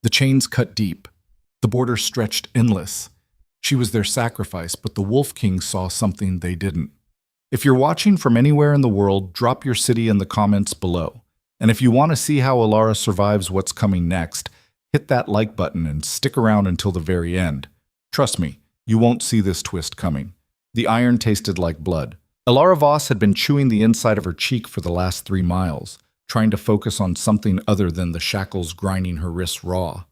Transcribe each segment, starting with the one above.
The chains cut deep. The border stretched endless. She was their sacrifice, but the Wolf King saw something they didn't. If you're watching from anywhere in the world, drop your city in the comments below. And if you want to see how Elara survives what's coming next, hit that like button and stick around until the very end. Trust me, you won't see this twist coming. The iron tasted like blood. Elara Voss had been chewing the inside of her cheek for the last 3 miles, trying to focus on something other than the shackles grinding her wrists raw.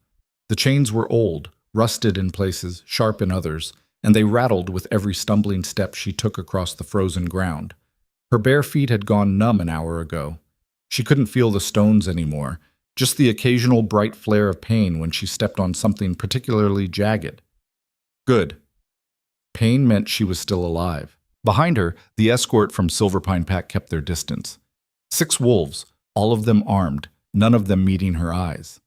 The chains were old, rusted in places, sharp in others, and they rattled with every stumbling step she took across the frozen ground. Her bare feet had gone numb an hour ago. She couldn't feel the stones anymore, just the occasional bright flare of pain when she stepped on something particularly jagged. Good. Pain meant she was still alive. Behind her, the escort from Silverpine Pack kept their distance. 6 wolves, all of them armed, none of them meeting her eyes.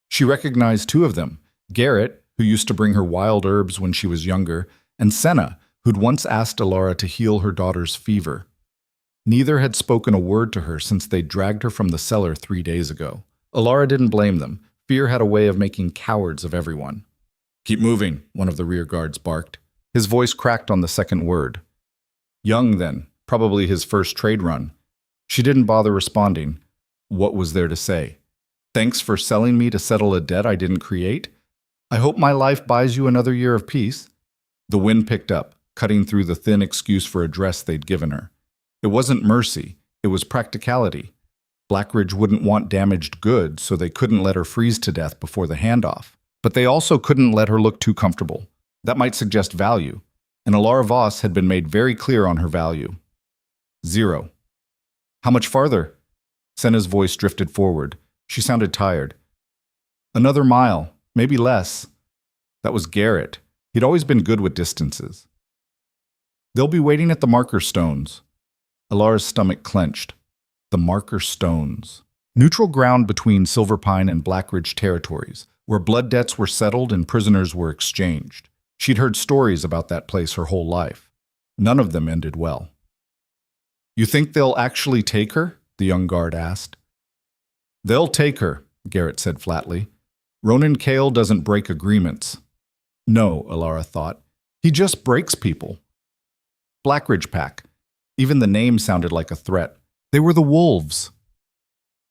She recognized 2 of them, Garrett, who used to bring her wild herbs when she was younger, and Senna, who'd once asked Elara to heal her daughter's fever. Neither had spoken a word to her since they dragged her from the cellar 3 days ago. Elara didn't blame them. Fear had a way of making cowards of everyone. "Keep moving," one of the rear guards barked. His voice cracked on the second word. Young then, probably his first trade run. She didn't bother responding. What was there to say? Thanks for selling me to settle a debt I didn't create? I hope my life buys you another year of peace. The wind picked up, cutting through the thin excuse for a dress they'd given her. It wasn't mercy, it was practicality. Blackridge wouldn't want damaged goods, so they couldn't let her freeze to death before the handoff. But they also couldn't let her look too comfortable. That might suggest value, and Elara Voss had been made very clear on her value. 0. How much farther? Senna's voice drifted forward. She sounded tired. Another mile, maybe less. That was Garrett. He'd always been good with distances. They'll be waiting at the marker stones. Elara's stomach clenched. The marker stones. Neutral ground between Silverpine and Blackridge territories, where blood debts were settled and prisoners were exchanged. She'd heard stories about that place her whole life. None of them ended well. You think they'll actually take her? The young guard asked. They'll take her, Garrett said flatly. Ronan Kale doesn't break agreements. No, Elara thought. He just breaks people. Blackridge Pack. Even the name sounded like a threat. They were the wolves.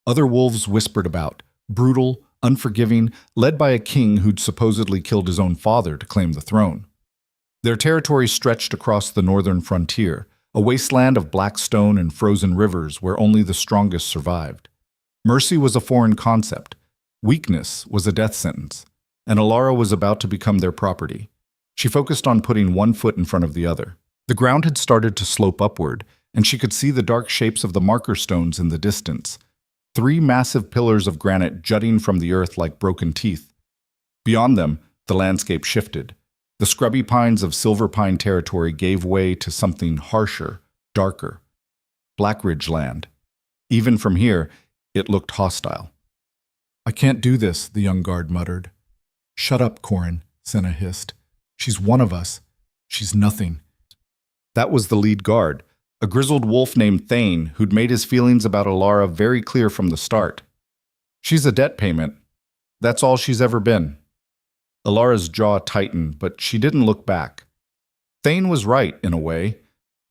Other wolves whispered about, brutal, unforgiving, led by a king who'd supposedly killed his own father to claim the throne. Their territory stretched across the northern frontier, a wasteland of black stone and frozen rivers where only the strongest survived. Mercy was a foreign concept. Weakness was a death sentence, and Elara was about to become their property. She focused on putting one foot in front of the other. The ground had started to slope upward, and she could see the dark shapes of the marker stones in the distance. 3 massive pillars of granite jutting from the earth like broken teeth. Beyond them, the landscape shifted. The scrubby pines of Silverpine territory gave way to something harsher, darker. Blackridge land. Even from here, it looked hostile. I can't do this, the young guard muttered. Shut up, Corin, Senna hissed. She's one of us. She's nothing. That was the lead guard, a grizzled wolf named Thane who'd made his feelings about Elara very clear from the start. She's a debt payment. That's all she's ever been. Elara's jaw tightened, but she didn't look back. Thane was right, in a way.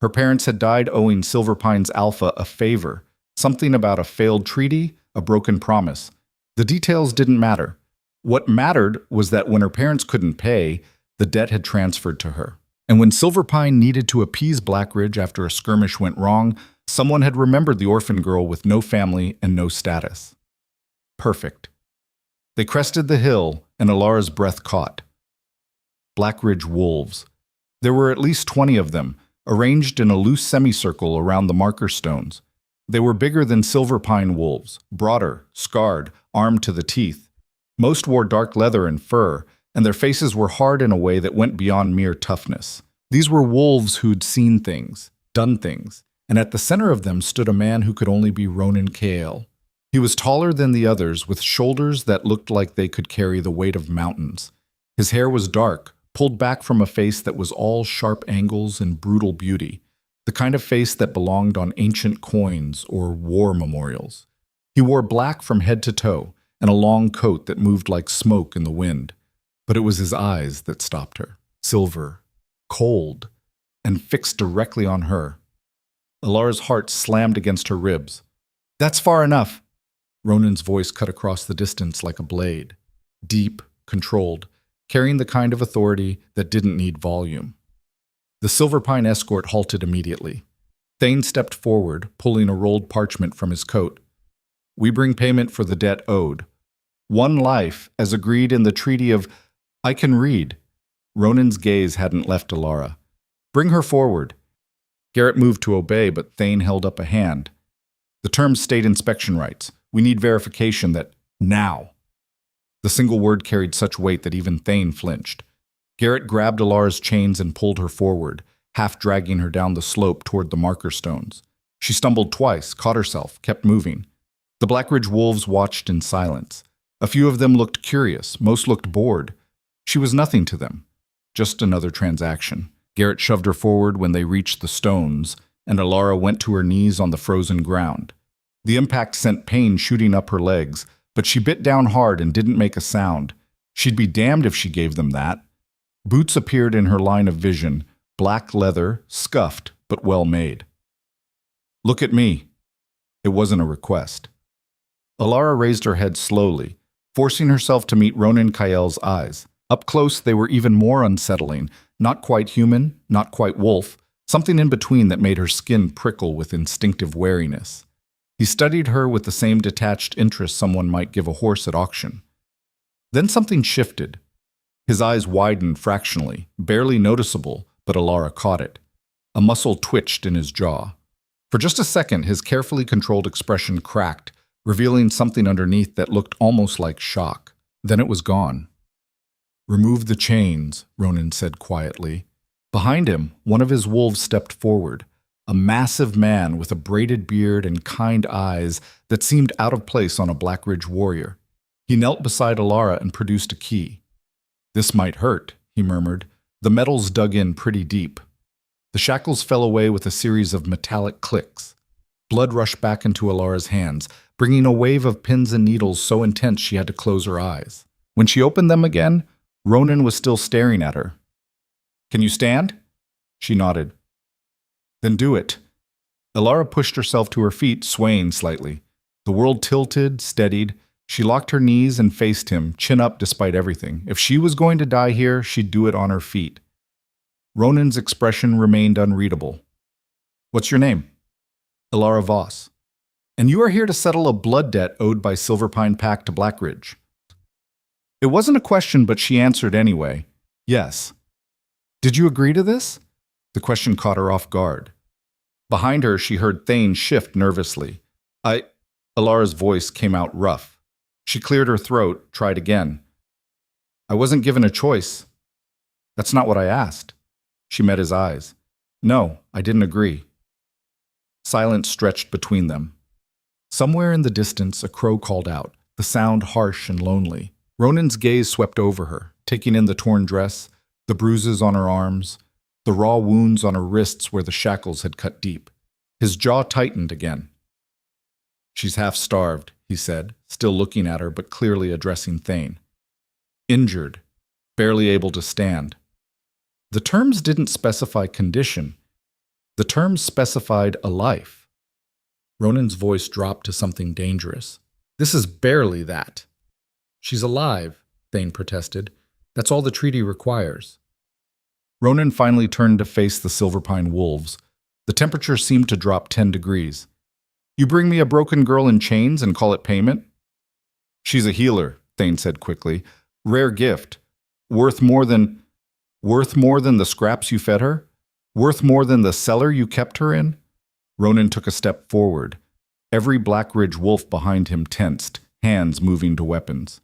Her parents had died owing Silverpine's Alpha a favor, something about a failed treaty, a broken promise. The details didn't matter. What mattered was that when her parents couldn't pay, the debt had transferred to her. And when Silverpine needed to appease Blackridge after a skirmish went wrong, someone had remembered the orphan girl with no family and no status. Perfect. They crested the hill, and Elara's breath caught. Blackridge wolves. There were at least 20 of them, arranged in a loose semicircle around the marker stones. They were bigger than Silverpine wolves, broader, scarred, armed to the teeth. Most wore dark leather and fur, and their faces were hard in a way that went beyond mere toughness. These were wolves who'd seen things, done things, and at the center of them stood a man who could only be Ronan Kale. He was taller than the others, with shoulders that looked like they could carry the weight of mountains. His hair was dark, pulled back from a face that was all sharp angles and brutal beauty, the kind of face that belonged on ancient coins or war memorials. He wore black from head to toe, and a long coat that moved like smoke in the wind. But it was his eyes that stopped her. Silver, cold, and fixed directly on her. Elara's heart slammed against her ribs. "That's far enough." Ronan's voice cut across the distance like a blade. Deep, controlled, carrying the kind of authority that didn't need volume. The Silver Pine escort halted immediately. Thane stepped forward, pulling a rolled parchment from his coat. "We bring payment for the debt owed. 1 life, as agreed in the Treaty of—" "I can read." Ronan's gaze hadn't left Elara. "Bring her forward." Garrett moved to obey, but Thane held up a hand. "The terms state inspection rights. We need verification that— now." The single word carried such weight that even Thane flinched. Garrett grabbed Elara's chains and pulled her forward, half dragging her down the slope toward the marker stones. She stumbled twice, caught herself, kept moving. The Blackridge wolves watched in silence. A few of them looked curious, most looked bored. She was nothing to them. Just another transaction. Garrett shoved her forward when they reached the stones, and Elara went to her knees on the frozen ground. The impact sent pain shooting up her legs, but she bit down hard and didn't make a sound. She'd be damned if she gave them that. Boots appeared in her line of vision, black leather, scuffed, but well made. "Look at me." It wasn't a request. Elara raised her head slowly, forcing herself to meet Ronan Kael's eyes. Up close, they were even more unsettling, not quite human, not quite wolf, something in between that made her skin prickle with instinctive wariness. He studied her with the same detached interest someone might give a horse at auction. Then something shifted. His eyes widened fractionally, barely noticeable, but Elara caught it. A muscle twitched in his jaw. For just a second, his carefully controlled expression cracked, revealing something underneath that looked almost like shock. Then it was gone. "Remove the chains," Ronan said quietly. Behind him, one of his wolves stepped forward, a massive man with a braided beard and kind eyes that seemed out of place on a Blackridge warrior. He knelt beside Elara and produced a key. "This might hurt," he murmured. The metals dug in pretty deep. The shackles fell away with a series of metallic clicks. Blood rushed back into Elara's hands, bringing a wave of pins and needles so intense she had to close her eyes. When she opened them again, Ronan was still staring at her. "Can you stand?" She nodded. "Then do it." Elara pushed herself to her feet, swaying slightly. The world tilted, steadied. She locked her knees and faced him, chin up despite everything. If she was going to die here, she'd do it on her feet. Ronan's expression remained unreadable. "What's your name?" "Elara Voss." "And you are here to settle a blood debt owed by Silverpine Pack to Blackridge." It wasn't a question, but she answered anyway. "Yes." "Did you agree to this?" The question caught her off guard. Behind her, she heard Thane shift nervously. Elara's voice came out rough. She cleared her throat, tried again. "I wasn't given a choice." "That's not what I asked." She met his eyes. "No, I didn't agree." Silence stretched between them. Somewhere in the distance, a crow called out, the sound harsh and lonely. Ronan's gaze swept over her, taking in the torn dress, the bruises on her arms, the raw wounds on her wrists where the shackles had cut deep. His jaw tightened again. "She's half-starved," he said, still looking at her but clearly addressing Thane. "Injured, barely able to stand." The terms didn't specify condition. The terms specified a life. Ronan's voice dropped to something dangerous. "This is barely that." "She's alive," Thane protested. "That's all the treaty requires." Ronan finally turned to face the Silverpine wolves. The temperature seemed to drop 10 degrees. "You bring me a broken girl in chains and call it payment?" "She's a healer," Thane said quickly. "Rare gift. Worth more than the scraps you fed her? Worth more than the cellar you kept her in?" Ronan took a step forward. Every Blackridge wolf behind him tensed, hands moving to weapons.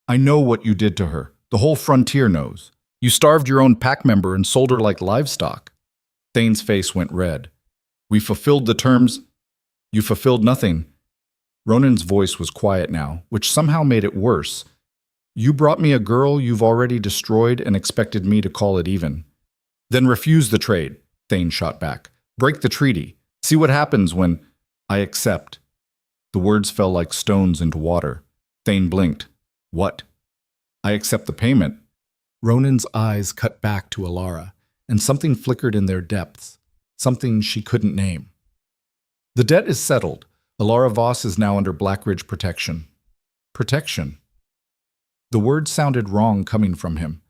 "I know what you did to her. The whole frontier knows. You starved your own pack member and sold her like livestock." Thane's face went red. "We fulfilled the terms." "You fulfilled nothing." Ronan's voice was quiet now, which somehow made it worse. "You brought me a girl you've already destroyed and expected me to call it even." "Then refuse the trade," Thane shot back. "Break the treaty. See what happens when—" "I accept." The words fell like stones into water. Thane blinked. What? I accept the payment. Ronan's eyes cut back to Elara, and something flickered in their depths, something she couldn't name. The debt is settled. Elara Voss is now under Blackridge protection. Protection? The word sounded wrong coming from him.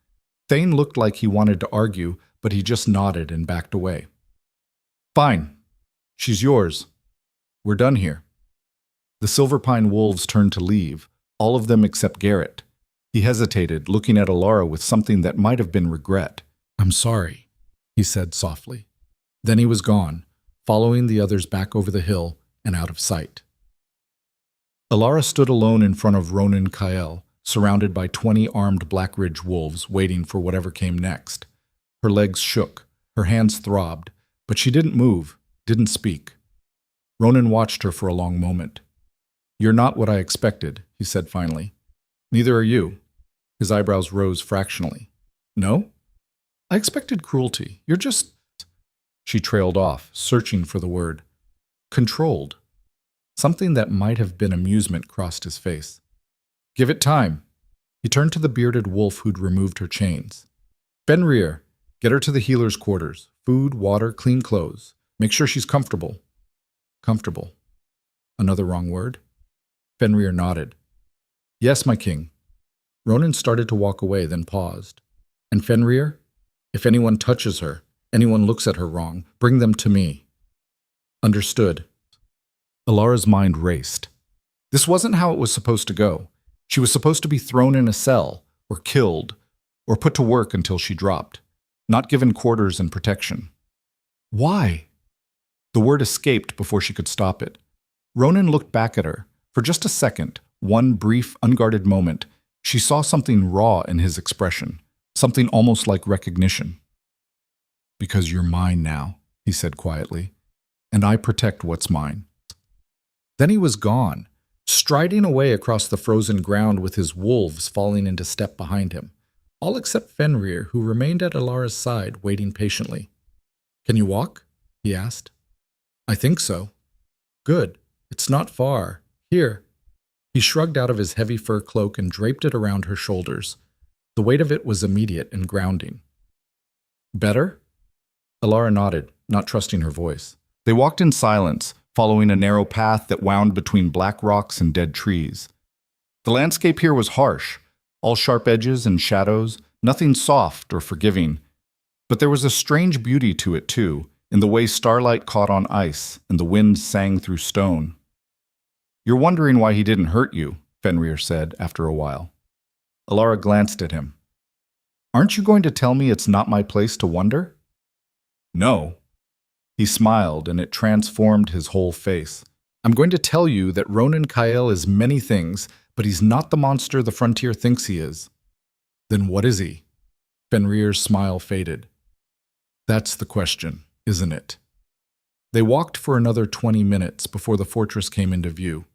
Thane looked like he wanted to argue, but he just nodded and backed away. Fine. She's yours. We're done here. The Silverpine wolves turned to leave, all of them except Garrett. He hesitated, looking at Elara with something that might have been regret. I'm sorry, he said softly. Then he was gone, following the others back over the hill and out of sight. Elara stood alone in front of Ronan Kael, surrounded by 20 armed Blackridge wolves waiting for whatever came next. Her legs shook, her hands throbbed, but she didn't move, didn't speak. Ronan watched her for a long moment. You're not what I expected, he said finally. Neither are you. His eyebrows rose fractionally. No? I expected cruelty. You're just... She trailed off, searching for the word. Controlled. Something that might have been amusement crossed his face. Give it time. He turned to the bearded wolf who'd removed her chains. Fenrir, get her to the healer's quarters. Food, water, clean clothes. Make sure she's comfortable. Comfortable. Another wrong word? Fenrir nodded. Yes, my king. Ronan started to walk away, then paused. And Fenrir? If anyone touches her, anyone looks at her wrong, bring them to me. Understood. Elara's mind raced. This wasn't how it was supposed to go. She was supposed to be thrown in a cell, or killed, or put to work until she dropped, not given quarters and protection. Why? The word escaped before she could stop it. Ronan looked back at her. For just a second, one brief, unguarded moment, she saw something raw in his expression, something almost like recognition. Because you're mine now, he said quietly, and I protect what's mine. Then he was gone, striding away across the frozen ground with his wolves falling into step behind him, all except Fenrir, who remained at Elara's side, waiting patiently. Can you walk? He asked. I think so. Good. It's not far. Here. He shrugged out of his heavy fur cloak and draped it around her shoulders. The weight of it was immediate and grounding. Better? Elara nodded, not trusting her voice. They walked in silence, following a narrow path that wound between black rocks and dead trees. The landscape here was harsh, all sharp edges and shadows, nothing soft or forgiving. But there was a strange beauty to it, too, in the way starlight caught on ice and the wind sang through stone. You're wondering why he didn't hurt you, Fenrir said after a while. Elara glanced at him. Aren't you going to tell me it's not my place to wonder? No. He smiled, and it transformed his whole face. I'm going to tell you that Ronan Kael is many things, but he's not the monster the frontier thinks he is. Then what is he? Fenrir's smile faded. That's the question, isn't it? They walked for another 20 minutes before the fortress came into view.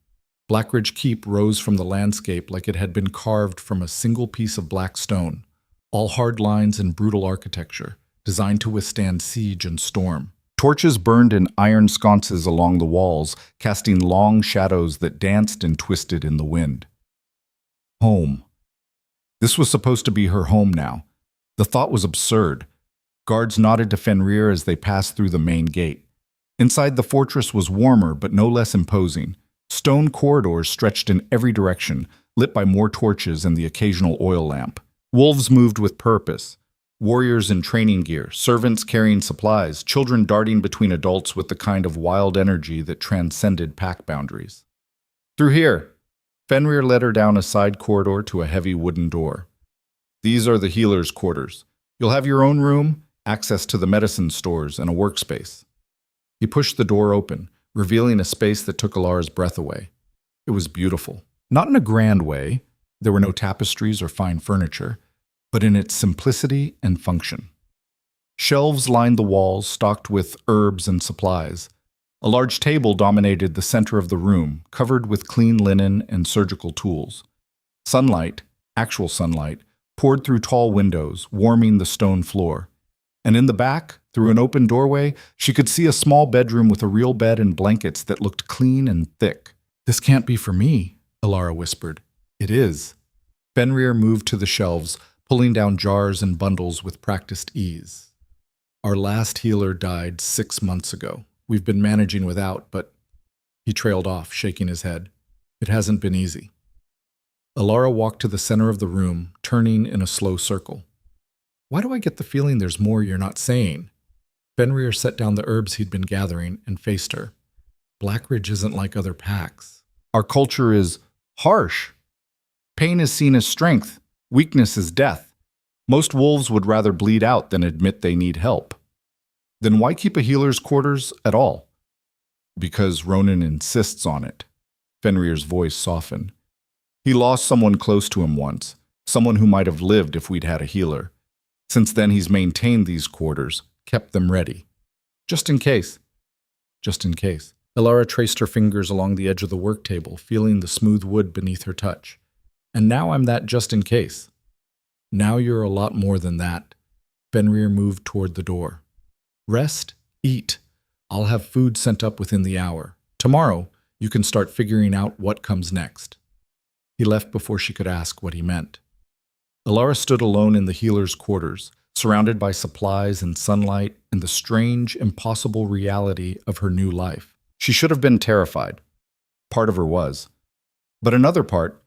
Blackridge Keep rose from the landscape like it had been carved from a single piece of black stone, all hard lines and brutal architecture, designed to withstand siege and storm. Torches burned in iron sconces along the walls, casting long shadows that danced and twisted in the wind. Home. This was supposed to be her home now. The thought was absurd. Guards nodded to Fenrir as they passed through the main gate. Inside the fortress was warmer but no less imposing. Stone corridors stretched in every direction, lit by more torches and the occasional oil lamp. Wolves moved with purpose. Warriors in training gear, servants carrying supplies, children darting between adults with the kind of wild energy that transcended pack boundaries. Through here, Fenrir led her down a side corridor to a heavy wooden door. These are the healer's quarters. You'll have your own room, access to the medicine stores, and a workspace. He pushed the door open, revealing a space that took Elara's breath away. It was beautiful. Not in a grand way. There were no tapestries or fine furniture, but in its simplicity and function. Shelves lined the walls, stocked with herbs and supplies. A large table dominated the center of the room, covered with clean linen and surgical tools. Sunlight, actual sunlight, poured through tall windows, warming the stone floor. And in the back, through an open doorway, she could see a small bedroom with a real bed and blankets that looked clean and thick. This can't be for me, Elara whispered. It is. Fenrir moved to the shelves, pulling down jars and bundles with practiced ease. Our last healer died 6 months ago. We've been managing without, but he trailed off, shaking his head. It hasn't been easy. Elara walked to the center of the room, turning in a slow circle. Why do I get the feeling there's more you're not saying? Fenrir set down the herbs he'd been gathering and faced her. Blackridge isn't like other packs. Our culture is harsh. Pain is seen as strength. Weakness is death. Most wolves would rather bleed out than admit they need help. Then why keep a healer's quarters at all? Because Ronan insists on it. Fenrir's voice softened. He lost someone close to him once, someone who might have lived if we'd had a healer. Since then, he's maintained these quarters, kept them ready. Just in case. Just in case. Elara traced her fingers along the edge of the work table, feeling the smooth wood beneath her touch. And now I'm that just in case. Now you're a lot more than that. Fenrir moved toward the door. Rest, eat. I'll have food sent up within the hour. Tomorrow, you can start figuring out what comes next. He left before she could ask what he meant. Elara stood alone in the healer's quarters, surrounded by supplies and sunlight and the strange, impossible reality of her new life. She should have been terrified. Part of her was. But another part,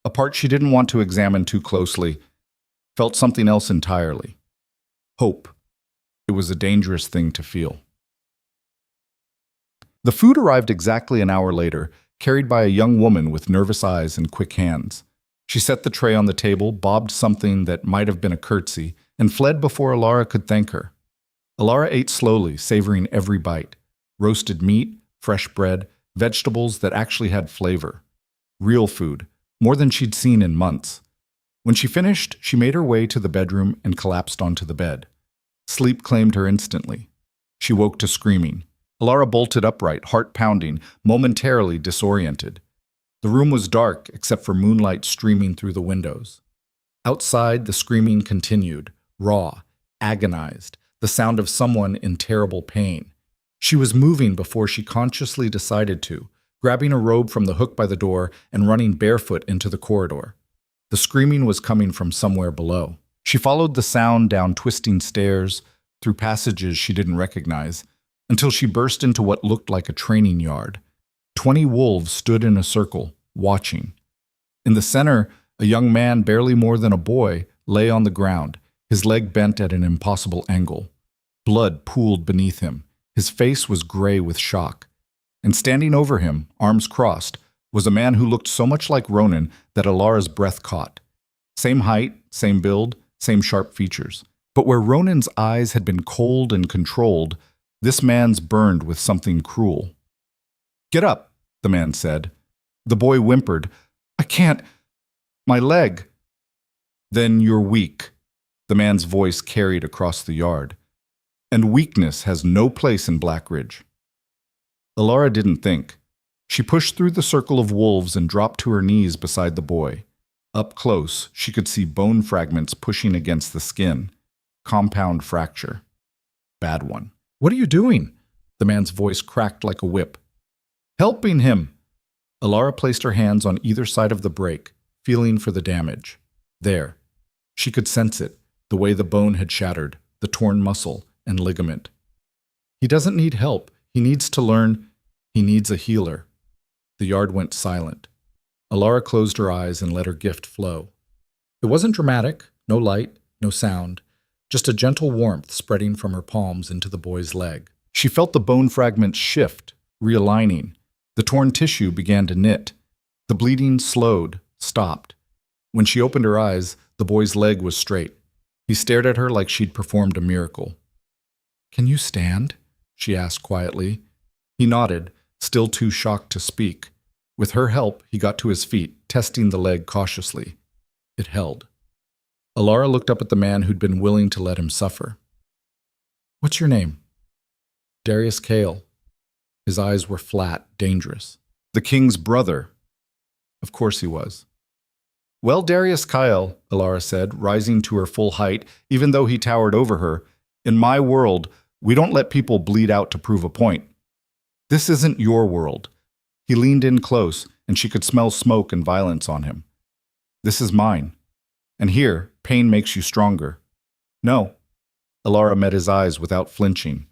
a part she didn't want to examine too closely, felt something else entirely. Hope. It was a dangerous thing to feel. The food arrived exactly an hour later, carried by a young woman with nervous eyes and quick hands. She set the tray on the table, bobbed something that might have been a curtsy, and fled before Elara could thank her. Elara ate slowly, savoring every bite. Roasted meat, fresh bread, vegetables that actually had flavor. Real food, more than she'd seen in months. When she finished, she made her way to the bedroom and collapsed onto the bed. Sleep claimed her instantly. She woke to screaming. Elara bolted upright, heart pounding, momentarily disoriented. The room was dark except for moonlight streaming through the windows. Outside, the screaming continued, raw, agonized, the sound of someone in terrible pain. She was moving before she consciously decided to, grabbing a robe from the hook by the door and running barefoot into the corridor. The screaming was coming from somewhere below. She followed the sound down twisting stairs, through passages she didn't recognize, until she burst into what looked like a training yard. 20 wolves stood in a circle, watching. In the center, a young man, barely more than a boy, lay on the ground, his leg bent at an impossible angle. Blood pooled beneath him. His face was gray with shock. And standing over him, arms crossed, was a man who looked so much like Ronan that Elara's breath caught. Same height, same build, same sharp features. But where Ronan's eyes had been cold and controlled, this man's burned with something cruel. "Get up," the man said. The boy whimpered, "I can't. My leg." "Then you're weak," the man's voice carried across the yard. "And weakness has no place in Blackridge." Elara didn't think. She pushed through the circle of wolves and dropped to her knees beside the boy. Up close, she could see bone fragments pushing against the skin. Compound fracture. Bad one. "What are you doing?" The man's voice cracked like a whip. "Helping him." Elara placed her hands on either side of the break, feeling for the damage. There. She could sense it, the way the bone had shattered, the torn muscle and ligament. "He doesn't need help. He needs to learn. He needs a healer." The yard went silent. Elara closed her eyes and let her gift flow. It wasn't dramatic, no light, no sound, just a gentle warmth spreading from her palms into the boy's leg. She felt the bone fragments shift, realigning. The torn tissue began to knit. The bleeding slowed, stopped. When she opened her eyes, the boy's leg was straight. He stared at her like she'd performed a miracle. "Can you stand?" she asked quietly. He nodded, still too shocked to speak. With her help, he got to his feet, testing the leg cautiously. It held. Elara looked up at the man who'd been willing to let him suffer. "What's your name?" "Darius Kale." His eyes were flat, dangerous. "The king's brother." Of course he was. "Well, Darius Kyle," Elara said, rising to her full height, even though he towered over her, "in my world, we don't let people bleed out to prove a point. This isn't your world." He leaned in close, and she could smell smoke and violence on him. This is mine. And here, pain makes you stronger. No. Elara met his eyes without flinching.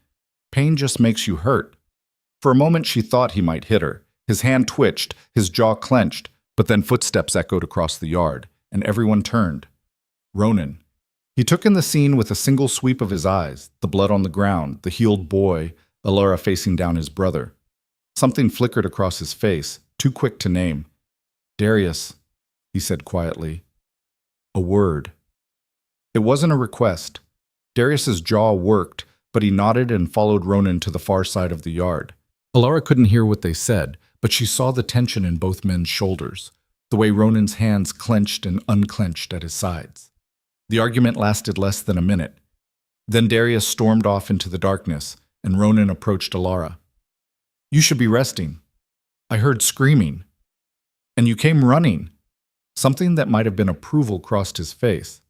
Pain just makes you hurt. For a moment she thought he might hit her. His hand twitched, his jaw clenched, but then footsteps echoed across the yard, and everyone turned. Ronan. He took in the scene with a single sweep of his eyes, the blood on the ground, the healed boy, Elara facing down his brother. Something flickered across his face, too quick to name. Darius, he said quietly. A word. It wasn't a request. Darius's jaw worked, but he nodded and followed Ronan to the far side of the yard. Elara couldn't hear what they said, but she saw the tension in both men's shoulders, the way Ronan's hands clenched and unclenched at his sides. The argument lasted less than a minute. Then Darius stormed off into the darkness, and Ronan approached Elara. You should be resting. I heard screaming. And you came running. Something that might have been approval crossed his face.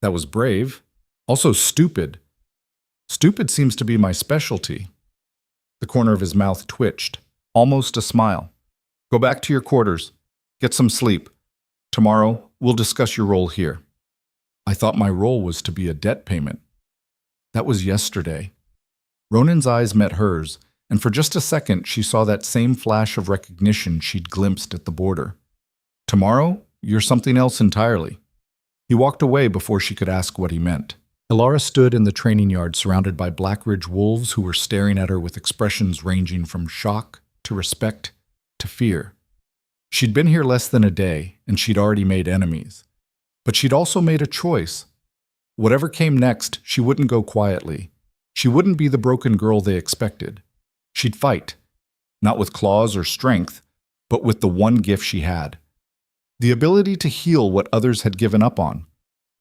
That was brave. Also stupid. Stupid seems to be my specialty. The corner of his mouth twitched, almost a smile. Go back to your quarters. Get some sleep. Tomorrow, we'll discuss your role here. I thought my role was to be a debt payment. That was yesterday. Ronan's eyes met hers, and for just a second she saw that same flash of recognition she'd glimpsed at the border. Tomorrow, you're something else entirely. He walked away before she could ask what he meant. Elara stood in the training yard surrounded by Blackridge wolves who were staring at her with expressions ranging from shock to respect to fear. She'd been here less than a day, and she'd already made enemies. But she'd also made a choice. Whatever came next, she wouldn't go quietly. She wouldn't be the broken girl they expected. She'd fight, not with claws or strength, but with the one gift she had. The ability to heal what others had given up on,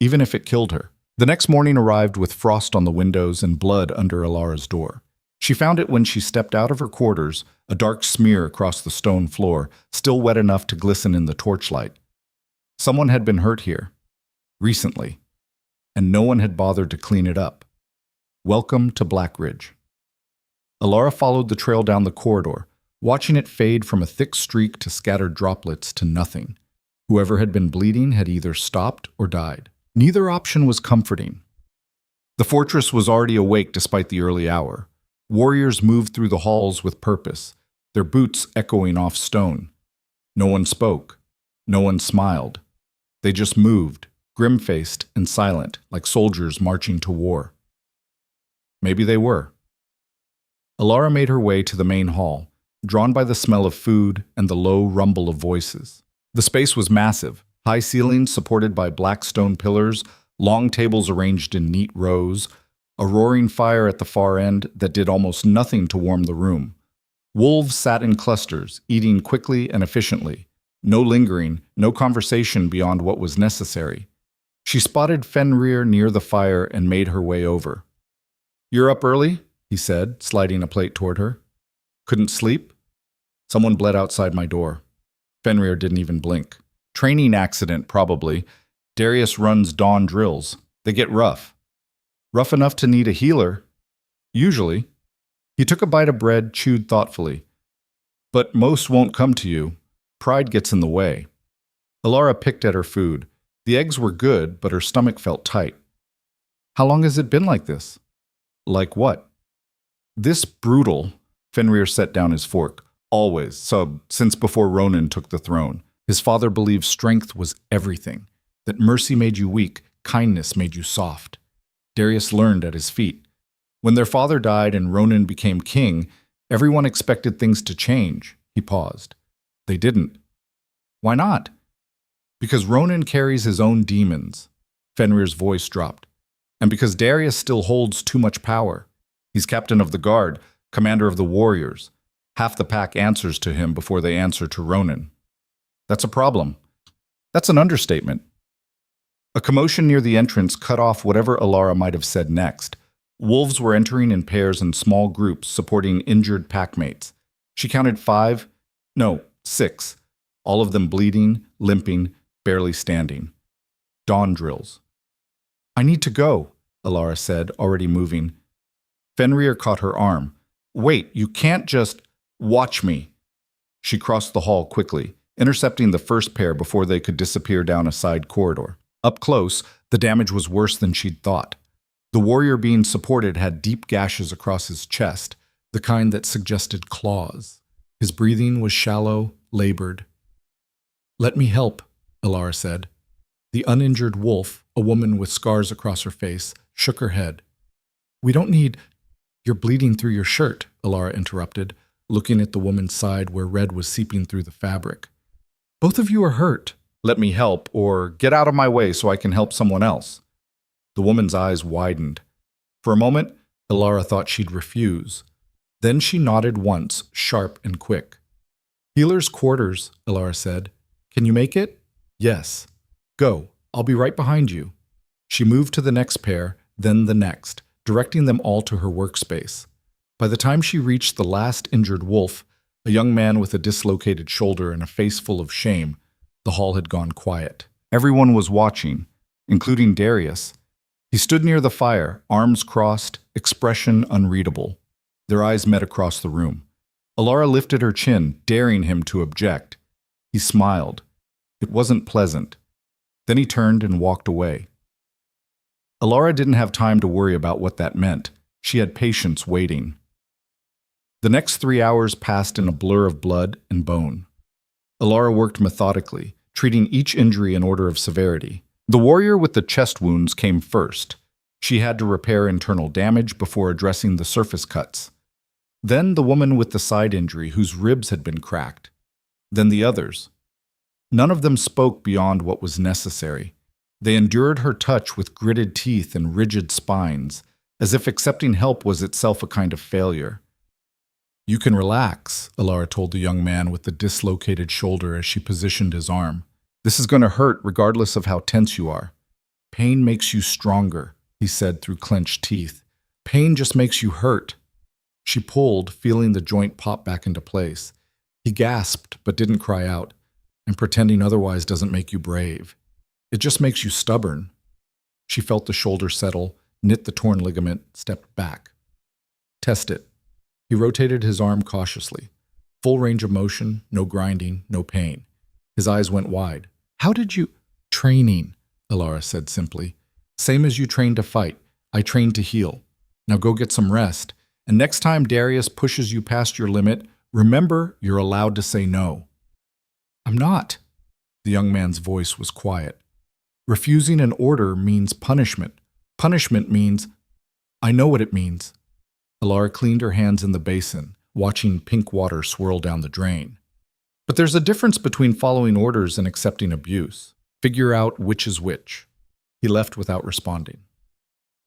even if it killed her. The next morning arrived with frost on the windows and blood under Elara's door. She found it when she stepped out of her quarters, a dark smear across the stone floor, still wet enough to glisten in the torchlight. Someone had been hurt here, recently, and no one had bothered to clean it up. Welcome to Blackridge. Elara followed the trail down the corridor, watching it fade from a thick streak to scattered droplets to nothing. Whoever had been bleeding had either stopped or died. Neither option was comforting. The fortress was already awake despite the early hour. Warriors moved through the halls with purpose, their boots echoing off stone. No one spoke. No one smiled. They just moved, grim-faced and silent, like soldiers marching to war. Maybe they were. Elara made her way to the main hall, drawn by the smell of food and the low rumble of voices. The space was massive, high ceilings supported by black stone pillars, long tables arranged in neat rows, a roaring fire at the far end that did almost nothing to warm the room. Wolves sat in clusters, eating quickly and efficiently. No lingering, no conversation beyond what was necessary. She spotted Fenrir near the fire and made her way over. "You're up early?" he said, sliding a plate toward her. "Couldn't sleep?" Someone bled outside my door. Fenrir didn't even blink. "Training accident, probably. Darius runs dawn drills. They get rough. Rough enough to need a healer. Usually." He took a bite of bread, chewed thoughtfully. "But most won't come to you. Pride gets in the way." Elara picked at her food. The eggs were good, but her stomach felt tight. "How long has it been like this?" "Like what?" "This brutal." Fenrir set down his fork. "Always, since before Ronan took the throne. His father believed strength was everything, that mercy made you weak, kindness made you soft. Darius learned at his feet. When their father died and Ronan became king, everyone expected things to change." He paused. "They didn't." "Why not?" "Because Ronan carries his own demons." Fenrir's voice dropped. "And because Darius still holds too much power. He's captain of the guard, commander of the warriors. Half the pack answers to him before they answer to Ronan. That's a problem." "That's an understatement." A commotion near the entrance cut off whatever Elara might have said next. Wolves were entering in pairs and small groups supporting injured packmates. She counted 6, all of them bleeding, limping, barely standing. Dawn drills. "I need to go," Elara said, already moving. Fenrir caught her arm. "Wait, you can't just watch me." She crossed the hall quickly. intercepting the first pair before they could disappear down a side corridor. Up close, the damage was worse than she'd thought. The warrior being supported had deep gashes across his chest, the kind that suggested claws. His breathing was shallow, labored. "Let me help," Elara said. The uninjured wolf, a woman with scars across her face, shook her head. "We don't need—" "You're bleeding through your shirt," Elara interrupted, looking at the woman's side where red was seeping through the fabric. "Both of you are hurt." "Let me help, or get out of my way so I can help someone else." The woman's eyes widened. For a moment, Elara thought she'd refuse. Then she nodded once, sharp and quick. "Healer's quarters," Elara said. "Can you make it?" "Yes." "Go. I'll be right behind you." She moved to the next pair, then the next, directing them all to her workspace. By the time she reached the last injured wolf, a young man with a dislocated shoulder and a face full of shame, the hall had gone quiet. Everyone was watching, including Darius. He stood near the fire, arms crossed, expression unreadable. Their eyes met across the room. Elara lifted her chin, daring him to object. He smiled. It wasn't pleasant. Then he turned and walked away. Elara didn't have time to worry about what that meant. She had patience waiting. The next 3 hours passed in a blur of blood and bone. Elara worked methodically, treating each injury in order of severity. The warrior with the chest wounds came first. She had to repair internal damage before addressing the surface cuts. Then the woman with the side injury whose ribs had been cracked. Then the others. None of them spoke beyond what was necessary. They endured her touch with gritted teeth and rigid spines, as if accepting help was itself a kind of failure. "You can relax," Elara told the young man with the dislocated shoulder as she positioned his arm. "This is going to hurt regardless of how tense you are. Pain makes you stronger," he said through clenched teeth. "Pain just makes you hurt." She pulled, feeling the joint pop back into place. He gasped but didn't cry out, and pretending otherwise doesn't make you brave. It just makes you stubborn. She felt the shoulder settle, knit the torn ligament, stepped back. "Test it." He rotated his arm cautiously. Full range of motion, no grinding, no pain. His eyes went wide. "How did you—" "Training," Elara said simply. "Same as you trained to fight. I trained to heal. Now go get some rest. And next time Darius pushes you past your limit, remember you're allowed to say no." "I'm not." The young man's voice was quiet. "Refusing an order means punishment. Punishment means—" "I know what it means." Elara cleaned her hands in the basin, watching pink water swirl down the drain. "But there's a difference between following orders and accepting abuse. Figure out which is which." He left without responding.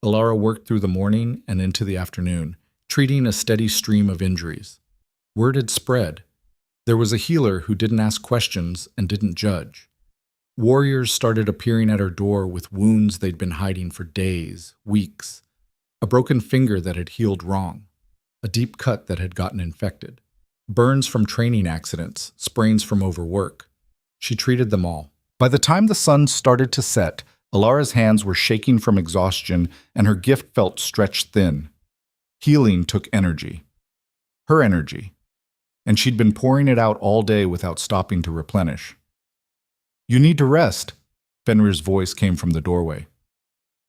Elara worked through the morning and into the afternoon, treating a steady stream of injuries. Word had spread. There was a healer who didn't ask questions and didn't judge. Warriors started appearing at her door with wounds they'd been hiding for days, weeks. A broken finger that had healed wrong. A deep cut that had gotten infected. Burns from training accidents, sprains from overwork. She treated them all. By the time the sun started to set, Elara's hands were shaking from exhaustion and her gift felt stretched thin. Healing took energy. Her energy. And she'd been pouring it out all day without stopping to replenish. "You need to rest," Fenrir's voice came from the doorway.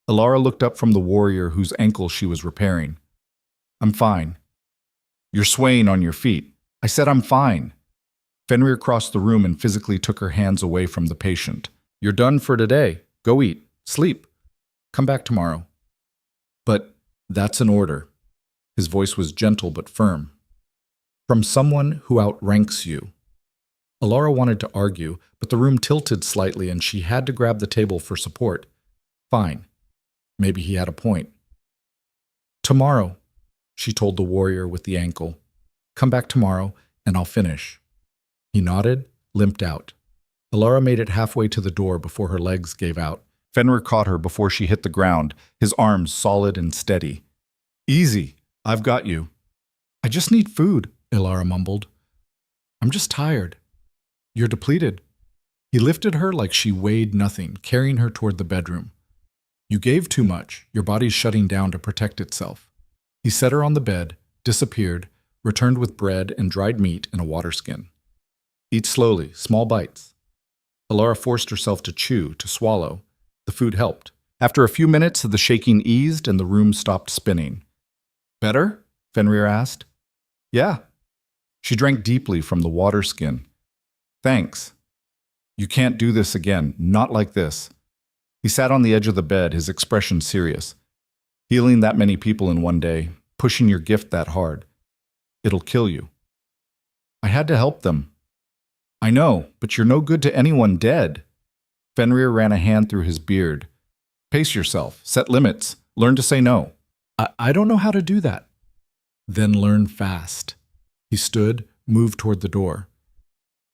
Elara looked up from the warrior whose ankle she was repairing. "I'm fine." "You're swaying on your feet." "I said I'm fine." Fenrir crossed the room and physically took her hands away from the patient. "You're done for today. Go eat. Sleep. Come back tomorrow." "But that's an order." His voice was gentle but firm. "From someone who outranks you." Elara wanted to argue, but the room tilted slightly and she had to grab the table for support. Fine. Maybe he had a point. "Tomorrow," she told the warrior with the ankle. "Come back tomorrow, and I'll finish." He nodded, limped out. Elara made it halfway to the door before her legs gave out. Fenrir caught her before she hit the ground, his arms solid and steady. "Easy. I've got you." "I just need food," Elara mumbled. "I'm just tired." "You're depleted." He lifted her like she weighed nothing, carrying her toward the bedroom. "You gave too much. Your body's shutting down to protect itself." He set her on the bed, disappeared, returned with bread and dried meat in a water skin. Eat slowly, small bites. Elara forced herself to chew, to swallow. The food helped. After a few minutes, the shaking eased and the room stopped spinning. Better? Fenrir asked. Yeah. She drank deeply from the water skin. Thanks. You can't do this again, not like this. He sat on the edge of the bed, his expression serious. Healing that many people in one day, pushing your gift that hard. It'll kill you. I had to help them. I know, but you're no good to anyone dead. Fenrir ran a hand through his beard. Pace yourself, set limits, learn to say no. I don't know how to do that. Then learn fast. He stood, moved toward the door.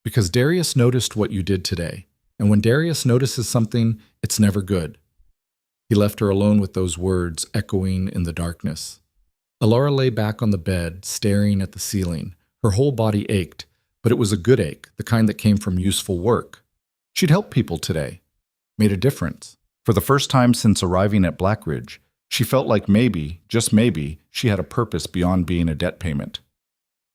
Because Darius noticed what you did today, and when Darius notices something, it's never good. He left her alone with those words echoing in the darkness. Elara lay back on the bed, staring at the ceiling. Her whole body ached, but it was a good ache, the kind that came from useful work. She'd helped people today, made a difference. For the first time since arriving at Blackridge, she felt like maybe, just maybe, she had a purpose beyond being a debt payment.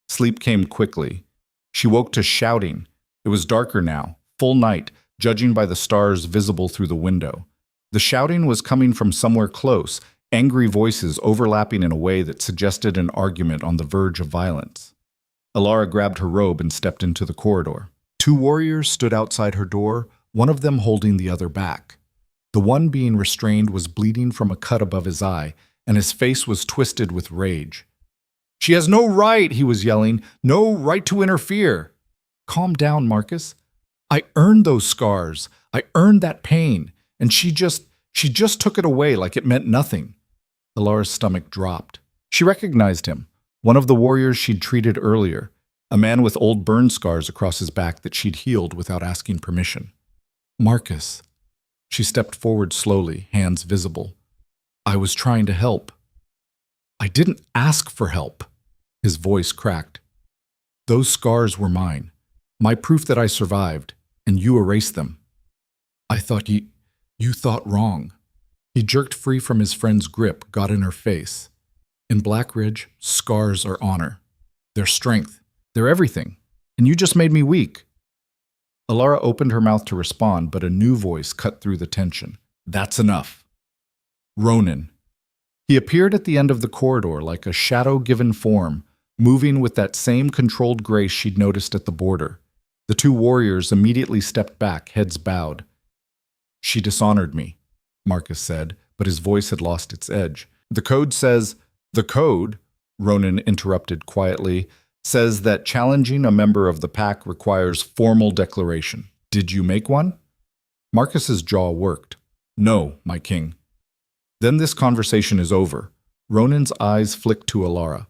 Sleep came quickly. She woke to shouting. It was darker now, full night, judging by the stars visible through the window. The shouting was coming from somewhere close, angry voices overlapping in a way that suggested an argument on the verge of violence. Elara grabbed her robe and stepped into the corridor. 2 warriors stood outside her door, one of them holding the other back. The one being restrained was bleeding from a cut above his eye, and his face was twisted with rage. She has no right, he was yelling, no right to interfere. Calm down, Marcus. I earned those scars. I earned that pain, and she just took it away like it meant nothing. Elara's stomach dropped. She recognized him, one of the warriors she'd treated earlier, a man with old burn scars across his back that she'd healed without asking permission. Marcus. She stepped forward slowly, hands visible. I was trying to help. I didn't ask for help. His voice cracked. Those scars were mine, my proof that I survived, and you erased them. I thought you thought wrong. He jerked free from his friend's grip, got in her face. In Blackridge, scars are honor. They're strength. They're everything. And you just made me weak. Elara opened her mouth to respond, but a new voice cut through the tension. That's enough. Ronan. He appeared at the end of the corridor like a shadow-given form, moving with that same controlled grace she'd noticed at the border. The 2 warriors immediately stepped back, heads bowed. She dishonored me, Marcus said, but his voice had lost its edge. The code says, the code, Ronan interrupted quietly, says that challenging a member of the pack requires formal declaration. Did you make one? Marcus's jaw worked. No, my king. Then this conversation is over. Ronan's eyes flicked to Elara.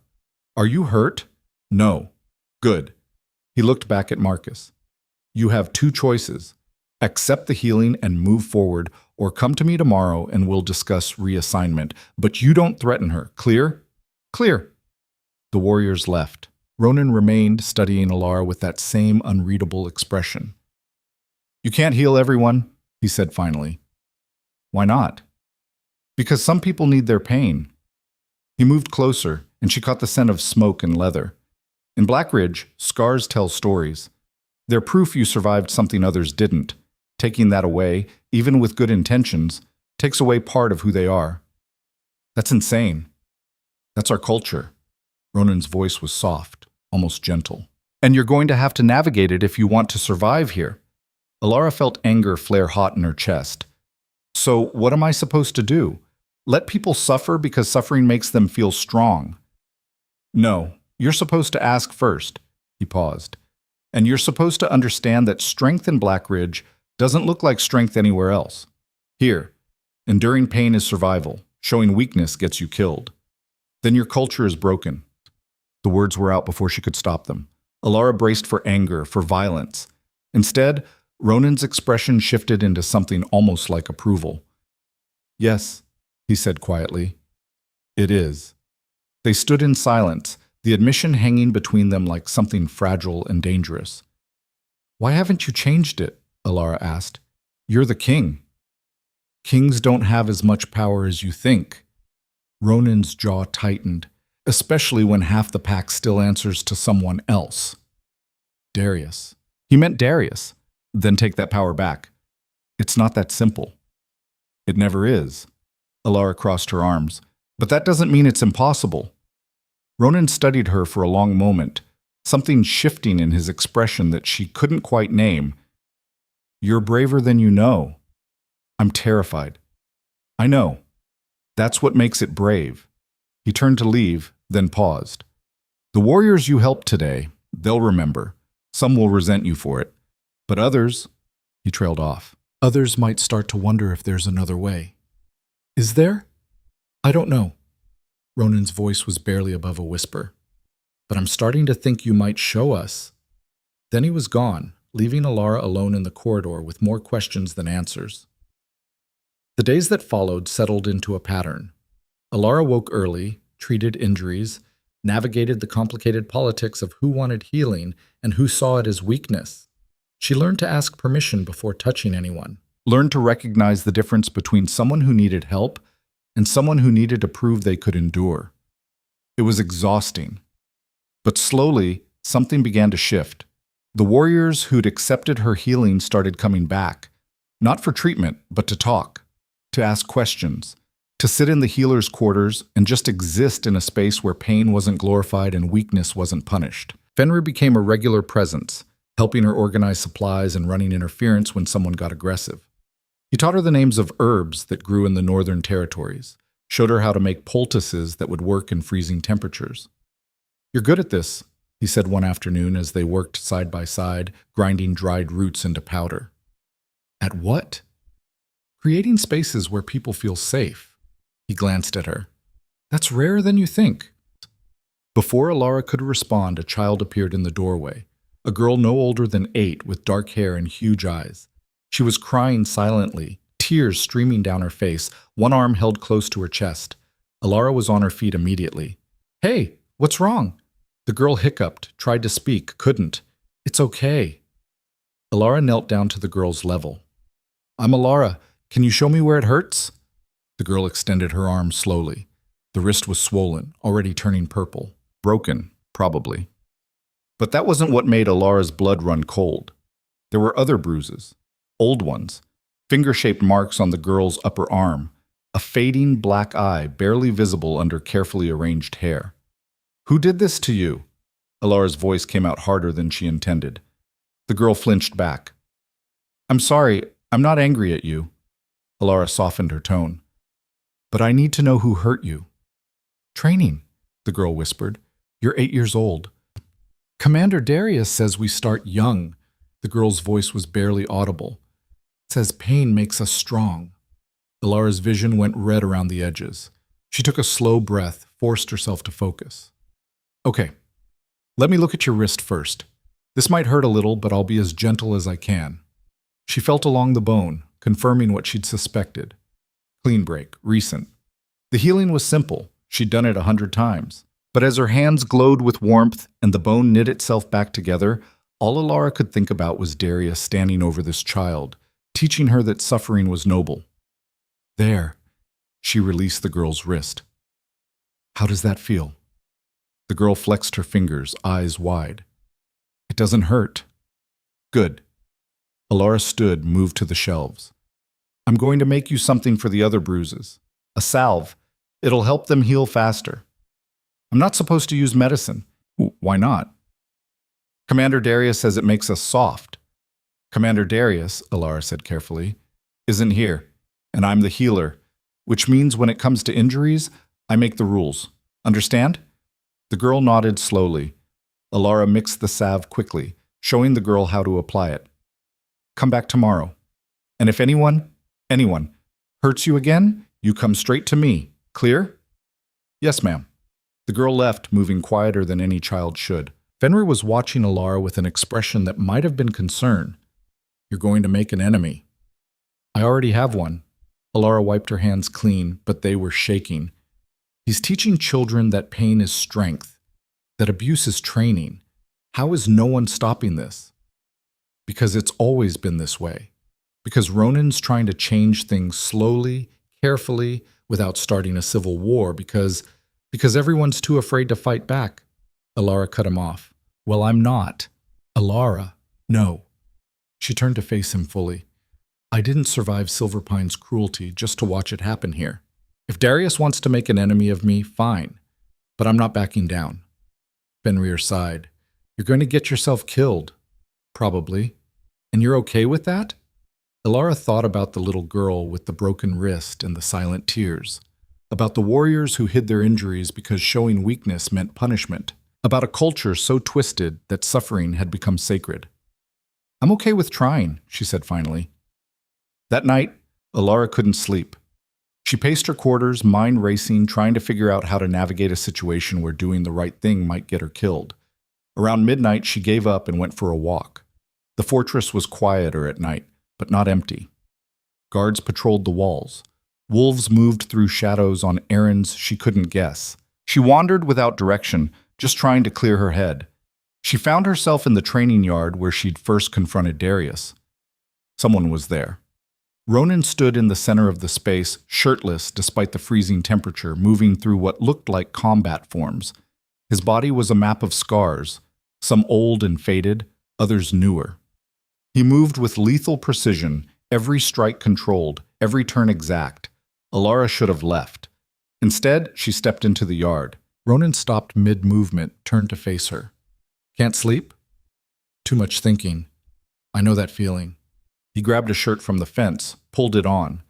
Are you hurt? No. Good. He looked back at Marcus. You have 2 choices. Accept the healing and move forward, or come to me tomorrow and we'll discuss reassignment. But you don't threaten her. Clear? Clear. The warriors left. Ronan remained, studying Elara with that same unreadable expression. You can't heal everyone, he said finally. Why not? Because some people need their pain. He moved closer, and she caught the scent of smoke and leather. In Blackridge, scars tell stories. They're proof you survived something others didn't. Taking that away, even with good intentions, takes away part of who they are. That's insane. That's our culture. Ronan's voice was soft, almost gentle. And you're going to have to navigate it if you want to survive here. Elara felt anger flare hot in her chest. So what am I supposed to do? Let people suffer because suffering makes them feel strong? No, you're supposed to ask first. He paused. And you're supposed to understand that strength in Blackridge doesn't look like strength anywhere else. Here, enduring pain is survival. Showing weakness gets you killed. Then your culture is broken. The words were out before she could stop them. Elara braced for anger, for violence. Instead, Ronan's expression shifted into something almost like approval. Yes, he said quietly. It is. They stood in silence, the admission hanging between them like something fragile and dangerous. Why haven't you changed it? Elara asked. You're the king. Kings don't have as much power as you think. Ronan's jaw tightened, especially when half the pack still answers to someone else. Darius. He meant Darius. Then take that power back. It's not that simple. It never is. Elara crossed her arms. But that doesn't mean it's impossible. Ronan studied her for a long moment, something shifting in his expression that she couldn't quite name. You're braver than you know. I'm terrified. I know. That's what makes it brave. He turned to leave, then paused. The warriors you helped today, they'll remember. Some will resent you for it. But others, he trailed off. Others might start to wonder if there's another way. Is there? I don't know. Ronan's voice was barely above a whisper. But I'm starting to think you might show us. Then he was gone, leaving Elara alone in the corridor with more questions than answers. The days that followed settled into a pattern. Elara woke early, treated injuries, navigated the complicated politics of who wanted healing and who saw it as weakness. She learned to ask permission before touching anyone, learned to recognize the difference between someone who needed help and someone who needed to prove they could endure. It was exhausting. But slowly, something began to shift. The warriors who'd accepted her healing started coming back, not for treatment, but to talk, to ask questions, to sit in the healer's quarters and just exist in a space where pain wasn't glorified and weakness wasn't punished. Fenrir became a regular presence, helping her organize supplies and running interference when someone got aggressive. He taught her the names of herbs that grew in the northern territories, showed her how to make poultices that would work in freezing temperatures. You're good at this, he said one afternoon as they worked side by side, grinding dried roots into powder. At what? Creating spaces where people feel safe. He glanced at her. That's rarer than you think. Before Elara could respond, a child appeared in the doorway, a girl no older than 8 with dark hair and huge eyes. She was crying silently, tears streaming down her face, one arm held close to her chest. Elara was on her feet immediately. Hey, what's wrong? The girl hiccuped, tried to speak, couldn't. It's okay. Elara knelt down to the girl's level. I'm Elara. Can you show me where it hurts? The girl extended her arm slowly. The wrist was swollen, already turning purple. Broken, probably. But that wasn't what made Elara's blood run cold. There were other bruises. Old ones, finger-shaped marks on the girl's upper arm, a fading black eye barely visible under carefully arranged hair. Who did this to you? Elara's voice came out harder than she intended. The girl flinched back. I'm sorry, I'm not angry at you. Elara softened her tone. But I need to know who hurt you. Training, the girl whispered. You're 8 years old. Commander Darius says we start young. The girl's voice was barely audible. Says pain makes us strong. Elara's vision went red around the edges. She took a slow breath, forced herself to focus. Okay, let me look at your wrist first. This might hurt a little, but I'll be as gentle as I can. She felt along the bone, confirming what she'd suspected. Clean break, recent. The healing was simple. She'd done it 100 times. But as her hands glowed with warmth and the bone knit itself back together, all Elara could think about was Darius standing over this child, teaching her that suffering was noble. There, she released the girl's wrist. How does that feel? The girl flexed her fingers, eyes wide. It doesn't hurt. Good. Elara stood, moved to the shelves. I'm going to make you something for the other bruises. A salve. It'll help them heal faster. I'm not supposed to use medicine. Why not? Commander Darius says it makes us soft. Commander Darius, Elara said carefully, isn't here, and I'm the healer, which means when it comes to injuries, I make the rules. Understand? The girl nodded slowly. Elara mixed the salve quickly, showing the girl how to apply it. Come back tomorrow. And if anyone hurts you again, you come straight to me. Clear? Yes, ma'am. The girl left, moving quieter than any child should. Fenrir was watching Elara with an expression that might have been concern. You're going to make an enemy. I already have one. Elara wiped her hands clean, but they were shaking. He's teaching children that pain is strength, that abuse is training. How is no one stopping this? Because it's always been this way. Because Ronan's trying to change things slowly, carefully, without starting a civil war, because everyone's too afraid to fight back. Elara cut him off. Well, I'm not. Elara, No. She turned to face him fully. I didn't survive Silverpine's cruelty just to watch it happen here. If Darius wants to make an enemy of me, fine. But I'm not backing down. Fenrir sighed. You're going to get yourself killed. Probably. And you're okay with that? Elara thought about the little girl with the broken wrist and the silent tears. About the warriors who hid their injuries because showing weakness meant punishment. About a culture so twisted that suffering had become sacred. I'm okay with trying, she said finally. That night, Elara couldn't sleep. She paced her quarters, mind racing, trying to figure out how to navigate a situation where doing the right thing might get her killed. Around midnight, she gave up and went for a walk. The fortress was quieter at night, but not empty. Guards patrolled the walls. Wolves moved through shadows on errands she couldn't guess. She wandered without direction, just trying to clear her head. She found herself in the training yard where she'd first confronted Darius. Someone was there. Ronan stood in the center of the space, shirtless despite the freezing temperature, moving through what looked like combat forms. His body was a map of scars, some old and faded, others newer. He moved with lethal precision, every strike controlled, every turn exact. Elara should have left. Instead, she stepped into the yard. Ronan stopped mid-movement, turned to face her. Can't sleep? Too much thinking. I know that feeling. He grabbed a shirt from the fence, pulled it on.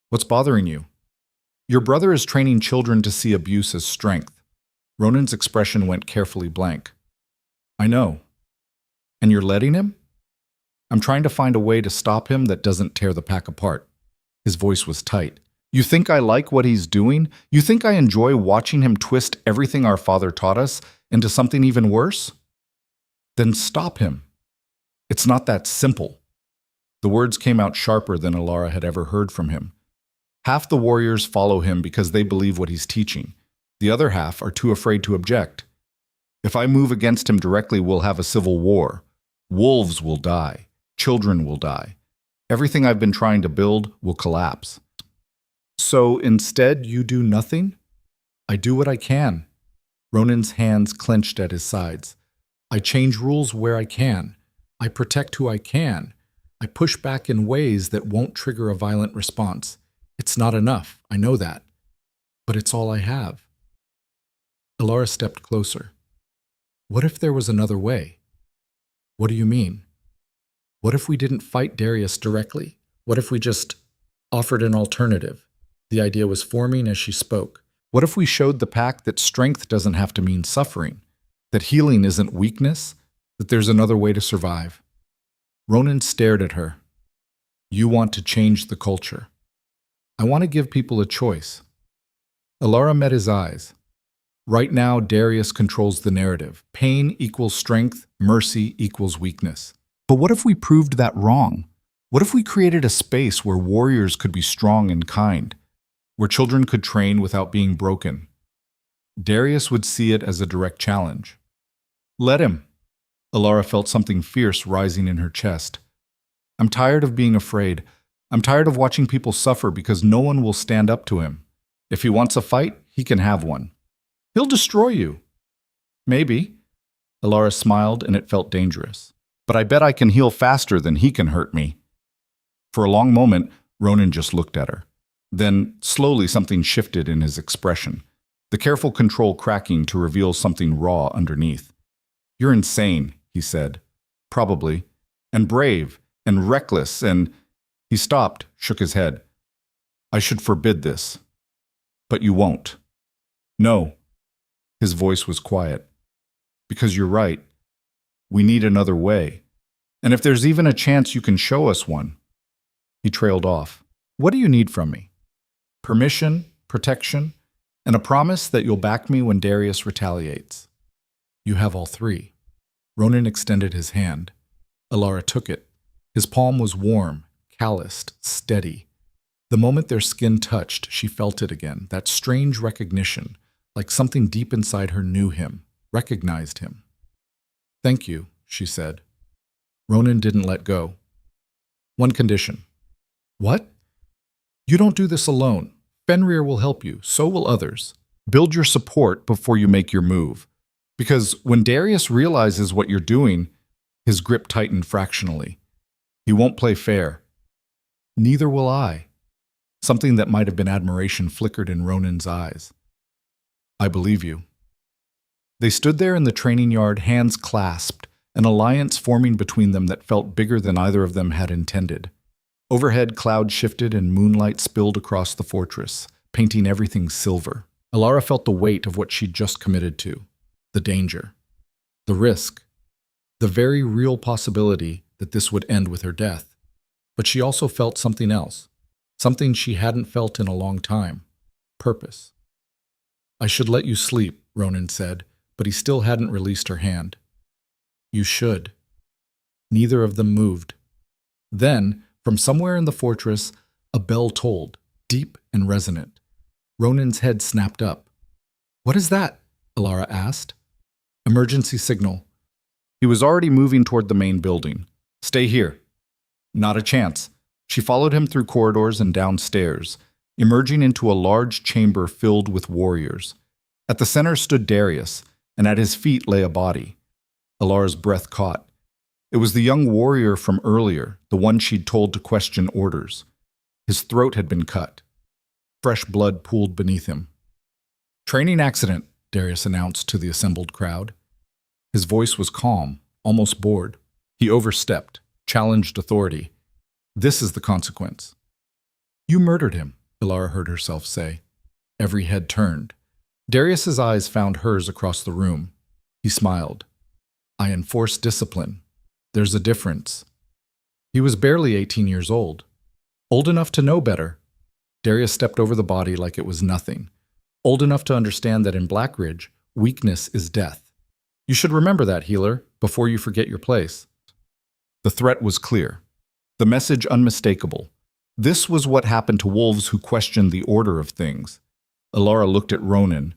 What's bothering you? Your brother is training children to see abuse as strength. Ronan's expression went carefully blank. I know. And you're letting him? I'm trying to find a way to stop him that doesn't tear the pack apart. His voice was tight. You think I like what he's doing? You think I enjoy watching him twist everything our father taught us into something even worse? Then stop him. It's not that simple. The words came out sharper than Elara had ever heard from him. Half the warriors follow him because they believe what he's teaching. The other half are too afraid to object. If I move against him directly, we'll have a civil war. Wolves will die. Children will die. Everything I've been trying to build will collapse. So instead, you do nothing? I do what I can. Ronan's hands clenched at his sides. I change rules where I can. I protect who I can. I push back in ways that won't trigger a violent response. It's not enough, I know that. But it's all I have. Elara stepped closer. What if there was another way? What do you mean? What if we didn't fight Darius directly? What if we just offered an alternative? The idea was forming as she spoke. What if we showed the pack that strength doesn't have to mean suffering? That healing isn't weakness? That there's another way to survive? Ronan stared at her. You want to change the culture. I want to give people a choice. Elara met his eyes. Right now, Darius controls the narrative. Pain equals strength, mercy equals weakness. But what if we proved that wrong? What if we created a space where warriors could be strong and kind? Where children could train without being broken? Darius would see it as a direct challenge. Let him. Elara felt something fierce rising in her chest. I'm tired of being afraid. I'm tired of watching people suffer because no one will stand up to him. If he wants a fight, he can have one. He'll destroy you. Maybe. Elara smiled and it felt dangerous. But I bet I can heal faster than he can hurt me. For a long moment, Ronan just looked at her. Then, slowly, something shifted in his expression, the careful control cracking to reveal something raw underneath. You're insane, he said. Probably. And brave. And reckless. And he stopped, shook his head. I should forbid this. But you won't. No. His voice was quiet. Because you're right. We need another way. And if there's even a chance you can show us one. He trailed off. What do you need from me? Permission, protection, and a promise that you'll back me when Darius retaliates. You have all three. Ronan extended his hand. Elara took it. His palm was warm, calloused, steady. The moment their skin touched, she felt it again, that strange recognition, like something deep inside her knew him, recognized him. Thank you, she said. Ronan didn't let go. One condition. What? You don't do this alone. Fenrir will help you, so will others. Build your support before you make your move. Because when Darius realizes what you're doing, His grip tightened fractionally. He won't play fair. Neither will I. Something that might have been admiration flickered in Ronan's eyes. I believe you. They stood there in the training yard, hands clasped, an alliance forming between them that felt bigger than either of them had intended. Overhead, clouds shifted and moonlight spilled across the fortress, painting everything silver. Elara felt the weight of what she'd just committed to. The danger. The risk. The very real possibility that this would end with her death. But she also felt something else. Something she hadn't felt in a long time. Purpose. I should let you sleep, Ronan said, but he still hadn't released her hand. You should. Neither of them moved. Then, from somewhere in the fortress, a bell tolled, deep and resonant. Ronan's head snapped up. What is that? Elara asked. Emergency signal. He was already moving toward the main building. Stay here. Not a chance. She followed him through corridors and downstairs, emerging into a large chamber filled with warriors. At the center stood Darius, and at his feet lay a body. Elara's breath caught. It was the young warrior from earlier, the one she'd told to question orders. His throat had been cut. Fresh blood pooled beneath him. Training accident, Darius announced to the assembled crowd. His voice was calm, almost bored. He overstepped, challenged authority. This is the consequence. You murdered him, Elara heard herself say. Every head turned. Darius's eyes found hers across the room. He smiled. I enforce discipline. There's a difference. He was barely 18 years old. Old enough to know better. Darius stepped over the body like it was nothing. Old enough to understand that in Blackridge, weakness is death. You should remember that, healer, before you forget your place. The threat was clear. The message unmistakable. This was what happened to wolves who questioned the order of things. Elara looked at Ronan.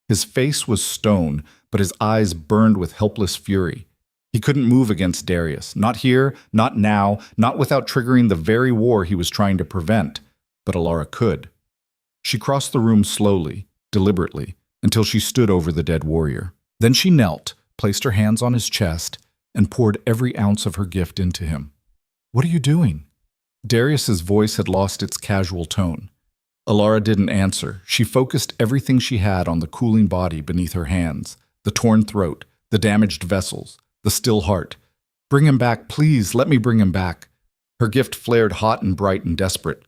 His face was stone, but his eyes burned with helpless fury. He couldn't move against Darius. Not here, not now, not without triggering the very war he was trying to prevent. But Elara could. She crossed the room slowly, deliberately, until she stood over the dead warrior. Then she knelt, placed her hands on his chest, and poured every ounce of her gift into him. What are you doing? Darius's voice had lost its casual tone. Elara didn't answer. She focused everything she had on the cooling body beneath her hands, the torn throat, the damaged vessels, the still heart. Bring him back, please, let me bring him back. Her gift flared hot and bright and desperate.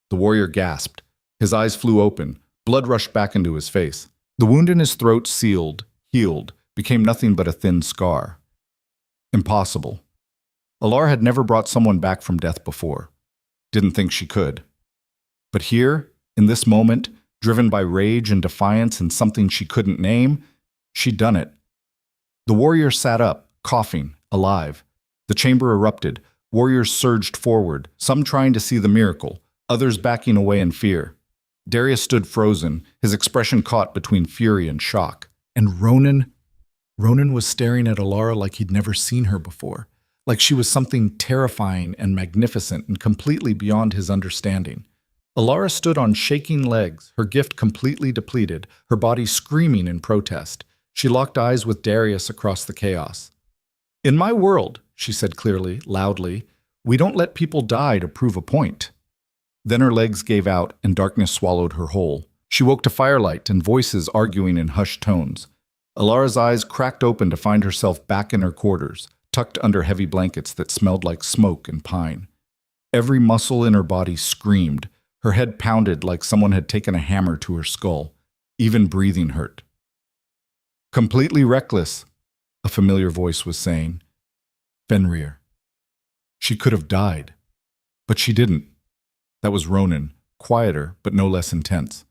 The warrior gasped. His eyes flew open. Blood rushed back into his face. The wound in his throat sealed, healed, became nothing but a thin scar. Impossible. Elara had never brought someone back from death before. Didn't think she could. But here, in this moment, driven by rage and defiance and something she couldn't name, she'd done it. The warrior sat up, coughing, alive. The chamber erupted. Warriors surged forward, some trying to see the miracle, others backing away in fear. Darius stood frozen, his expression caught between fury and shock. And Ronan was staring at Elara like he'd never seen her before, like she was something terrifying and magnificent and completely beyond his understanding. Elara stood on shaking legs, her gift completely depleted, her body screaming in protest. She locked eyes with Darius across the chaos. In my world, she said clearly, loudly, we don't let people die to prove a point. Then her legs gave out and darkness swallowed her whole. She woke to firelight and voices arguing in hushed tones. Elara's eyes cracked open to find herself back in her quarters, tucked under heavy blankets that smelled like smoke and pine. Every muscle in her body screamed. Her head pounded like someone had taken a hammer to her skull. Even breathing hurt. Completely reckless, a familiar voice was saying. Fenrir. She could have died. But she didn't. That was Ronan, quieter but no less intense.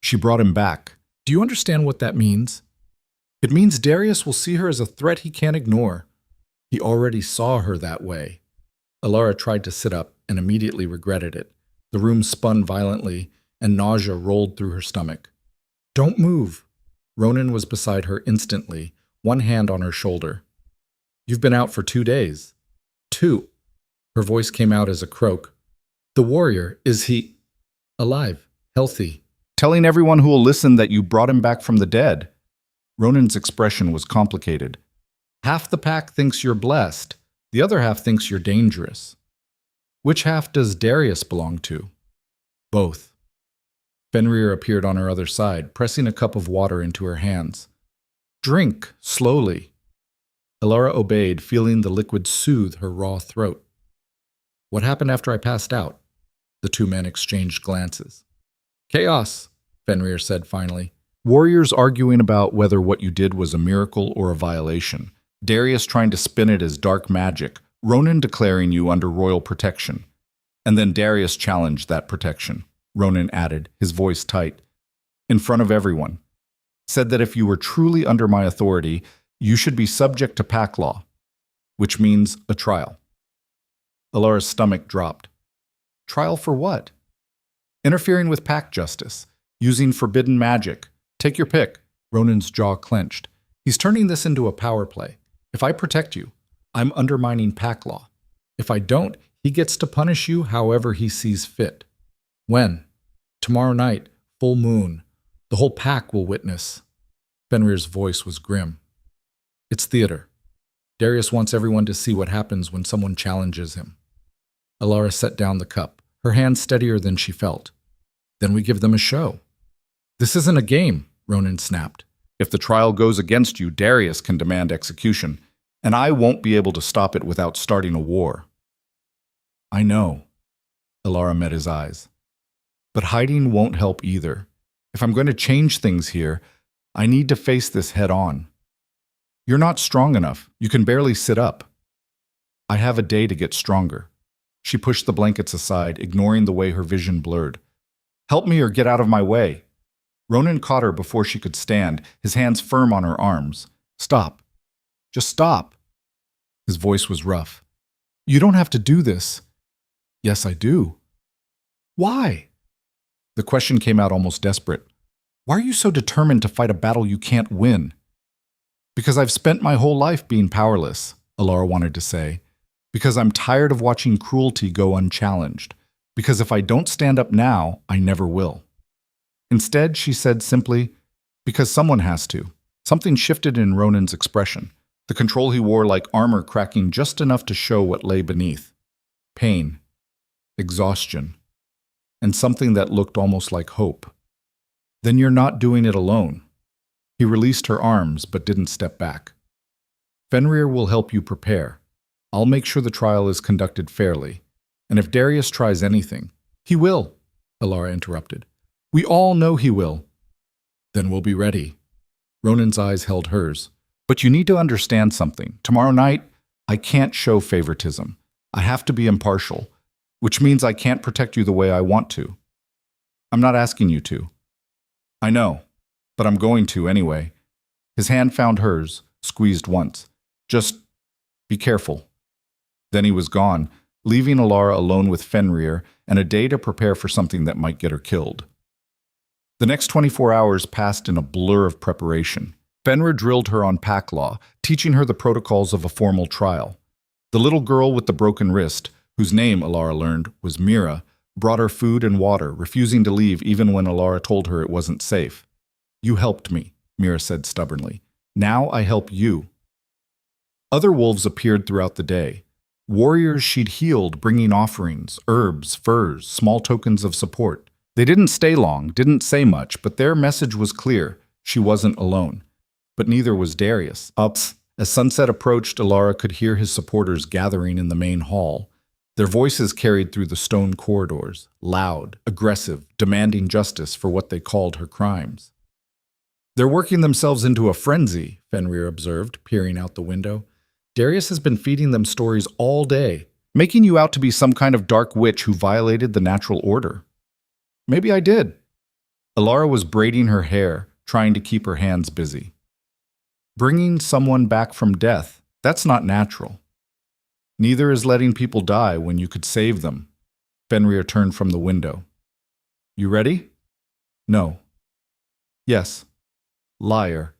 She brought him back. Do you understand what that means? It means Darius will see her as a threat he can't ignore. He already saw her that way. Elara tried to sit up and immediately regretted it. The room spun violently, and nausea rolled through her stomach. Don't move. Ronan was beside her instantly, one hand on her shoulder. You've been out for 2 days. 2. Her voice came out as a croak. The warrior, is he alive, healthy? Telling everyone who will listen that you brought him back from the dead. Ronan's expression was complicated. Half the pack thinks you're blessed. The other half thinks you're dangerous. Which half does Darius belong to? Both. Fenrir appeared on her other side, pressing a cup of water into her hands. Drink, slowly. Elara obeyed, feeling the liquid soothe her raw throat. What happened after I passed out? The two men exchanged glances. Chaos, Fenrir said finally. Warriors arguing about whether what you did was a miracle or a violation. Darius trying to spin it as dark magic, Ronan declaring you under royal protection. And then Darius challenged that protection, Ronan added, his voice tight. In front of everyone. Said that if you were truly under my authority, you should be subject to pack law, which means a trial. Elara's stomach dropped. Trial for what? Interfering with pack justice, using forbidden magic. Take your pick. Ronan's jaw clenched. He's turning this into a power play. If I protect you, I'm undermining pack law. If I don't, he gets to punish you however he sees fit. When? Tomorrow night, full moon. The whole pack will witness. Fenrir's voice was grim. It's theater. Darius wants everyone to see what happens when someone challenges him. Elara set down the cup, her hand steadier than she felt. Then we give them a show. This isn't a game, Ronan snapped. If the trial goes against you, Darius can demand execution, and I won't be able to stop it without starting a war. I know. Elara met his eyes. But hiding won't help either. If I'm going to change things here, I need to face this head on. You're not strong enough. You can barely sit up. I have a day to get stronger. She pushed the blankets aside, ignoring the way her vision blurred. Help me or get out of my way. Ronan caught her before she could stand, his hands firm on her arms. Stop. Just stop. His voice was rough. You don't have to do this. Yes, I do. Why? The question came out almost desperate. Why are you so determined to fight a battle you can't win? Because I've spent my whole life being powerless, Elara wanted to say. Because I'm tired of watching cruelty go unchallenged. Because if I don't stand up now, I never will. Instead, she said simply, because someone has to. Something shifted in Ronan's expression, the control he wore like armor cracking just enough to show what lay beneath. Pain, exhaustion, and something that looked almost like hope. Then you're not doing it alone. He released her arms but didn't step back. Fenrir will help you prepare. I'll make sure the trial is conducted fairly. And if Darius tries anything, he will, Elara interrupted. We all know he will. Then we'll be ready. Ronan's eyes held hers. But you need to understand something. Tomorrow night, I can't show favoritism. I have to be impartial, which means I can't protect you the way I want to. I'm not asking you to. I know, but I'm going to anyway. His hand found hers, squeezed once. Just be careful. Then he was gone, leaving Elara alone with Fenrir and a day to prepare for something that might get her killed. The next 24 hours passed in a blur of preparation. Fenrir drilled her on pack law, teaching her the protocols of a formal trial. The little girl with the broken wrist, whose name, Elara learned, was Mira, brought her food and water, refusing to leave even when Elara told her it wasn't safe. You helped me, Mira said stubbornly. Now I help you. Other wolves appeared throughout the day. Warriors she'd healed, bringing offerings, herbs, furs, small tokens of support. They didn't stay long, didn't say much, but their message was clear. She wasn't alone. But neither was Darius. As sunset approached, Elara could hear his supporters gathering in the main hall. Their voices carried through the stone corridors, loud, aggressive, demanding justice for what they called her crimes. They're working themselves into a frenzy, Fenrir observed, peering out the window. Darius has been feeding them stories all day, making you out to be some kind of dark witch who violated the natural order. Maybe I did. Elara was braiding her hair, trying to keep her hands busy. Bringing someone back from death, that's not natural. Neither is letting people die when you could save them. Fenrir turned from the window. You ready? No. Yes. Liar.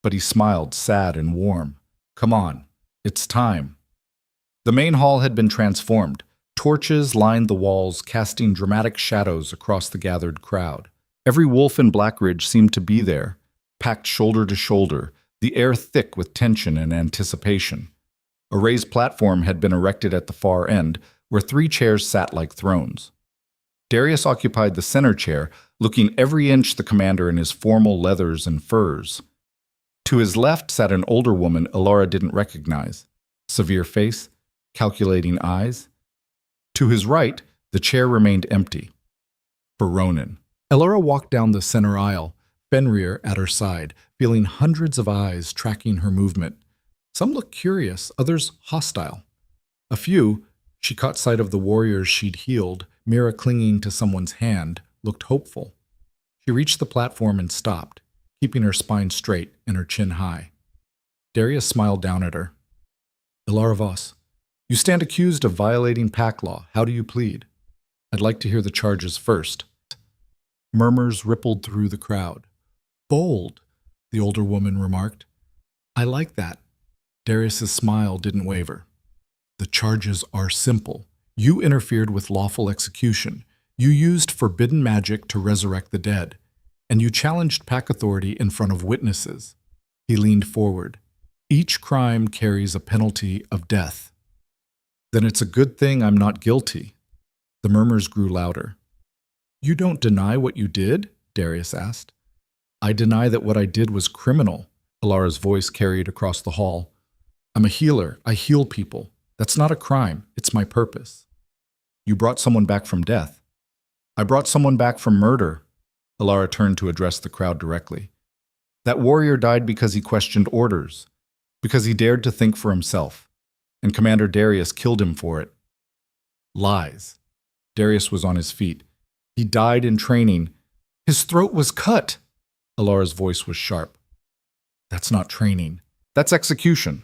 But he smiled, sad and warm. Come on, it's time. The main hall had been transformed. Torches lined the walls, casting dramatic shadows across the gathered crowd. Every wolf in Blackridge seemed to be there, packed shoulder to shoulder, the air thick with tension and anticipation. A raised platform had been erected at the far end, where 3 chairs sat like thrones. Darius occupied the center chair, looking every inch the commander in his formal leathers and furs. To his left sat an older woman Elara didn't recognize. Severe face, calculating eyes. To his right, the chair remained empty. For Ronan. Elara walked down the center aisle, Fenrir at her side, feeling hundreds of eyes tracking her movement. Some looked curious, others hostile. A few, she caught sight of the warriors she'd healed, Mira clinging to someone's hand, looked hopeful. She reached the platform and stopped, keeping her spine straight and her chin high. Darius smiled down at her. Elara Voss, you stand accused of violating pack law. How do you plead? I'd like to hear the charges first. Murmurs rippled through the crowd. Bold, the older woman remarked. I like that. Darius's smile didn't waver. The charges are simple. You interfered with lawful execution. You used forbidden magic to resurrect the dead. And you challenged pack authority in front of witnesses. He leaned forward. Each crime carries a penalty of death. Then it's a good thing I'm not guilty. The murmurs grew louder. You don't deny what you did? Darius asked. I deny that what I did was criminal, Elara's voice carried across the hall. I'm a healer. I heal people. That's not a crime. It's my purpose. You brought someone back from death. I brought someone back from murder. Elara turned to address the crowd directly. That warrior died because he questioned orders, because he dared to think for himself, and Commander Darius killed him for it. Lies. Darius was on his feet. He died in training. His throat was cut. Elara's voice was sharp. That's not training. That's execution.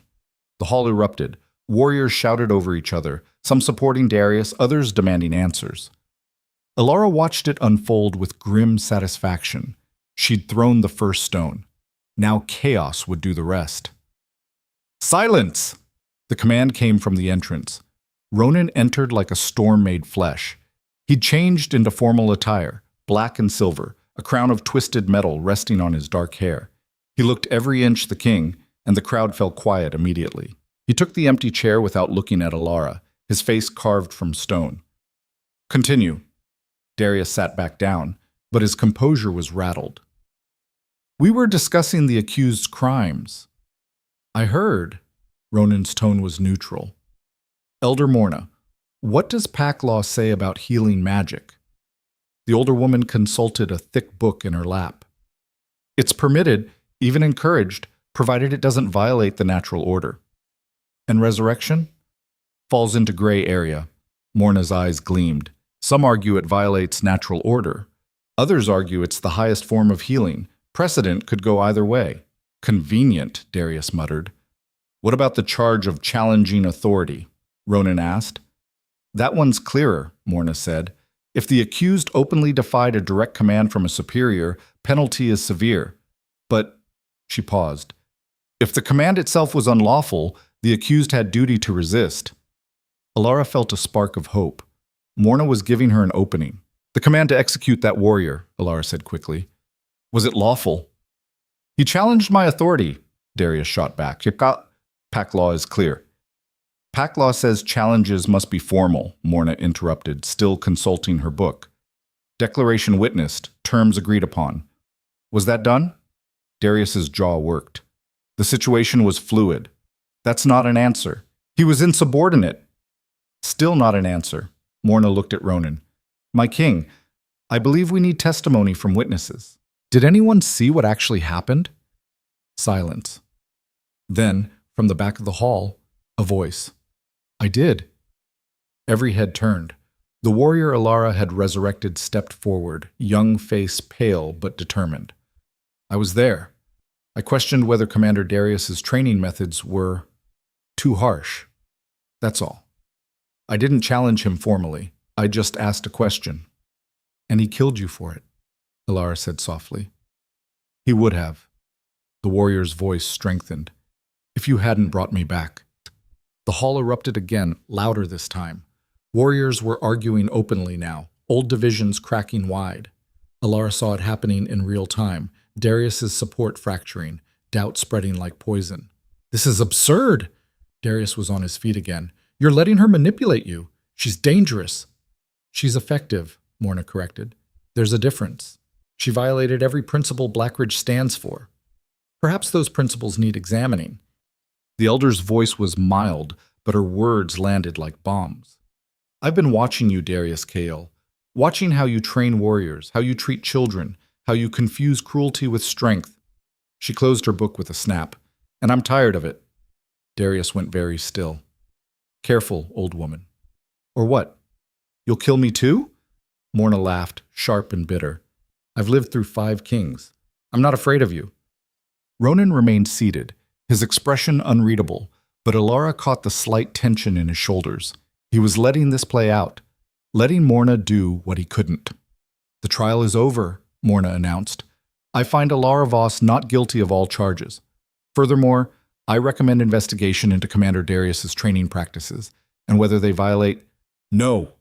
The hall erupted. Warriors shouted over each other, some supporting Darius, others demanding answers. Elara watched it unfold with grim satisfaction. She'd thrown the first stone. Now chaos would do the rest. Silence! The command came from the entrance. Ronan entered like a storm made flesh. He'd changed into formal attire, black and silver, a crown of twisted metal resting on his dark hair. He looked every inch the king, and the crowd fell quiet immediately. He took the empty chair without looking at Elara, his face carved from stone. Continue. Darius sat back down, but his composure was rattled. We were discussing the accused's crimes. I heard. Ronan's tone was neutral. Elder Morna, what does pack law say about healing magic? The older woman consulted a thick book in her lap. It's permitted, even encouraged, provided it doesn't violate the natural order. And resurrection? Falls into gray area. Morna's eyes gleamed. Some argue it violates natural order. Others argue it's the highest form of healing. Precedent could go either way. Convenient, Darius muttered. What about the charge of challenging authority? Ronan asked. That one's clearer, Morna said. If the accused openly defied a direct command from a superior, penalty is severe. But, she paused, if the command itself was unlawful, the accused had duty to resist. Elara felt a spark of hope. Morna was giving her an opening. The command to execute that warrior, Elara said quickly. Was it lawful? He challenged my authority, Darius shot back. Pack law is clear. Pack law says challenges must be formal, Morna interrupted, still consulting her book. Declaration witnessed, terms agreed upon. Was that done? Darius's jaw worked. The situation was fluid. That's not an answer. He was insubordinate. Still not an answer. Morna looked at Ronan. My king, I believe we need testimony from witnesses. Did anyone see what actually happened? Silence. Then, from the back of the hall, a voice. I did. Every head turned. The warrior Elara had resurrected stepped forward, young face pale but determined. I was there. I questioned whether Commander Darius's training methods were too harsh. That's all. I didn't challenge him formally. I just asked a question. And he killed you for it, Elara said softly. He would have. The warrior's voice strengthened. If you hadn't brought me back. The hall erupted again, louder this time. Warriors were arguing openly now, old divisions cracking wide. Elara saw it happening in real time, Darius's support fracturing, doubt spreading like poison. This is absurd. Darius was on his feet again. You're letting her manipulate you. She's dangerous. She's effective, Morna corrected. There's a difference. She violated every principle Blackridge stands for. Perhaps those principles need examining. The elder's voice was mild, but her words landed like bombs. I've been watching you, Darius Kale. Watching how you train warriors, how you treat children, how you confuse cruelty with strength. She closed her book with a snap. And I'm tired of it. Darius went very still. Careful, old woman. Or what? You'll kill me too? Morna laughed, sharp and bitter. I've lived through 5 kings. I'm not afraid of you. Ronan remained seated, his expression unreadable, but Elara caught the slight tension in his shoulders. He was letting this play out, letting Morna do what he couldn't. The trial is over, Morna announced. I find Elara Voss not guilty of all charges. Furthermore, I recommend investigation into Commander Darius's training practices and whether they violate— No!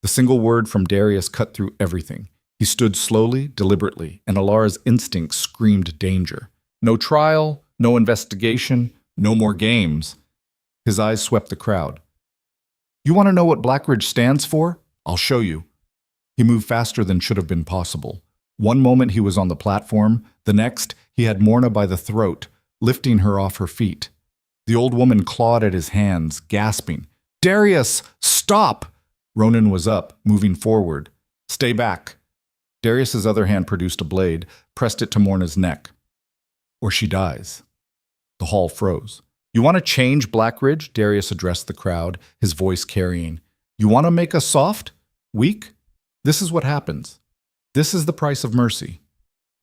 The single word from Darius cut through everything. He stood slowly, deliberately, and Elara's instincts screamed danger. No trial, no investigation, no more games. His eyes swept the crowd. You want to know what Blackridge stands for? I'll show you. He moved faster than should have been possible. One moment he was on the platform, the next he had Morna by the throat, lifting her off her feet. The old woman clawed at his hands, gasping. Darius, stop! Ronan was up, moving forward. Stay back. Darius's other hand produced a blade, pressed it to Morna's neck. Or she dies. The hall froze. You want to change, Blackridge? Darius addressed the crowd, his voice carrying. You want to make us soft? Weak? This is what happens. This is the price of mercy.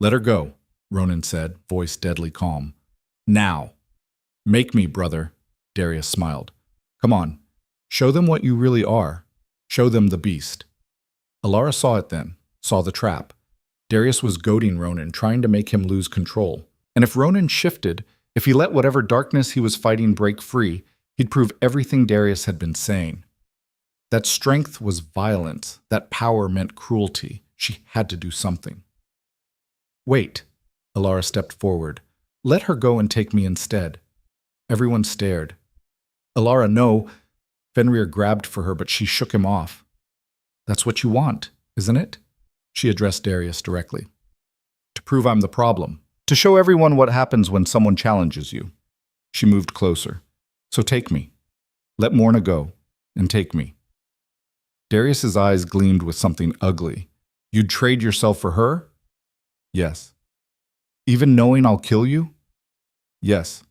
Let her go, Ronan said, voice deadly calm. Now. Make me, brother, Darius smiled. Come on. Show them what you really are. Show them the beast. Elara saw it then, saw the trap. Darius was goading Ronan, trying to make him lose control. And if Ronan shifted, if he let whatever darkness he was fighting break free, he'd prove everything Darius had been saying. That strength was violence. That power meant cruelty. She had to do something. Wait. Elara stepped forward. Let her go and take me instead. Everyone stared. Elara, no. Fenrir grabbed for her, but she shook him off. That's what you want, isn't it? She addressed Darius directly. To prove I'm the problem. To show everyone what happens when someone challenges you. She moved closer. So take me. Let Morna go, and take me. Darius's eyes gleamed with something ugly. You'd trade yourself for her? Yes. Even knowing I'll kill you? Yes.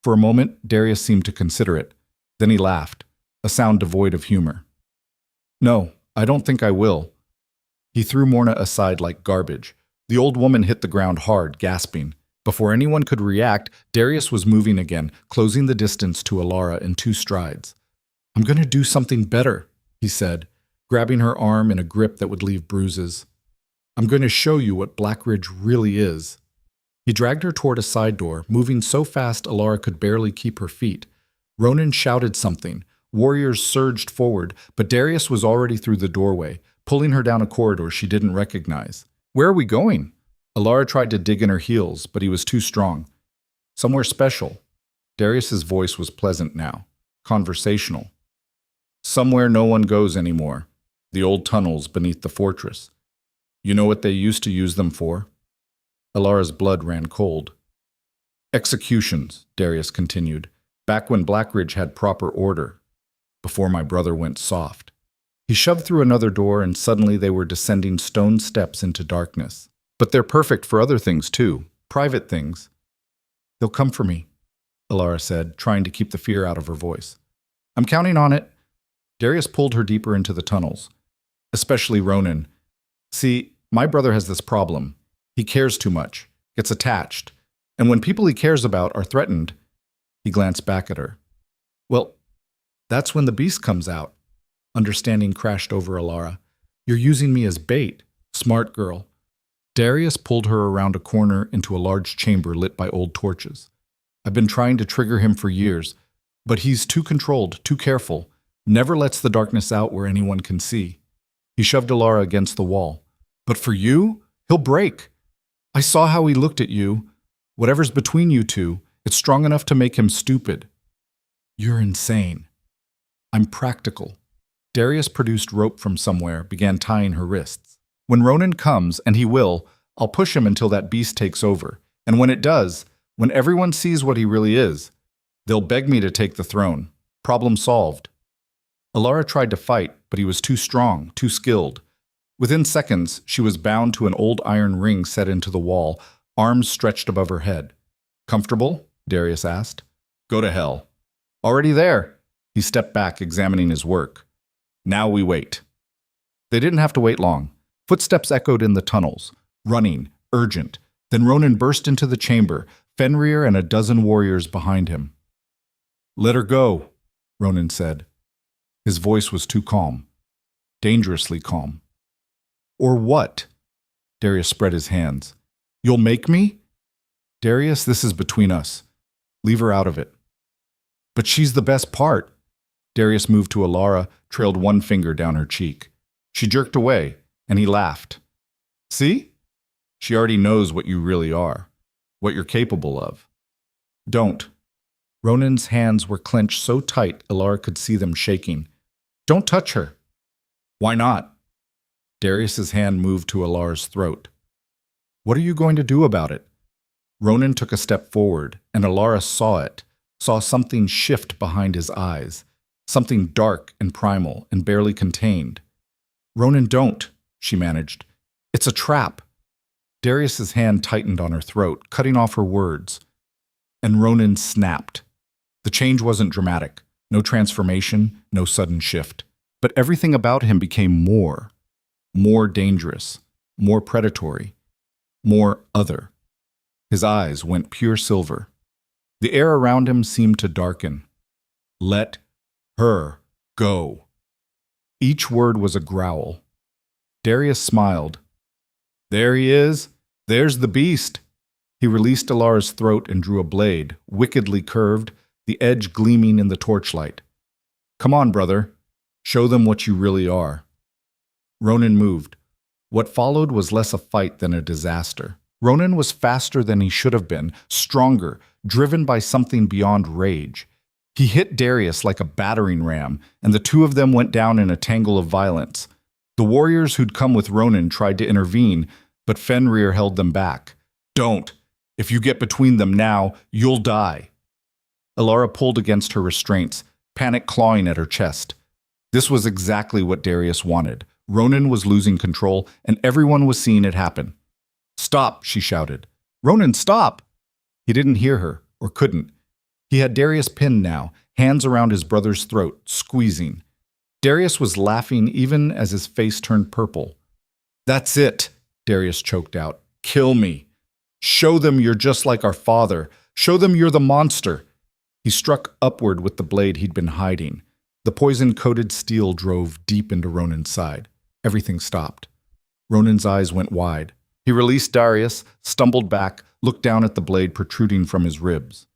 For a moment, Darius seemed to consider it. Then he laughed, a sound devoid of humor. No, I don't think I will. He threw Morna aside like garbage. The old woman hit the ground hard, gasping. Before anyone could react, Darius was moving again, closing the distance to Elara in 2 strides. I'm going to do something better, he said, grabbing her arm in a grip that would leave bruises. I'm going to show you what Blackridge really is. He dragged her toward a side door, moving so fast Elara could barely keep her feet. Ronan shouted something. Warriors surged forward, but Darius was already through the doorway, pulling her down a corridor she didn't recognize. Where are we going? Elara tried to dig in her heels, but he was too strong. Somewhere special. Darius's voice was pleasant now, conversational. Somewhere no one goes anymore. The old tunnels beneath the fortress. You know what they used to use them for? Elara's blood ran cold. Executions, Darius continued, back when Blackridge had proper order, before my brother went soft. He shoved through another door and suddenly they were descending stone steps into darkness. But they're perfect for other things too, private things. They'll come for me, Elara said, trying to keep the fear out of her voice. I'm counting on it. Darius pulled her deeper into the tunnels, especially Ronan. See, my brother has this problem. He cares too much, gets attached, and when people he cares about are threatened, he glanced back at her. Well, that's when the beast comes out. Understanding crashed over Elara. You're using me as bait, smart girl. Darius pulled her around a corner into a large chamber lit by old torches. I've been trying to trigger him for years, but he's too controlled, too careful, never lets the darkness out where anyone can see. He shoved Elara against the wall. But for you, he'll break. I saw how he looked at you. Whatever's between you two, it's strong enough to make him stupid. You're insane. I'm practical. Darius produced rope from somewhere, began tying her wrists. When Ronan comes, and he will, I'll push him until that beast takes over. And when it does, when everyone sees what he really is, they'll beg me to take the throne. Problem solved. Elara tried to fight, but he was too strong, too skilled. Within seconds, she was bound to an old iron ring set into the wall, arms stretched above her head. Comfortable? Darius asked. Go to hell. Already there. He stepped back, examining his work. Now we wait. They didn't have to wait long. Footsteps echoed in the tunnels, running, urgent. Then Ronan burst into the chamber, Fenrir and a dozen warriors behind him. Let her go, Ronan said. His voice was too calm, dangerously calm. Or what? Darius spread his hands. You'll make me? Darius, this is between us. Leave her out of it. But she's the best part. Darius moved to Elara, trailed one finger down her cheek. She jerked away, and he laughed. See? She already knows what you really are, what you're capable of. Don't. Ronan's hands were clenched so tight Elara could see them shaking. Don't touch her. Why not? Darius's hand moved to Elara's throat. What are you going to do about it? Ronan took a step forward, and Elara saw it, saw something shift behind his eyes, something dark and primal and barely contained. Ronan, don't, she managed. It's a trap. Darius's hand tightened on her throat, cutting off her words. And Ronan snapped. The change wasn't dramatic. No transformation, no sudden shift. But everything about him became more dangerous, more predatory, more other. His eyes went pure silver. The air around him seemed to darken. Let her go. Each word was a growl. Darius smiled. There he is. There's the beast. He released Elara's throat and drew a blade, wickedly curved, the edge gleaming in the torchlight. Come on, brother. Show them what you really are. Ronan moved. What followed was less a fight than a disaster. Ronan was faster than he should have been, stronger, driven by something beyond rage. He hit Darius like a battering ram, and the two of them went down in a tangle of violence. The warriors who'd come with Ronan tried to intervene, but Fenrir held them back. Don't. If you get between them now, you'll die. Elara pulled against her restraints, panic clawing at her chest. This was exactly what Darius wanted. Ronan was losing control, and everyone was seeing it happen. Stop, she shouted. Ronan, stop! He didn't hear her, or couldn't. He had Darius pinned now, hands around his brother's throat, squeezing. Darius was laughing even as his face turned purple. That's it, Darius choked out. Kill me. Show them you're just like our father. Show them you're the monster. He struck upward with the blade he'd been hiding. The poison-coated steel drove deep into Ronan's side. Everything stopped. Ronan's eyes went wide. He released Darius, stumbled back, looked down at the blade protruding from his ribs.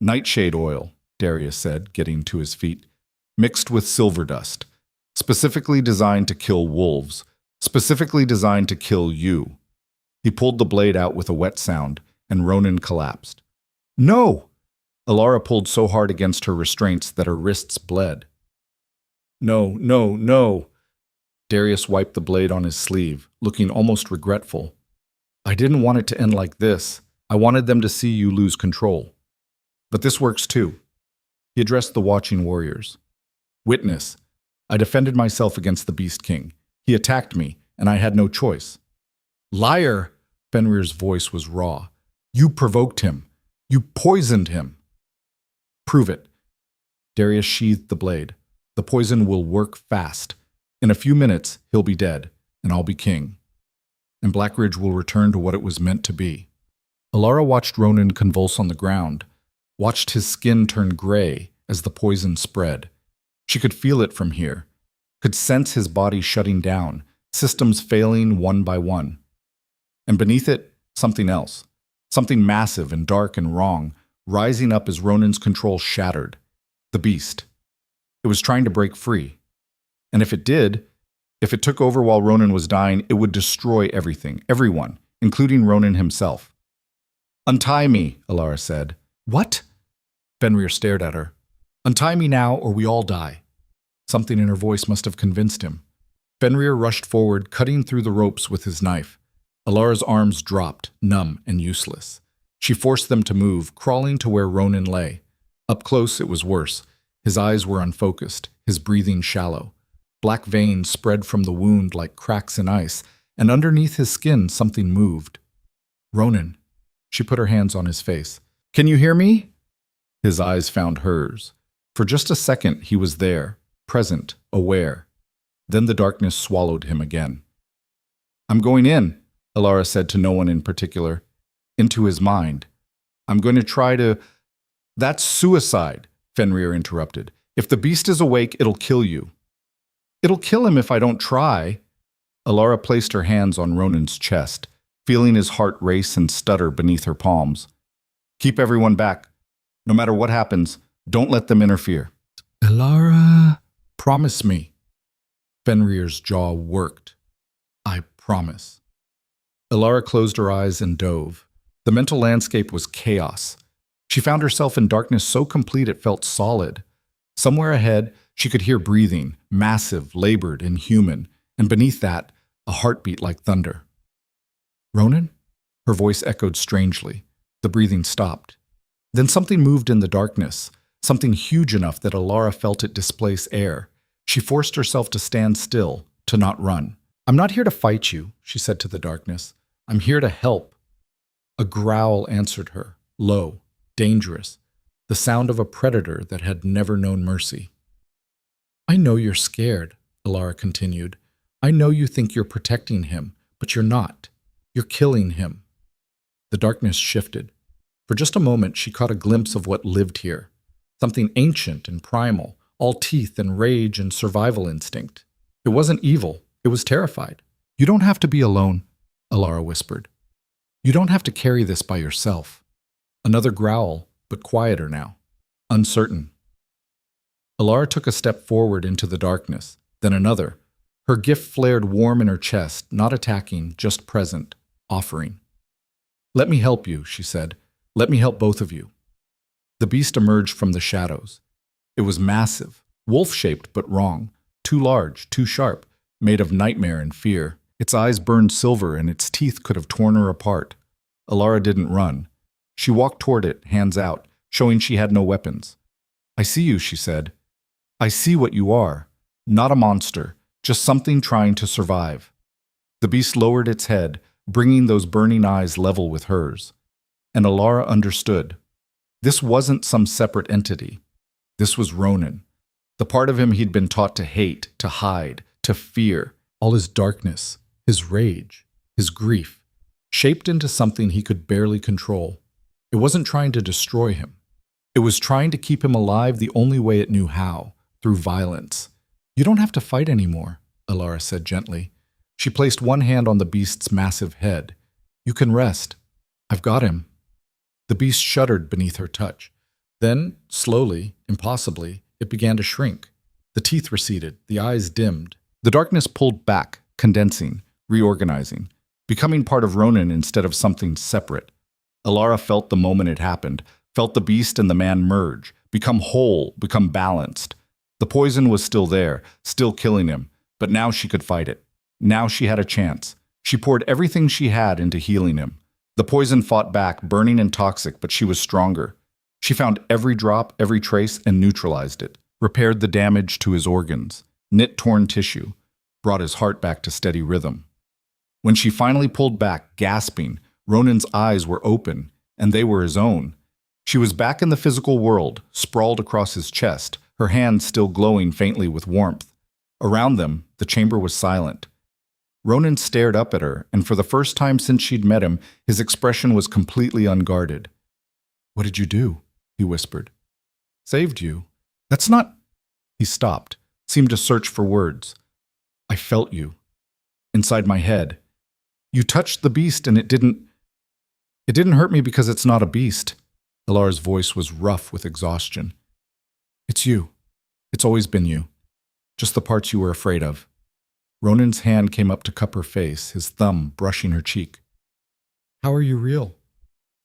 Nightshade oil, Darius said, getting to his feet, mixed with silver dust, specifically designed to kill wolves, specifically designed to kill you. He pulled the blade out with a wet sound, and Ronan collapsed. No! Elara pulled so hard against her restraints that her wrists bled. No, no, no! Darius wiped the blade on his sleeve, looking almost regretful. I didn't want it to end like this. I wanted them to see you lose control. But this works too. He addressed the watching warriors. Witness, I defended myself against the Beast King. He attacked me, and I had no choice. Liar! Fenrir's voice was raw. You provoked him. You poisoned him. Prove it. Darius sheathed the blade. The poison will work fast. In a few minutes, he'll be dead, and I'll be king. And Blackridge will return to what it was meant to be. Elara watched Ronan convulse on the ground, watched his skin turn gray as the poison spread. She could feel it from here, could sense his body shutting down, systems failing one by one. And beneath it, something else, something massive and dark and wrong, rising up as Ronan's control shattered. The beast. It was trying to break free. And if it did, if it took over while Ronan was dying, it would destroy everything, everyone, including Ronan himself. Untie me, Elara said. What? Fenrir stared at her. Untie me now or we all die. Something in her voice must have convinced him. Fenrir rushed forward, cutting through the ropes with his knife. Elara's arms dropped, numb and useless. She forced them to move, crawling to where Ronan lay. Up close, it was worse. His eyes were unfocused, his breathing shallow. Black veins spread from the wound like cracks in ice, and underneath his skin something moved. Ronan. She put her hands on his face. Can you hear me? His eyes found hers. For just a second, he was there, present, aware. Then the darkness swallowed him again. I'm going in, Elara said to no one in particular. Into his mind. I'm going to try to... That's suicide, Fenrir interrupted. If the beast is awake, it'll kill you. It'll kill him if I don't try. Elara placed her hands on Ronan's chest, feeling his heart race and stutter beneath her palms. Keep everyone back. No matter what happens, don't let them interfere. Elara, promise me. Fenrir's jaw worked. I promise. Elara closed her eyes and dove. The mental landscape was chaos. She found herself in darkness so complete it felt solid. Somewhere ahead, she could hear breathing, massive, labored, and human, and beneath that, a heartbeat like thunder. Ronan? Her voice echoed strangely. The breathing stopped. Then something moved in the darkness, something huge enough that Elara felt it displace air. She forced herself to stand still, to not run. I'm not here to fight you, she said to the darkness. I'm here to help. A growl answered her, low, dangerous, the sound of a predator that had never known mercy. I know you're scared, Elara continued. I know you think you're protecting him, but you're not. You're killing him. The darkness shifted. For just a moment, she caught a glimpse of what lived here. Something ancient and primal, all teeth and rage and survival instinct. It wasn't evil. It was terrified. You don't have to be alone, Elara whispered. You don't have to carry this by yourself. Another growl, but quieter now. Uncertain. Elara took a step forward into the darkness, then another. Her gift flared warm in her chest, not attacking, just present, offering. Let me help you, she said. Let me help both of you. The beast emerged from the shadows. It was massive, wolf-shaped but wrong, too large, too sharp, made of nightmare and fear. Its eyes burned silver and its teeth could have torn her apart. Elara didn't run. She walked toward it, hands out, showing she had no weapons. I see you, she said. I see what you are. Not a monster, just something trying to survive. The beast lowered its head, bringing those burning eyes level with hers. And Elara understood. This wasn't some separate entity. This was Ronan. The part of him he'd been taught to hate, to hide, to fear. All his darkness, his rage, his grief, shaped into something he could barely control. It wasn't trying to destroy him. It was trying to keep him alive the only way it knew how, through violence. You don't have to fight anymore, Elara said gently. She placed one hand on the beast's massive head. You can rest. I've got him. The beast shuddered beneath her touch. Then, slowly, impossibly, it began to shrink. The teeth receded, the eyes dimmed. The darkness pulled back, condensing, reorganizing, becoming part of Ronan instead of something separate. Elara felt the moment it happened, felt the beast and the man merge, become whole, become balanced. The poison was still there, still killing him, but now she could fight it. Now she had a chance. She poured everything she had into healing him. The poison fought back, burning and toxic, but she was stronger. She found every drop, every trace, and neutralized it, repaired the damage to his organs, knit torn tissue, brought his heart back to steady rhythm. When she finally pulled back, gasping, Ronan's eyes were open, and they were his own. She was back in the physical world, sprawled across his chest, her hands still glowing faintly with warmth. Around them, the chamber was silent. Ronan stared up at her, and for the first time since she'd met him, his expression was completely unguarded. What did you do? He whispered. Saved you. That's not... He stopped, seemed to search for words. I felt you. Inside my head. You touched the beast and it didn't hurt me because it's not a beast. Elara's voice was rough with exhaustion. It's you. It's always been you. Just the parts you were afraid of. Ronan's hand came up to cup her face, his thumb brushing her cheek. How are you real?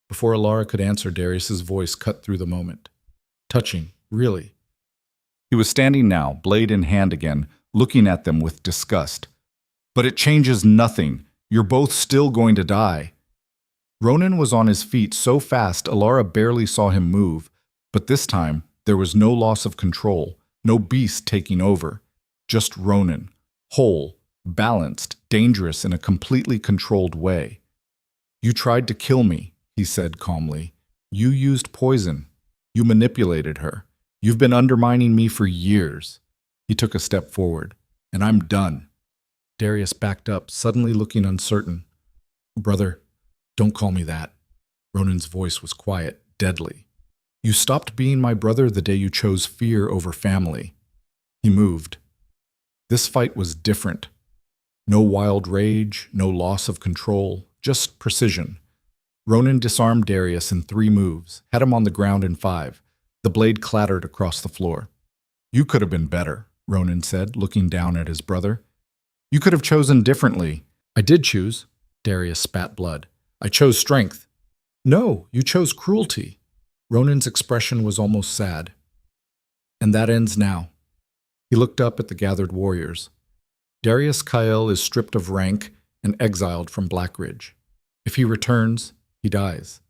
Before Elara could answer, Darius's voice cut through the moment. Touching, really. He was standing now, blade in hand again, looking at them with disgust. But it changes nothing. You're both still going to die. Ronan was on his feet so fast Elara barely saw him move, but this time there was no loss of control, no beast taking over. Just Ronan, whole, balanced, dangerous in a completely controlled way. You tried to kill me, he said calmly. You used poison. You manipulated her. You've been undermining me for years. He took a step forward. And I'm done. Darius backed up, suddenly looking uncertain. Brother, don't call me that. Ronan's voice was quiet, deadly. You stopped being my brother the day you chose fear over family. He moved. This fight was different. No wild rage, no loss of control, just precision. Ronan disarmed Darius in 3 moves, had him on the ground in 5. The blade clattered across the floor. You could have been better, Ronan said, looking down at his brother. You could have chosen differently. I did choose. Darius spat blood. I chose strength. No, you chose cruelty. Ronan's expression was almost sad. And that ends now. He looked up at the gathered warriors. Darius Kyle is stripped of rank and exiled from Blackridge. If he returns, he dies.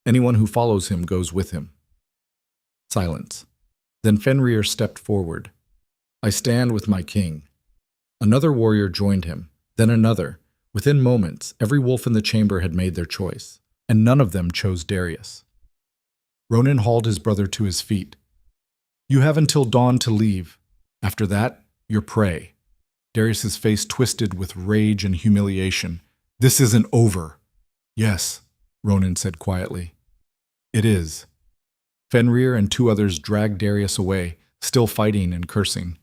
Anyone who follows him goes with him. Silence. Then Fenrir stepped forward. I stand with my king. Another warrior joined him, then another. Within moments, every wolf in the chamber had made their choice, and none of them chose Darius. Ronan hauled his brother to his feet. You have until dawn to leave. After that, you're prey. Darius's face twisted with rage and humiliation. This isn't over. Yes, Ronan said quietly. It is. Fenrir and 2 others dragged Darius away, still fighting and cursing.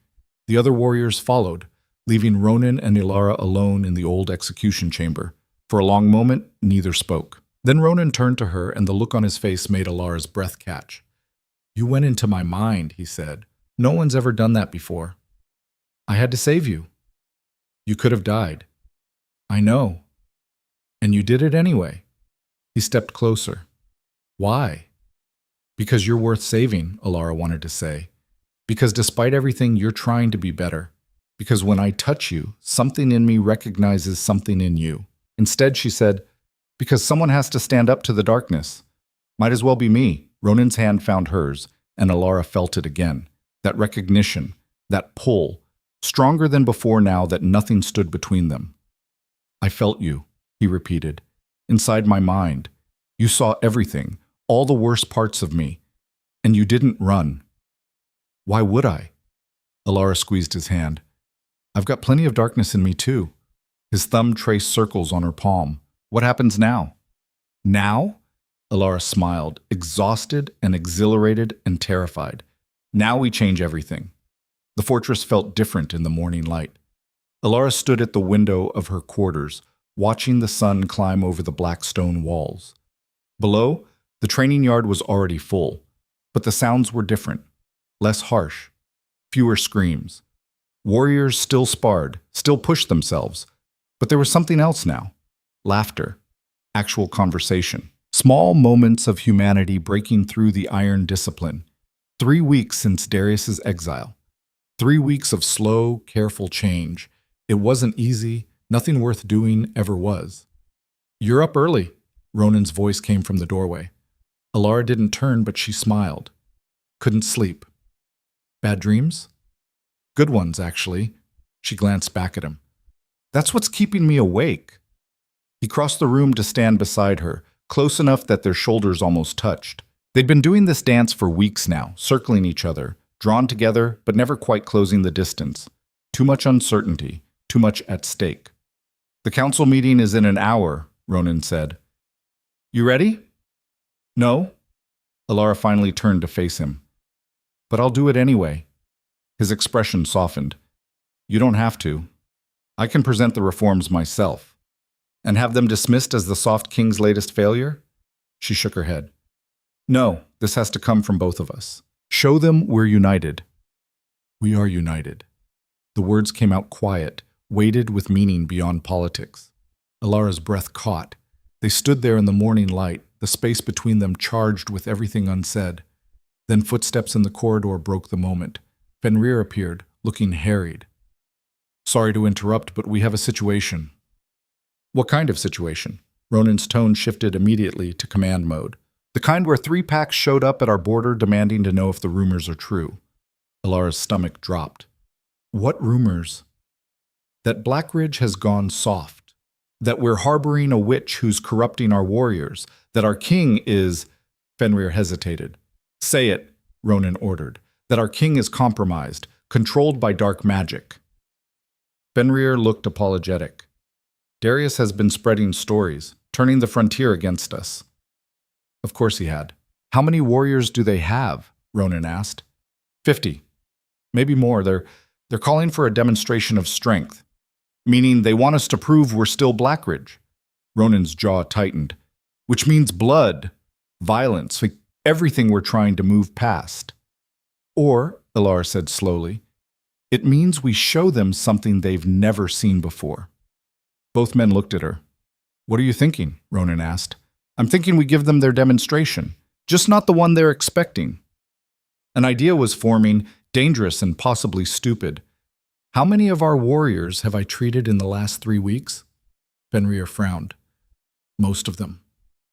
The other warriors followed, leaving Ronan and Elara alone in the old execution chamber. For a long moment, neither spoke. Then Ronan turned to her, and the look on his face made Elara's breath catch. You went into my mind, he said. No one's ever done that before. I had to save you. You could have died. I know. And you did it anyway. He stepped closer. Why? Because you're worth saving, Elara wanted to say. Because despite everything, you're trying to be better. Because when I touch you, something in me recognizes something in you. Instead, she said, because someone has to stand up to the darkness. Might as well be me. Ronan's hand found hers, and Elara felt it again. That recognition, that pull, stronger than before now that nothing stood between them. I felt you, he repeated. Inside my mind. You saw everything, all the worst parts of me. And you didn't run. Why would I? Elara squeezed his hand. I've got plenty of darkness in me too. His thumb traced circles on her palm. What happens now? Now? Elara smiled, exhausted and exhilarated and terrified. Now we change everything. The fortress felt different in the morning light. Elara stood at the window of her quarters, watching the sun climb over the black stone walls. Below, the training yard was already full, but the sounds were different, less harsh, fewer screams. Warriors still sparred, still pushed themselves, but there was something else now. Laughter, actual conversation, small moments of humanity breaking through the iron discipline. 3 weeks since Darius's exile. 3 weeks of slow, careful change. It wasn't easy, nothing worth doing ever was. You're up early, Ronan's voice came from the doorway. Elara didn't turn, but she smiled. Couldn't sleep. Bad dreams? Good ones, actually. She glanced back at him. That's what's keeping me awake. He crossed the room to stand beside her, close enough that their shoulders almost touched. They'd been doing this dance for weeks now, circling each other, drawn together, but never quite closing the distance. Too much uncertainty, too much at stake. The council meeting is in an hour, Ronan said. You ready? No? Elara finally turned to face him. But I'll do it anyway. His expression softened. You don't have to. I can present the reforms myself. And have them dismissed as the Soft King's latest failure? She shook her head. No, this has to come from both of us. Show them we're united. We are united. The words came out quiet, weighted with meaning beyond politics. Elara's breath caught. They stood there in the morning light, the space between them charged with everything unsaid. Then footsteps in the corridor broke the moment. Fenrir appeared, looking harried. "Sorry to interrupt, but we have a situation." "What kind of situation?" Ronan's tone shifted immediately to command mode. "The kind where 3 packs showed up at our border demanding to know if the rumors are true." Elara's stomach dropped. "What rumors?" "That Blackridge has gone soft. That we're harboring a witch who's corrupting our warriors. That our king is—" Fenrir hesitated. "Say it," Ronan ordered. "That our king is compromised, controlled by dark magic." Fenrir looked apologetic. "Darius has been spreading stories, turning the frontier against us." Of course he had. "How many warriors do they have?" Ronan asked. 50. Maybe more. They're calling for a demonstration of strength. Meaning they want us to prove we're still Blackridge. Ronan's jaw tightened. Which means blood, violence, everything we're trying to move past. Or, Elara said slowly, it means we show them something they've never seen before. Both men looked at her. "What are you thinking?" Ronan asked. "I'm thinking we give them their demonstration, just not the one they're expecting." An idea was forming, dangerous and possibly stupid. "How many of our warriors have I treated in the last 3 weeks?" Fenrir frowned. "Most of them.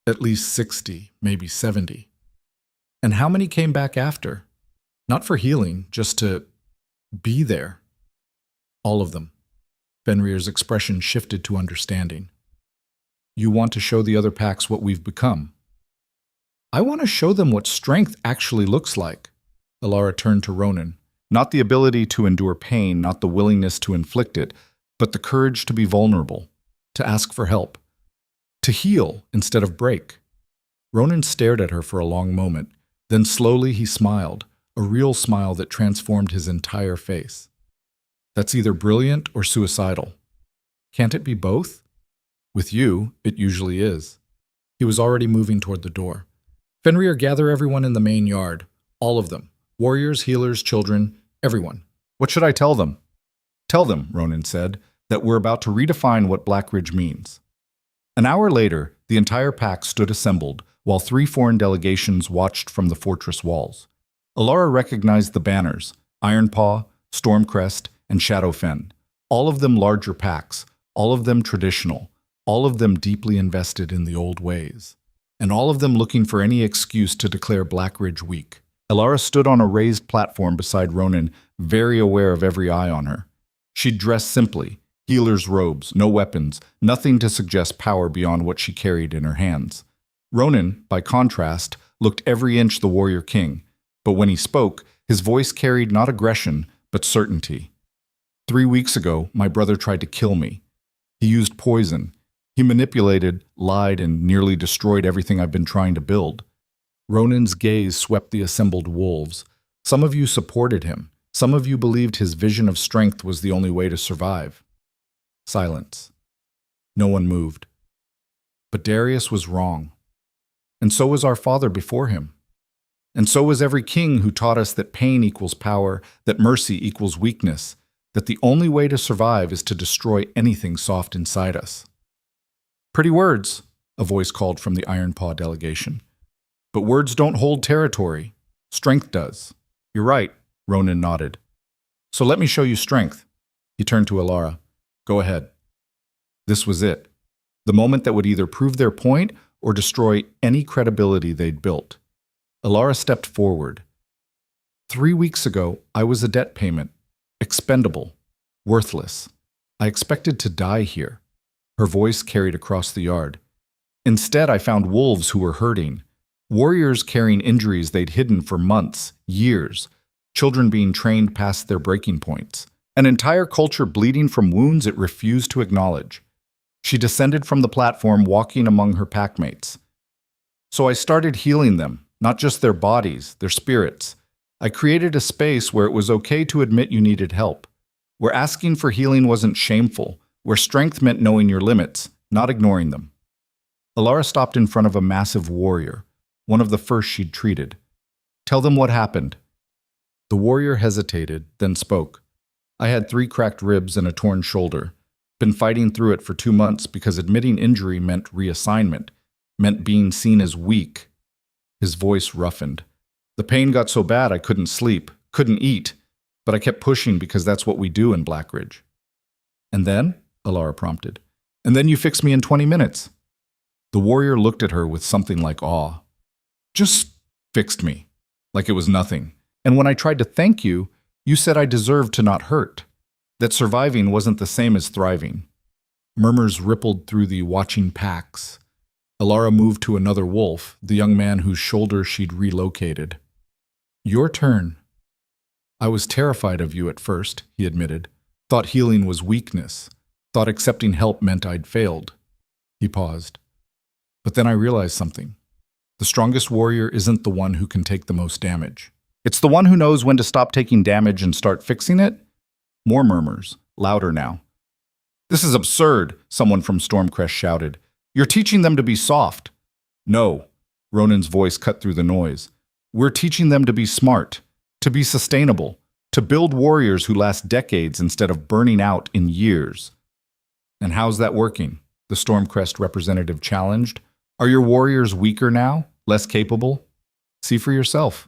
At least 60, maybe 70. "And how many came back after? Not for healing, just to be there." "All of them." Fenrir's expression shifted to understanding. "You want to show the other packs what we've become?" "I want to show them what strength actually looks like." Elara turned to Ronan. "Not the ability to endure pain, not the willingness to inflict it, but the courage to be vulnerable, to ask for help, to heal instead of break." Ronan stared at her for a long moment. Then slowly he smiled, a real smile that transformed his entire face. "That's either brilliant or suicidal. Can't it be both? With you, it usually is." He was already moving toward the door. "Fenrir, gather everyone in the main yard. All of them. Warriors, healers, children, everyone." "What should I tell them?" "Tell them," Ronan said, "that we're about to redefine what Blackridge means." An hour later, the entire pack stood assembled, while 3 foreign delegations watched from the fortress walls. Elara recognized the banners, Ironpaw, Stormcrest, and Shadowfen, all of them larger packs, all of them traditional, all of them deeply invested in the old ways, and all of them looking for any excuse to declare Blackridge weak. Elara stood on a raised platform beside Ronan, very aware of every eye on her. She'd dressed simply, healer's robes, no weapons, nothing to suggest power beyond what she carried in her hands. Ronan, by contrast, looked every inch the warrior king, but when he spoke, his voice carried not aggression, but certainty. 3 weeks ago, my brother tried to kill me. He used poison. He manipulated, lied, and nearly destroyed everything I've been trying to build. Ronan's gaze swept the assembled wolves. Some of you supported him. Some of you believed his vision of strength was the only way to survive. Silence. No one moved. But Darius was wrong. And so was our father before him. And so was every king who taught us that pain equals power, that mercy equals weakness, that the only way to survive is to destroy anything soft inside us. "Pretty words," a voice called from the Ironpaw delegation. "But words don't hold territory. Strength does." "You're right," Ronan nodded. "So let me show you strength." He turned to Elara. "Go ahead." This was it. The moment that would either prove their point or destroy any credibility they'd built. Elara stepped forward. 3 weeks ago, I was a debt payment. Expendable. Worthless. I expected to die here. Her voice carried across the yard. Instead, I found wolves who were hurting. Warriors carrying injuries they'd hidden for months, years. Children being trained past their breaking points. An entire culture bleeding from wounds it refused to acknowledge. She descended from the platform, walking among her packmates. So I started healing them, not just their bodies, their spirits. I created a space where it was okay to admit you needed help, where asking for healing wasn't shameful, where strength meant knowing your limits, not ignoring them. Elara stopped in front of a massive warrior, one of the first she'd treated. "Tell them what happened." The warrior hesitated, then spoke. "I had 3 cracked ribs and a torn shoulder. Been fighting through it for 2 months because admitting injury meant reassignment, meant being seen as weak. His voice roughened. The pain got so bad I couldn't sleep, couldn't eat, but I kept pushing because that's what we do in Blackridge. And then? Elara prompted. And then you fixed me in 20 minutes. The warrior looked at her with something like awe. Just fixed me, like it was nothing. And when I tried to thank you, you said I deserved to not hurt, that surviving wasn't the same as thriving. Murmurs rippled through the watching packs. Elara moved to another wolf, the young man whose shoulder she'd relocated. Your turn. I was terrified of you at first, he admitted. Thought healing was weakness. Thought accepting help meant I'd failed. He paused. But then I realized something. The strongest warrior isn't the one who can take the most damage. It's the one who knows when to stop taking damage and start fixing it. More murmurs, louder now. This is absurd, someone from Stormcrest shouted. You're teaching them to be soft. No, Ronan's voice cut through the noise. We're teaching them to be smart, to be sustainable, to build warriors who last decades instead of burning out in years. And how's that working? The Stormcrest representative challenged. Are your warriors weaker now, less capable? See for yourself.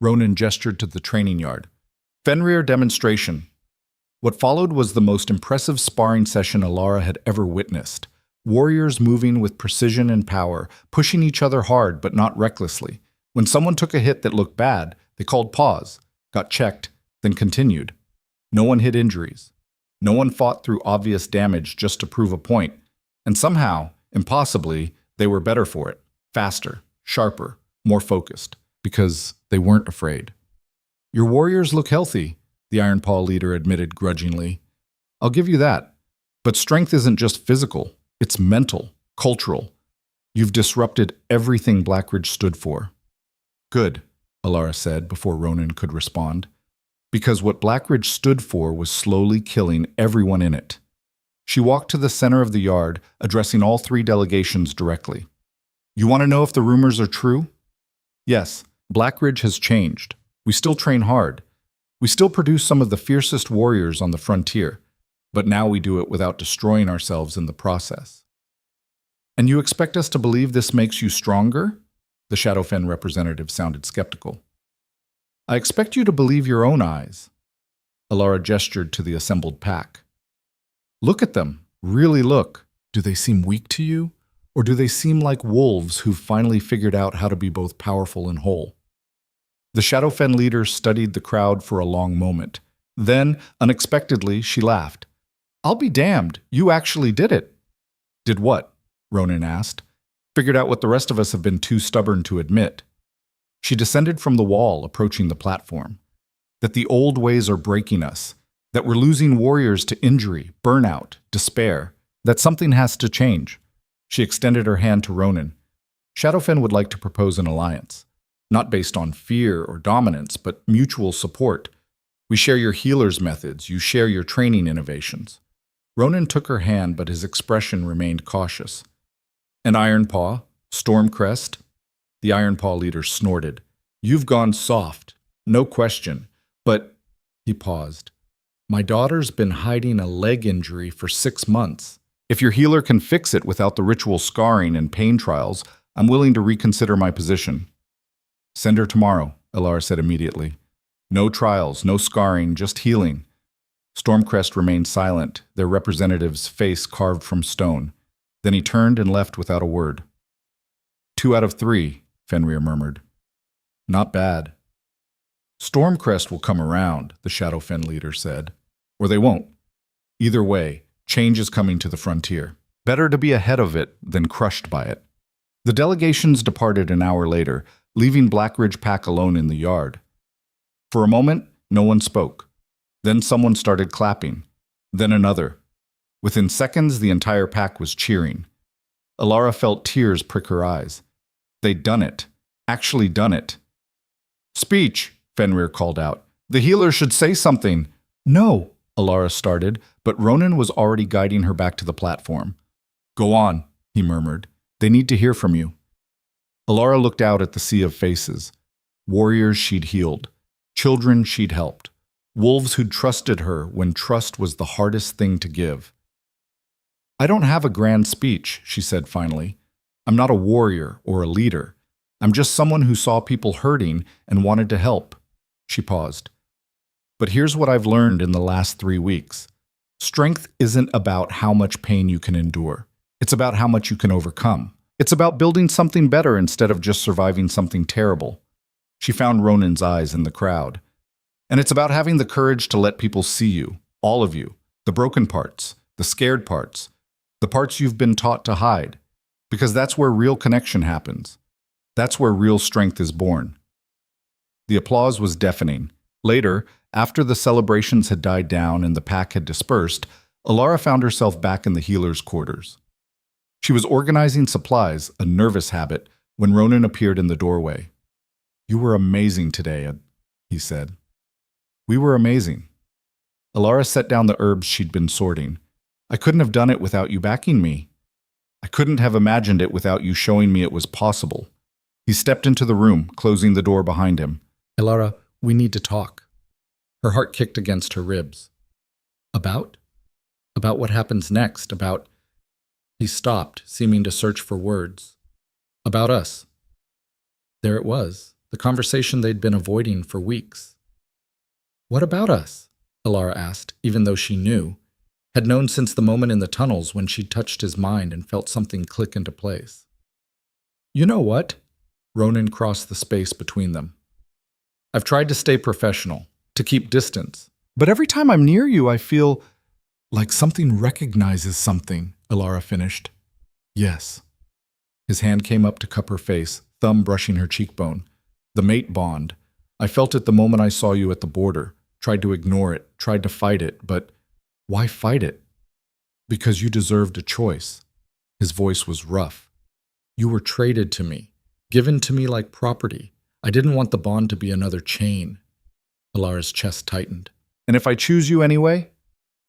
Ronan gestured to the training yard. Fenrir demonstration. What followed was the most impressive sparring session Elara had ever witnessed. Warriors moving with precision and power, pushing each other hard but not recklessly. When someone took a hit that looked bad, they called pause, got checked, then continued. No one hid injuries. No one fought through obvious damage just to prove a point. And somehow, impossibly, they were better for it. Faster, sharper, more focused. Because they weren't afraid. Your warriors look healthy, the Iron Paw leader admitted grudgingly. I'll give you that. But strength isn't just physical. It's mental, cultural. You've disrupted everything Blackridge stood for. Good, Elara said before Ronan could respond. Because what Blackridge stood for was slowly killing everyone in it. She walked to the center of the yard, addressing all three delegations directly. You want to know if the rumors are true? Yes, Blackridge has changed. We still train hard. We still produce some of the fiercest warriors on the frontier, but now we do it without destroying ourselves in the process. And you expect us to believe this makes you stronger? The Shadowfen representative sounded skeptical. I expect you to believe your own eyes. Elara gestured to the assembled pack. Look at them. Really look. Do they seem weak to you? Or do they seem like wolves who've finally figured out how to be both powerful and whole? The Shadowfen leader studied the crowd for a long moment. Then, unexpectedly, she laughed. I'll be damned, you actually did it. Did what? Ronan asked. Figured out what the rest of us have been too stubborn to admit. She descended from the wall, approaching the platform. That the old ways are breaking us. That we're losing warriors to injury, burnout, despair. That something has to change. She extended her hand to Ronan. Shadowfen would like to propose an alliance. Not based on fear or dominance, but mutual support. We share your healer's methods, you share your training innovations. Ronan took her hand, but his expression remained cautious. And Ironpaw, Stormcrest? The Ironpaw leader snorted. You've gone soft, no question. But, he paused, my daughter's been hiding a leg injury for 6 months. If your healer can fix it without the ritual scarring and pain trials, I'm willing to reconsider my position. Send her tomorrow, Elara said immediately. No trials, no scarring, just healing. Stormcrest remained silent, their representative's face carved from stone. Then he turned and left without a word. 2 out of 3, Fenrir murmured. Not bad. Stormcrest will come around, the Shadowfen leader said. Or they won't. Either way, change is coming to the frontier. Better to be ahead of it than crushed by it. The delegations departed an hour later, leaving Blackridge Pack alone in the yard. For a moment, no one spoke. Then someone started clapping. Then another. Within seconds, the entire pack was cheering. Elara felt tears prick her eyes. They'd done it. Actually done it. Speech, Fenrir called out. The healer should say something. No, Elara started, but Ronan was already guiding her back to the platform. Go on, he murmured. They need to hear from you. Elara looked out at the sea of faces. Warriors she'd healed. Children she'd helped. Wolves who'd trusted her when trust was the hardest thing to give. I don't have a grand speech, she said finally. I'm not a warrior or a leader. I'm just someone who saw people hurting and wanted to help. She paused. But here's what I've learned in the last 3 weeks. Strength isn't about how much pain you can endure. It's about how much you can overcome. It's about building something better instead of just surviving something terrible. She found Ronan's eyes in the crowd. And it's about having the courage to let people see you, all of you, the broken parts, the scared parts, the parts you've been taught to hide. Because that's where real connection happens. That's where real strength is born. The applause was deafening. Later, after the celebrations had died down and the pack had dispersed, Elara found herself back in the healer's quarters. She was organizing supplies, a nervous habit, when Ronan appeared in the doorway. "You were amazing today," he said. "We were amazing." Elara set down the herbs she'd been sorting. "I couldn't have done it without you backing me. I couldn't have imagined it without you showing me it was possible." He stepped into the room, closing the door behind him. "Elara, we need to talk." Her heart kicked against her ribs. About? About what happens next, about... He stopped, seeming to search for words. About us. There it was, the conversation they'd been avoiding for weeks. "What about us?" Elara asked, even though she knew, had known since the moment in the tunnels when she'd touched his mind and felt something click into place. "You know what?" Ronan crossed the space between them. "I've tried to stay professional, to keep distance. But every time I'm near you, I feel like something recognizes something," Elara finished. "Yes." His hand came up to cup her face, thumb brushing her cheekbone. "The mate bond. I felt it the moment I saw you at the border, tried to ignore it, tried to fight it, but why fight it? Because you deserved a choice." His voice was rough. "You were traded to me, given to me like property. I didn't want the bond to be another chain." Elara's chest tightened. "And if I choose you anyway?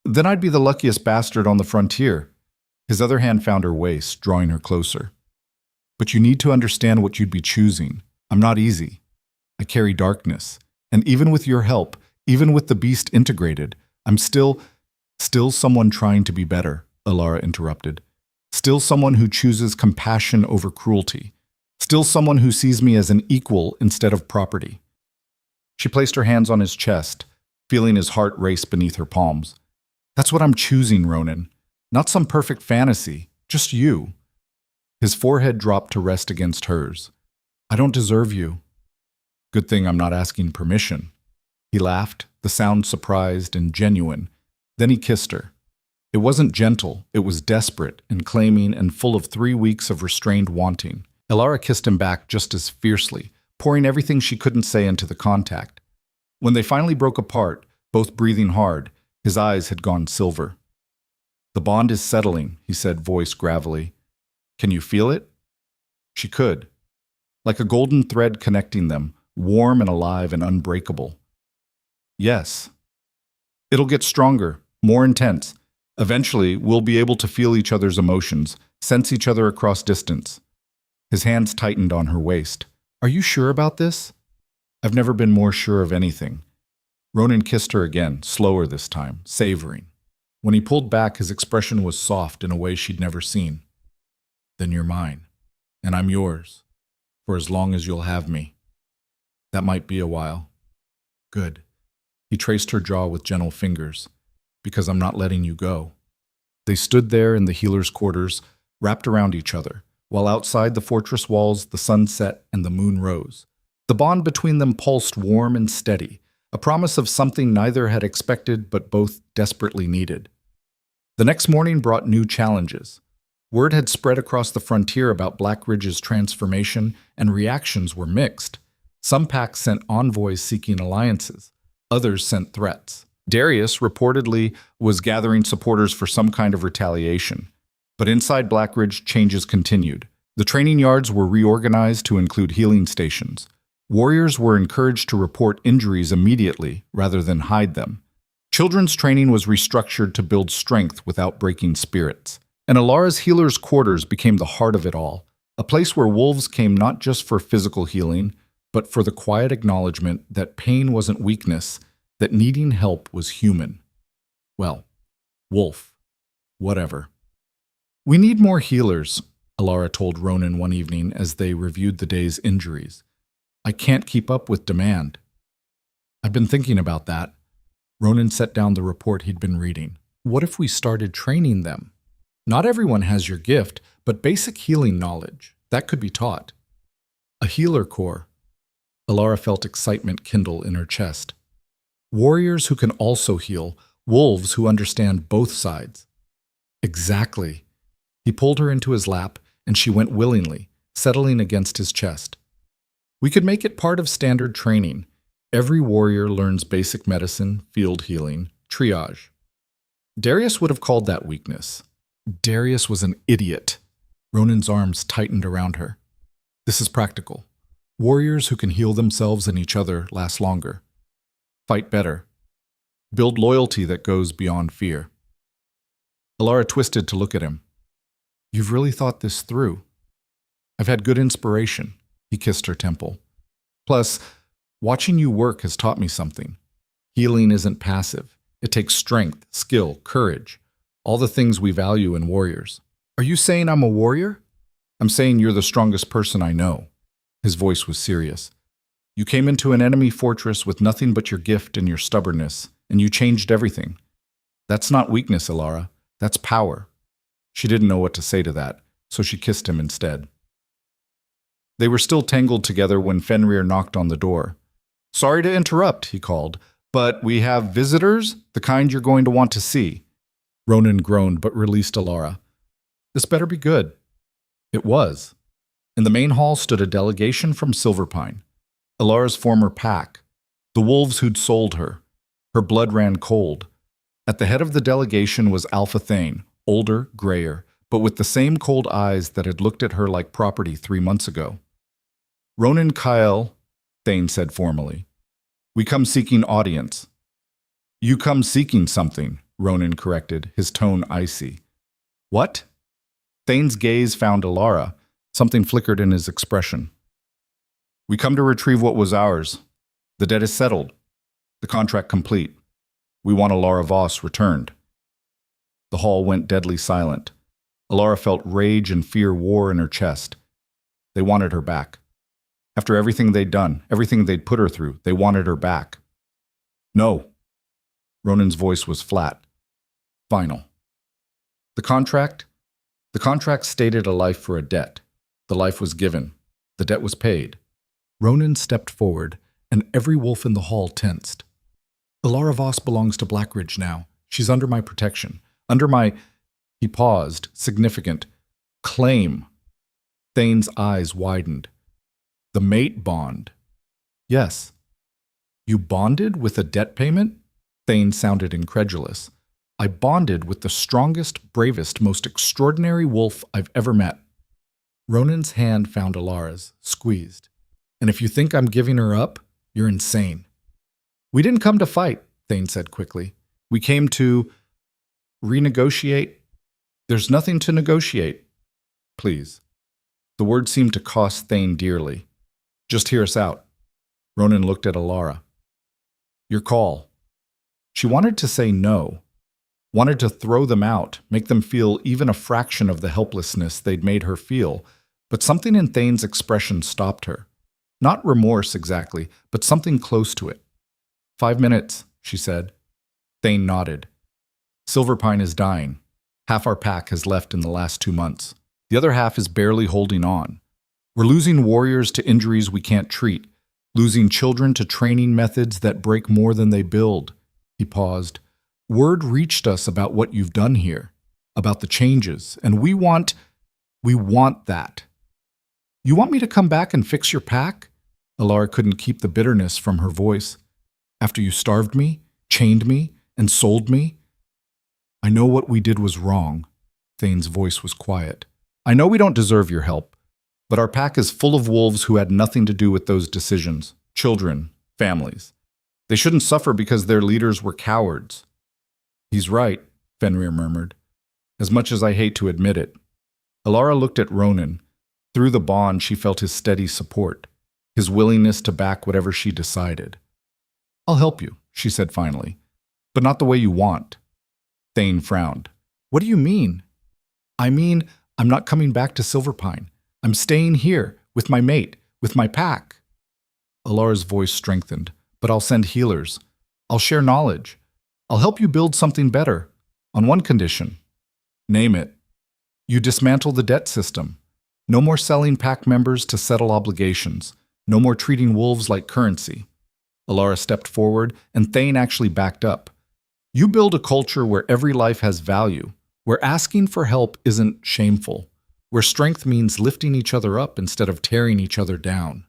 Then I'd be the luckiest bastard on the frontier." His other hand found her waist, drawing her closer. "But you need to understand what you'd be choosing. I'm not easy. I carry darkness. And even with your help, even with the beast integrated, I'm still someone trying to be better," Elara interrupted. "Still someone who chooses compassion over cruelty. Still someone who sees me as an equal instead of property." She placed her hands on his chest, feeling his heart race beneath her palms. "That's what I'm choosing, Ronan. Not some perfect fantasy, just you." His forehead dropped to rest against hers. "I don't deserve you." "Good thing I'm not asking permission." He laughed, the sound surprised and genuine. Then he kissed her. It wasn't gentle, it was desperate and claiming and full of 3 weeks of restrained wanting. Elara kissed him back just as fiercely, pouring everything she couldn't say into the contact. When they finally broke apart, both breathing hard, his eyes had gone silver. "The bond is settling," he said, voice gravelly. "Can you feel it?" She could. Like a golden thread connecting them, warm and alive and unbreakable. "Yes." "It'll get stronger, more intense. Eventually, we'll be able to feel each other's emotions, sense each other across distance." His hands tightened on her waist. "Are you sure about this?" "I've never been more sure of anything." Ronan kissed her again, slower this time, savoring. When he pulled back, his expression was soft in a way she'd never seen. "Then you're mine, and I'm yours, for as long as you'll have me. That might be a while." "Good." He traced her jaw with gentle fingers. "Because I'm not letting you go." They stood there in the healer's quarters, wrapped around each other, while outside the fortress walls the sun set and the moon rose. The bond between them pulsed warm and steady, a promise of something neither had expected but both desperately needed. The next morning brought new challenges. Word had spread across the frontier about Black Ridge's transformation, and reactions were mixed. Some packs sent envoys seeking alliances, others sent threats. Darius reportedly was gathering supporters for some kind of retaliation. But inside Black Ridge, changes continued. The training yards were reorganized to include healing stations. Warriors were encouraged to report injuries immediately rather than hide them. Children's training was restructured to build strength without breaking spirits. And Elara's healer's quarters became the heart of it all, a place where wolves came not just for physical healing, but for the quiet acknowledgement that pain wasn't weakness, that needing help was human. Well, wolf. Whatever. "We need more healers," Elara told Ronan one evening as they reviewed the day's injuries. I can't keep up with demand. I've been thinking about that. Ronan set down the report he'd been reading. What if we started training them? Not everyone has your gift, but basic healing knowledge. That could be taught. A healer corps. Elara felt excitement kindle in her chest. Warriors who can also heal, wolves who understand both sides. Exactly. He pulled her into his lap, and she went willingly, settling against his chest. We could make it part of standard training. Every warrior learns basic medicine, field healing, triage. Darius would have called that weakness. Darius was an idiot. Ronan's arms tightened around her. This is practical. Warriors who can heal themselves and each other last longer. Fight better. Build loyalty that goes beyond fear. Elara twisted to look at him. You've really thought this through. I've had good inspiration. He kissed her temple. Plus, watching you work has taught me something. Healing isn't passive. It takes strength, skill, courage, all the things we value in warriors. Are you saying I'm a warrior? I'm saying you're the strongest person I know. His voice was serious. You came into an enemy fortress with nothing but your gift and your stubbornness, and you changed everything. That's not weakness, Elara. That's power. She didn't know what to say to that, so she kissed him instead. They were still tangled together when Fenrir knocked on the door. Sorry to interrupt, he called, but we have visitors, the kind you're going to want to see. Ronan groaned but released Elara. This better be good. It was. In the main hall stood a delegation from Silverpine, Elara's former pack, the wolves who'd sold her. Her blood ran cold. At the head of the delegation was Alpha Thane, older, grayer, but with the same cold eyes that had looked at her like property 3 months ago. Ronan Kyle, Thane said formally. We come seeking audience. You come seeking something, Ronan corrected, his tone icy. What? Thane's gaze found Elara. Something flickered in his expression. We come to retrieve what was ours. The debt is settled. The contract complete. We want Elara Voss returned. The hall went deadly silent. Elara felt rage and fear war in her chest. They wanted her back. After everything they'd done, everything they'd put her through, they wanted her back. No. Ronan's voice was flat. Final. The contract stated a life for a debt. The life was given. The debt was paid. Ronan stepped forward, and every wolf in the hall tensed. Elara Voss belongs to Blackridge now. She's under my protection. Under my... He paused, significant. Claim. Thane's eyes widened. The mate bond. Yes. You bonded with a debt payment? Thane sounded incredulous. I bonded with the strongest, bravest, most extraordinary wolf I've ever met. Ronan's hand found Elara's, squeezed. And if you think I'm giving her up, you're insane. We didn't come to fight, Thane said quickly. We came to renegotiate. There's nothing to negotiate. Please. The word seemed to cost Thane dearly. Just hear us out. Ronan looked at Elara. Your call. She wanted to say no. Wanted to throw them out, make them feel even a fraction of the helplessness they'd made her feel, but something in Thane's expression stopped her. Not remorse exactly, but something close to it. 5 minutes, she said. Thane nodded. Silverpine is dying. Half our pack has left in the last 2 months. The other half is barely holding on. We're losing warriors to injuries we can't treat, losing children to training methods that break more than they build. He paused. Word reached us about what you've done here, about the changes, and we want that. You want me to come back and fix your pack? Elara couldn't keep the bitterness from her voice. After you starved me, chained me, and sold me? I know what we did was wrong. Thane's voice was quiet. I know we don't deserve your help, but our pack is full of wolves who had nothing to do with those decisions. Children, families. They shouldn't suffer because their leaders were cowards. He's right, Fenrir murmured, as much as I hate to admit it. Elara looked at Ronan. Through the bond, she felt his steady support, his willingness to back whatever she decided. I'll help you, she said finally, but not the way you want. Thane frowned. What do you mean? I I'm not coming back to Silverpine. I'm staying here, with my mate, with my pack. Elara's voice strengthened. But I'll send healers. I'll share knowledge. I'll help you build something better. On one condition. Name it. You dismantle the debt system. No more selling pack members to settle obligations. No more treating wolves like currency. Elara stepped forward, and Thane actually backed up. You build a culture where every life has value, where asking for help isn't shameful, where strength means lifting each other up instead of tearing each other down.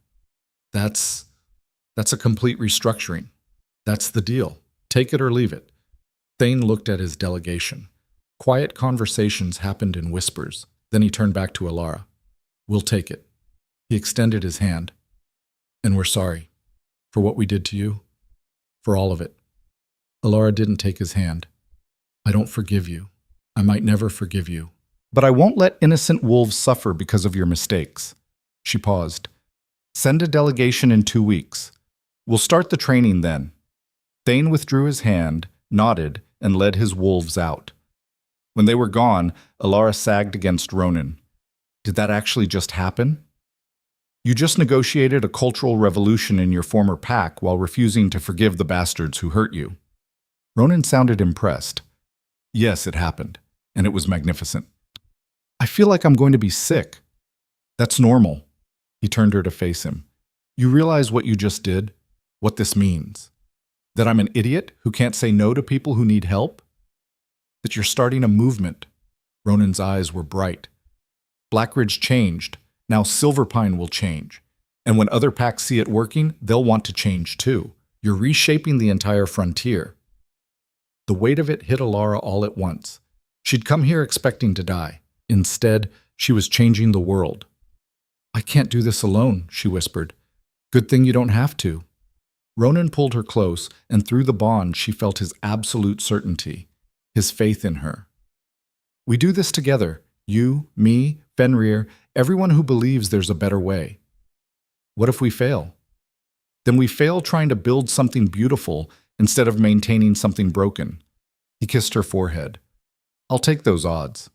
That's a complete restructuring. That's the deal. Take it or leave it. Thane looked at his delegation. Quiet conversations happened in whispers. Then he turned back to Elara. We'll take it. He extended his hand. And we're sorry. For what we did to you. For all of it. Elara didn't take his hand. I don't forgive you. I might never forgive you. But I won't let innocent wolves suffer because of your mistakes. She paused. Send a delegation in 2 weeks. We'll start the training then. Thane withdrew his hand, nodded, and led his wolves out. When they were gone, Elara sagged against Ronan. Did that actually just happen? You just negotiated a cultural revolution in your former pack while refusing to forgive the bastards who hurt you. Ronan sounded impressed. Yes, it happened, and it was magnificent. I feel like I'm going to be sick. That's normal. He turned her to face him. You realize what you just did? What this means? That I'm an idiot who can't say no to people who need help? That you're starting a movement. Ronan's eyes were bright. Blackridge changed. Now Silverpine will change. And when other packs see it working, they'll want to change too. You're reshaping the entire frontier. The weight of it hit Elara all at once. She'd come here expecting to die. Instead, she was changing the world. I can't do this alone, she whispered. Good thing you don't have to. Ronan pulled her close, and through the bond she felt his absolute certainty, his faith in her. We do this together, you, me, Fenrir, everyone who believes there's a better way. What if we fail? Then we fail trying to build something beautiful instead of maintaining something broken. He kissed her forehead. I'll take those odds.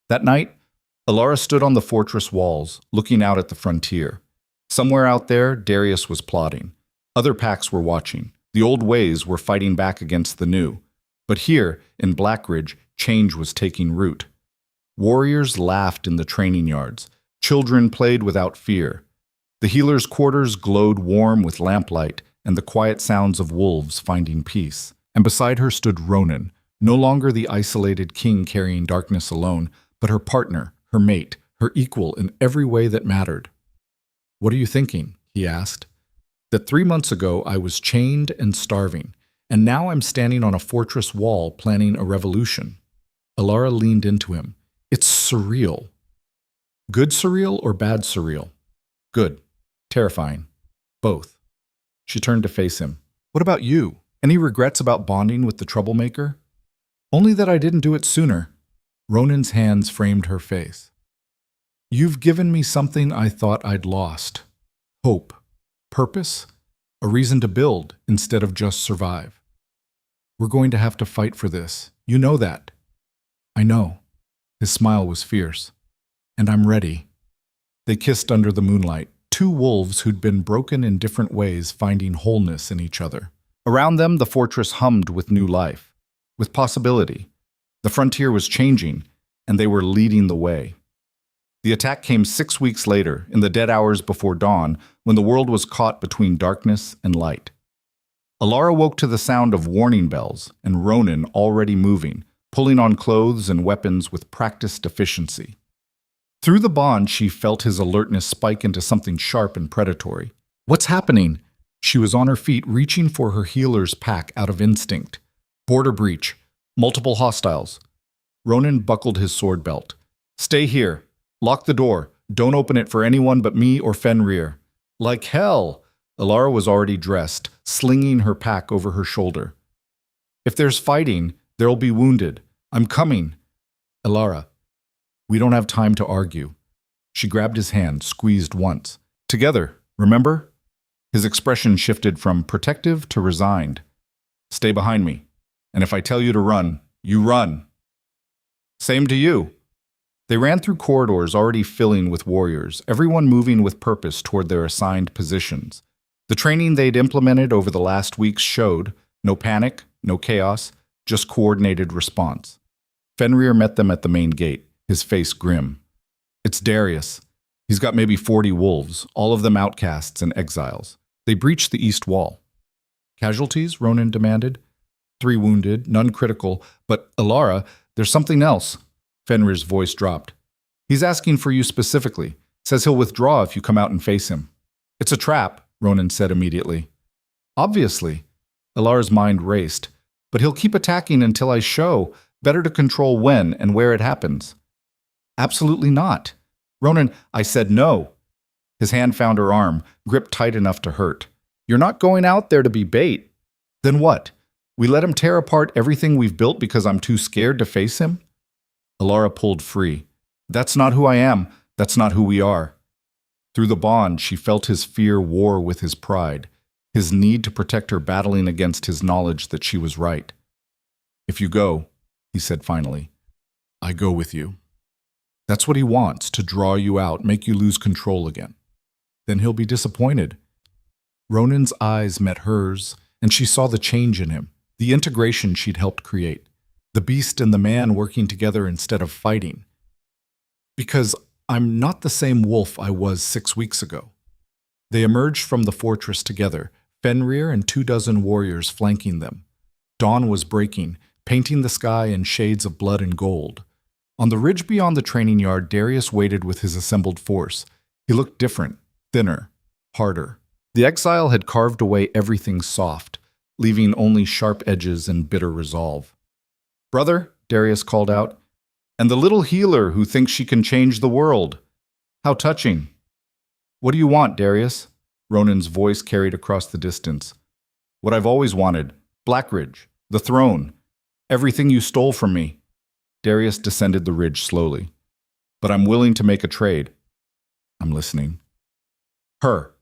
That night, Elara stood on the fortress walls, looking out at the frontier. Somewhere out there, Darius was plotting. Other packs were watching. The old ways were fighting back against the new. But here, in Blackridge, change was taking root. Warriors laughed in the training yards. Children played without fear. The healers' quarters glowed warm with lamplight and the quiet sounds of wolves finding peace. And beside her stood Ronan, no longer the isolated king carrying darkness alone, but her partner, her mate, her equal in every way that mattered. What are you thinking? He asked. That 3 months ago I was chained and starving, and now I'm standing on a fortress wall planning a revolution. Elara leaned into him. It's surreal. Good surreal or bad surreal? Good. Terrifying. Both. She turned to face him. What about you? Any regrets about bonding with the troublemaker? Only that I didn't do it sooner. Ronan's hands framed her face. You've given me something I thought I'd lost. Hope. Purpose. A reason to build instead of just survive. We're going to have to fight for this. You know that. I know. His smile was fierce. And I'm ready. They kissed under the moonlight, two wolves who'd been broken in different ways finding wholeness in each other. Around them, the fortress hummed with new life, with possibility. The frontier was changing, and they were leading the way. The attack came 6 weeks later, in the dead hours before dawn, when the world was caught between darkness and light. Elara woke to the sound of warning bells, and Ronan already moving, pulling on clothes and weapons with practiced efficiency. Through the bond, she felt his alertness spike into something sharp and predatory. What's happening? She was on her feet, reaching for her healer's pack out of instinct. Border breach. Multiple hostiles. Ronan buckled his sword belt. Stay here. Lock the door. Don't open it for anyone but me or Fenrir. Like hell! Elara was already dressed, slinging her pack over her shoulder. If there's fighting, there'll be wounded. I'm coming. Elara. We don't have time to argue. She grabbed his hand, squeezed once. Together, remember? His expression shifted from protective to resigned. Stay behind me. And if I tell you to run, you run. Same to you. They ran through corridors already filling with warriors, everyone moving with purpose toward their assigned positions. The training they'd implemented over the last weeks showed no panic, no chaos, just coordinated response. Fenrir met them at the main gate, his face grim. It's Darius. He's got maybe 40 wolves, all of them outcasts and exiles. They breached the east wall. Casualties? Ronan demanded. 3 wounded, none critical, but Elara, there's something else. Fenrir's voice dropped. He's asking for you specifically. Says he'll withdraw if you come out and face him. It's a trap, Ronan said immediately. Obviously. Elara's mind raced. But he'll keep attacking until I show. Better to control when and where it happens. Absolutely not. Ronan, I said no. His hand found her arm, gripped tight enough to hurt. You're not going out there to be bait. Then what? We let him tear apart everything we've built because I'm too scared to face him? Elara pulled free. That's not who I am. That's not who we are. Through the bond, she felt his fear war with his pride, his need to protect her battling against his knowledge that she was right. If you go, he said finally, I go with you. That's what he wants, to draw you out, make you lose control again. Then he'll be disappointed. Ronan's eyes met hers, and she saw the change in him, the integration she'd helped create, the beast and the man working together instead of fighting. Because I'm not the same wolf I was 6 weeks ago. They emerged from the fortress together, Fenrir and 24 warriors flanking them. Dawn was breaking, painting the sky in shades of blood and gold. On the ridge beyond the training yard, Darius waited with his assembled force. He looked different, thinner, harder. The exile had carved away everything soft, leaving only sharp edges and bitter resolve. Brother, Darius called out, and the little healer who thinks she can change the world. How touching. What do you want, Darius? Ronan's voice carried across the distance. What I've always wanted, Blackridge, the throne, everything you stole from me. Darius descended the ridge slowly. But I'm willing to make a trade. I'm listening. Her,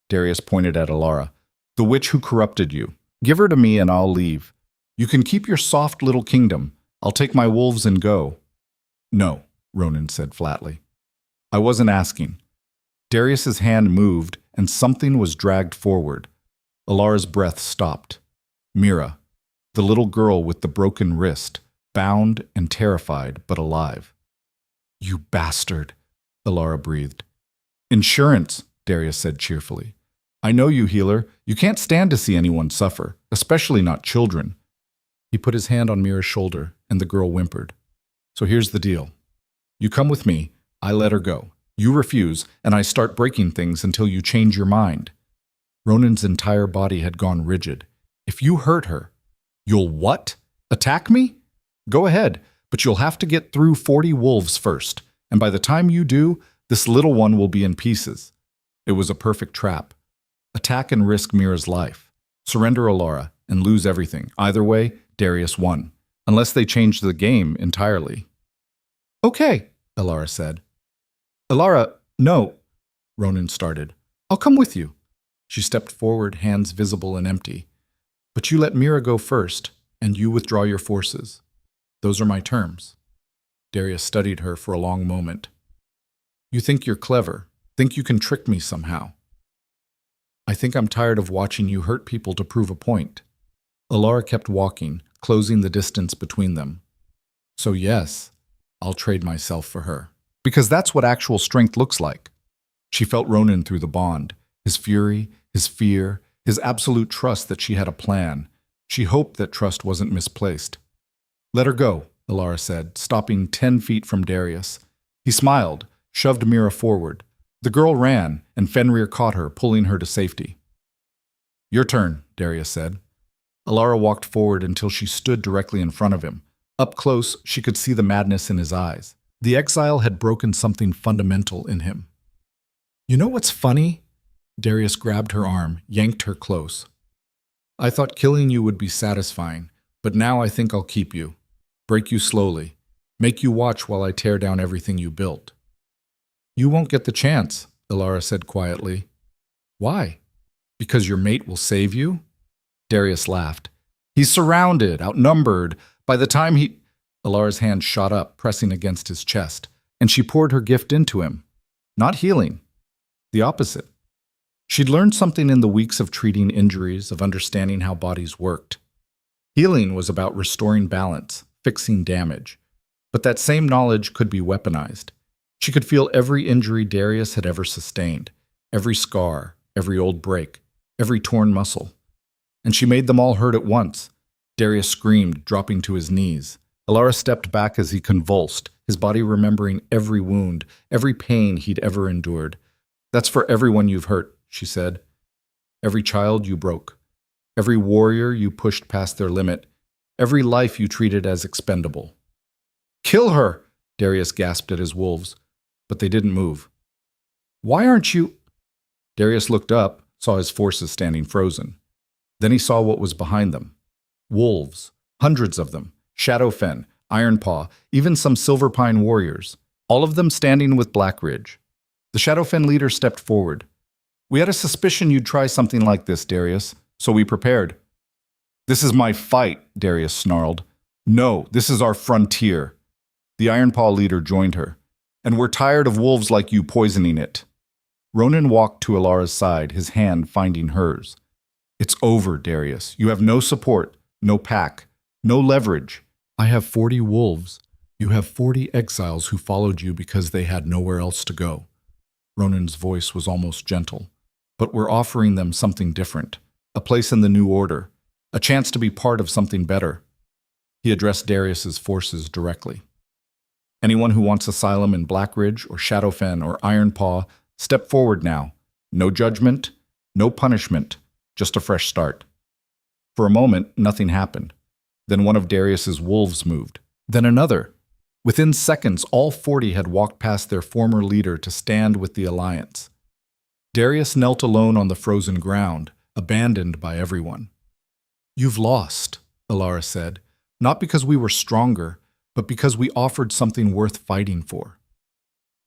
Darius pointed at Elara, the witch who corrupted you. Give her to me and I'll leave. You can keep your soft little kingdom. I'll take my wolves and go. No, Ronan said flatly. I wasn't asking. Darius's hand moved and something was dragged forward. Elara's breath stopped. Mira, the little girl with the broken wrist, bound and terrified but alive. You bastard, Elara breathed. Insurance, Darius said cheerfully. I know you, healer. You can't stand to see anyone suffer, especially not children. He put his hand on Mira's shoulder, and the girl whimpered. So here's the deal. You come with me, I let her go. You refuse, and I start breaking things until you change your mind. Ronan's entire body had gone rigid. If you hurt her, you'll what? Attack me? Go ahead, but you'll have to get through 40 wolves first, and by the time you do, this little one will be in pieces. It was a perfect trap. Attack and risk Mira's life. Surrender Elara and lose everything. Either way, Darius won, unless they changed the game entirely. Okay, Elara said. Elara, no, Ronan started. I'll come with you. She stepped forward, hands visible and empty. But you let Mira go first, and you withdraw your forces. Those are my terms. Darius studied her for a long moment. You think you're clever, think you can trick me somehow. I think I'm tired of watching you hurt people to prove a point. Elara kept walking, closing the distance between them. So yes, I'll trade myself for her. Because that's what actual strength looks like. She felt Ronan through the bond, his fury, his fear, his absolute trust that she had a plan. She hoped that trust wasn't misplaced. Let her go, Elara said, stopping 10 feet from Darius. He smiled, shoved Mira forward. The girl ran, and Fenrir caught her, pulling her to safety. Your turn, Darius said. Elara walked forward until she stood directly in front of him. Up close, she could see the madness in his eyes. The exile had broken something fundamental in him. You know what's funny? Darius grabbed her arm, yanked her close. I thought killing you would be satisfying, but now I think I'll keep you. Break you slowly. Make you watch while I tear down everything you built. You won't get the chance, Elara said quietly. Why? Because your mate will save you? Darius laughed. He's surrounded, outnumbered. By the time Elara's hand shot up, pressing against his chest. and she poured her gift into him. Not healing. The opposite. She'd learned something in the weeks of treating injuries, of understanding how bodies worked. Healing was about restoring balance, fixing damage. But that same knowledge could be weaponized. She could feel every injury Darius had ever sustained, every scar, every old break, every torn muscle. And she made them all hurt at once. Darius screamed, dropping to his knees. Elara stepped back as he convulsed, his body remembering every wound, every pain he'd ever endured. That's for everyone you've hurt, she said. Every child you broke. Every warrior you pushed past their limit. Every life you treated as expendable. Kill her, Darius gasped at his wolves, but they didn't move. Why aren't you? Darius looked up, saw his forces standing frozen. Then he saw what was behind them. Wolves, hundreds of them, Shadowfen, Ironpaw, even some Silverpine warriors, all of them standing with Blackridge. The Shadowfen leader stepped forward. We had a suspicion you'd try something like this, Darius, so we prepared. This is my fight, Darius snarled. No, this is our frontier. The Ironpaw leader joined her. And we're tired of wolves like you poisoning it. Ronan walked to Elara's side, his hand finding hers. It's over, Darius. You have no support, no pack, no leverage. I have 40 wolves. You have 40 exiles who followed you because they had nowhere else to go. Ronan's voice was almost gentle. But we're offering them something different. A place in the new order. A chance to be part of something better. He addressed Darius's forces directly. Anyone who wants asylum in Blackridge or Shadowfen or Ironpaw, step forward now. No judgment, no punishment, just a fresh start. For a moment, nothing happened. Then one of Darius's wolves moved. Then another. Within seconds, all 40 had walked past their former leader to stand with the Alliance. Darius knelt alone on the frozen ground, abandoned by everyone. You've lost, Elara said, not because we were stronger, but because we offered something worth fighting for.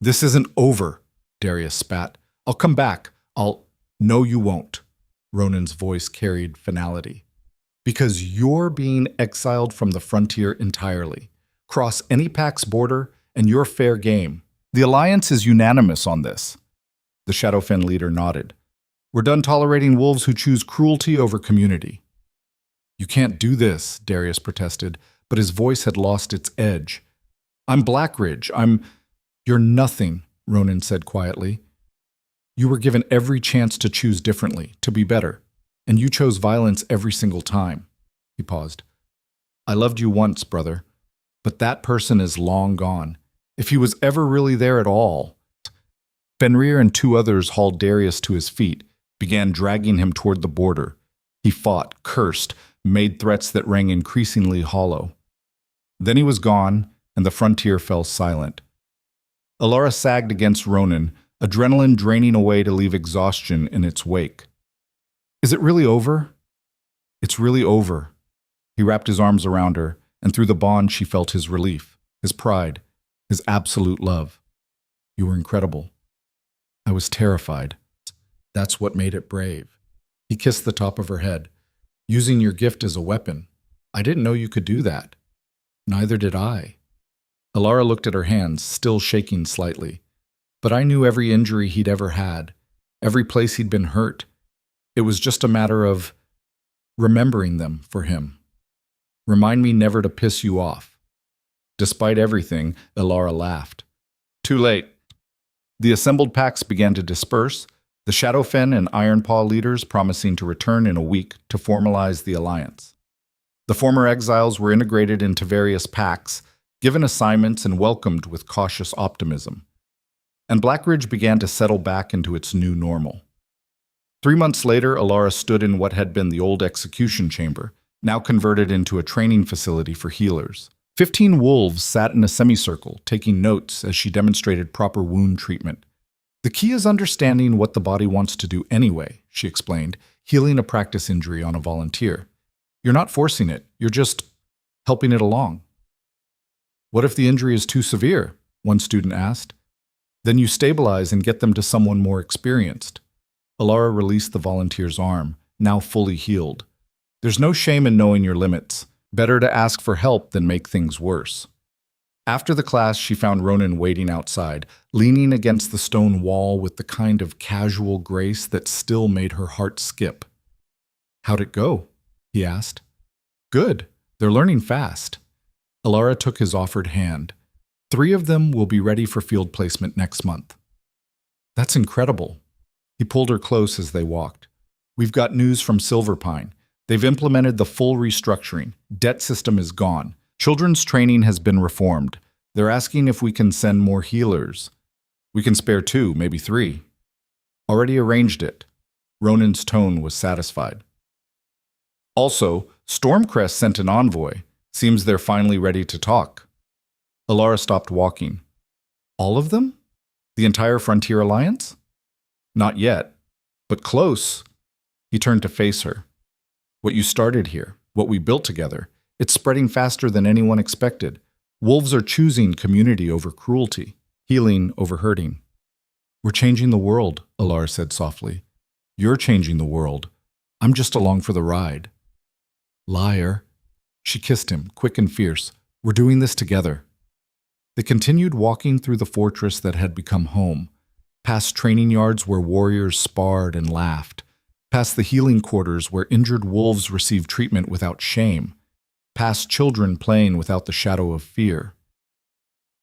This isn't over, Darius spat. I'll come back. No, you won't. Ronan's voice carried finality. Because you're being exiled from the frontier entirely. Cross any pack's border, and you're fair game. The Alliance is unanimous on this. The Shadowfen leader nodded. We're done tolerating wolves who choose cruelty over community. You can't do this, Darius protested, but his voice had lost its edge. I'm Blackridge. You're nothing, Ronan said quietly. You were given every chance to choose differently, to be better, and you chose violence every single time. He paused. I loved you once, brother, but that person is long gone. If he was ever really there at all. Fenrir and 2 others hauled Darius to his feet, began dragging him toward the border. He fought, cursed, made threats that rang increasingly hollow. Then he was gone, and the frontier fell silent. Elara sagged against Ronan, adrenaline draining away to leave exhaustion in its wake. Is it really over? It's really over. He wrapped his arms around her, and through the bond she felt his relief, his pride, his absolute love. You were incredible. I was terrified. That's what made it brave. He kissed the top of her head. Using your gift as a weapon. I didn't know you could do that. Neither did I. Elara looked at her hands, still shaking slightly. But I knew every injury he'd ever had, every place he'd been hurt. It was just a matter of remembering them for him. Remind me never to piss you off. Despite everything, Elara laughed. Too late. The assembled packs began to disperse, the Shadowfen and Ironpaw leaders promising to return in a week to formalize the alliance. The former exiles were integrated into various packs, given assignments and welcomed with cautious optimism. And Blackridge began to settle back into its new normal. 3 months later, Elara stood in what had been the old execution chamber, now converted into a training facility for healers. 15 wolves sat in a semicircle, taking notes as she demonstrated proper wound treatment. The key is understanding what the body wants to do anyway, she explained, healing a practice injury on a volunteer. You're not forcing it, you're just helping it along. What if the injury is too severe? One student asked. Then you stabilize and get them to someone more experienced. Elara released the volunteer's arm, now fully healed. There's no shame in knowing your limits. Better to ask for help than make things worse. After the class, she found Ronan waiting outside, leaning against the stone wall with the kind of casual grace that still made her heart skip. "How'd it go?" he asked. "Good. They're learning fast." Elara took his offered hand. 3 of them will be ready for field placement next month. "That's incredible." He pulled her close as they walked. "We've got news from Silverpine. They've implemented the full restructuring. Debt system is gone. Children's training has been reformed. They're asking if we can send more healers. We can spare 2, maybe 3. Already arranged it." Ronan's tone was satisfied. "Also, Stormcrest sent an envoy. Seems they're finally ready to talk." Elara stopped walking. "All of them? The entire Frontier Alliance?" "Not yet, but close." He turned to face her. "What you started here, what we built together, it's spreading faster than anyone expected. Wolves are choosing community over cruelty, healing over hurting." "We're changing the world," Elara said softly. "You're changing the world. I'm just along for the ride." "Liar." She kissed him, quick and fierce. "We're doing this together." They continued walking through the fortress that had become home, past training yards where warriors sparred and laughed, past the healing quarters where injured wolves received treatment without shame, past children playing without the shadow of fear.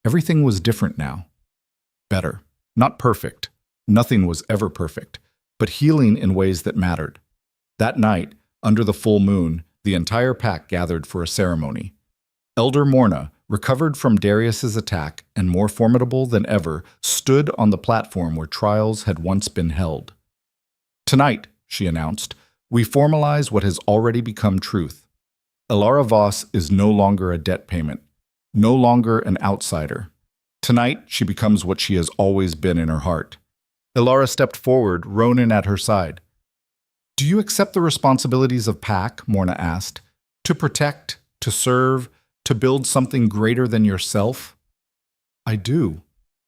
Everything was different now. Better. Not perfect. Nothing was ever perfect, but healing in ways that mattered. That night, under the full moon, the entire pack gathered for a ceremony. Elder Morna, recovered from Darius's attack and more formidable than ever, stood on the platform where trials had once been held. "Tonight," she announced, "we formalize what has already become truth. Elara Voss is no longer a debt payment, no longer an outsider. Tonight, she becomes what she has always been in her heart." Elara stepped forward, Ronan at her side. "Do you accept the responsibilities of Pack?" Morna asked. "To protect, to serve, to build something greater than yourself?" "I do,"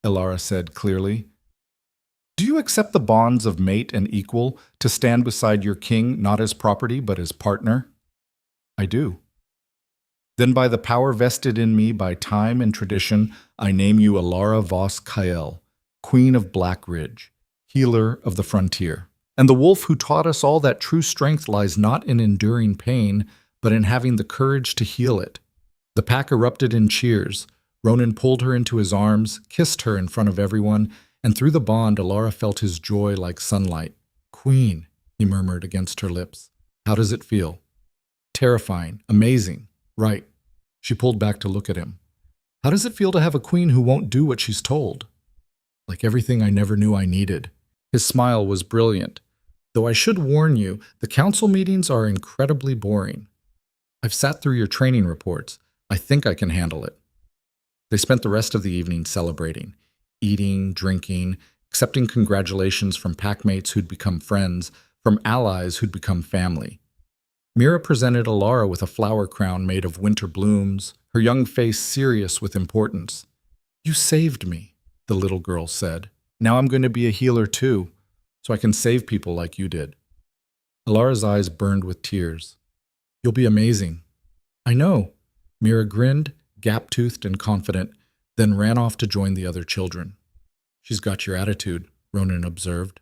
Elara said clearly. "Do you accept the bonds of mate and equal, to stand beside your king not as property but as partner?" "I do." "Then by the power vested in me by time and tradition, I name you Elara Voss Kael, Queen of Black Ridge, healer of the frontier. And the wolf who taught us all that true strength lies not in enduring pain, but in having the courage to heal it." The pack erupted in cheers. Ronan pulled her into his arms, kissed her in front of everyone, and through the bond, Elara felt his joy like sunlight. "Queen," he murmured against her lips. "How does it feel?" "Terrifying. Amazing. Right." She pulled back to look at him. "How does it feel to have a queen who won't do what she's told?" "Like everything I never knew I needed." His smile was brilliant. "Though I should warn you, the council meetings are incredibly boring. I've sat through your training reports. I think I can handle it." They spent the rest of the evening celebrating, eating, drinking, accepting congratulations from packmates who'd become friends, from allies who'd become family. Mira presented Elara with a flower crown made of winter blooms, her young face serious with importance. "You saved me," the little girl said. "Now I'm going to be a healer too, so I can save people like you did." Elara's eyes burned with tears. "You'll be amazing." "I know." Mira grinned, gap-toothed and confident, then ran off to join the other children. "She's got your attitude," Ronan observed.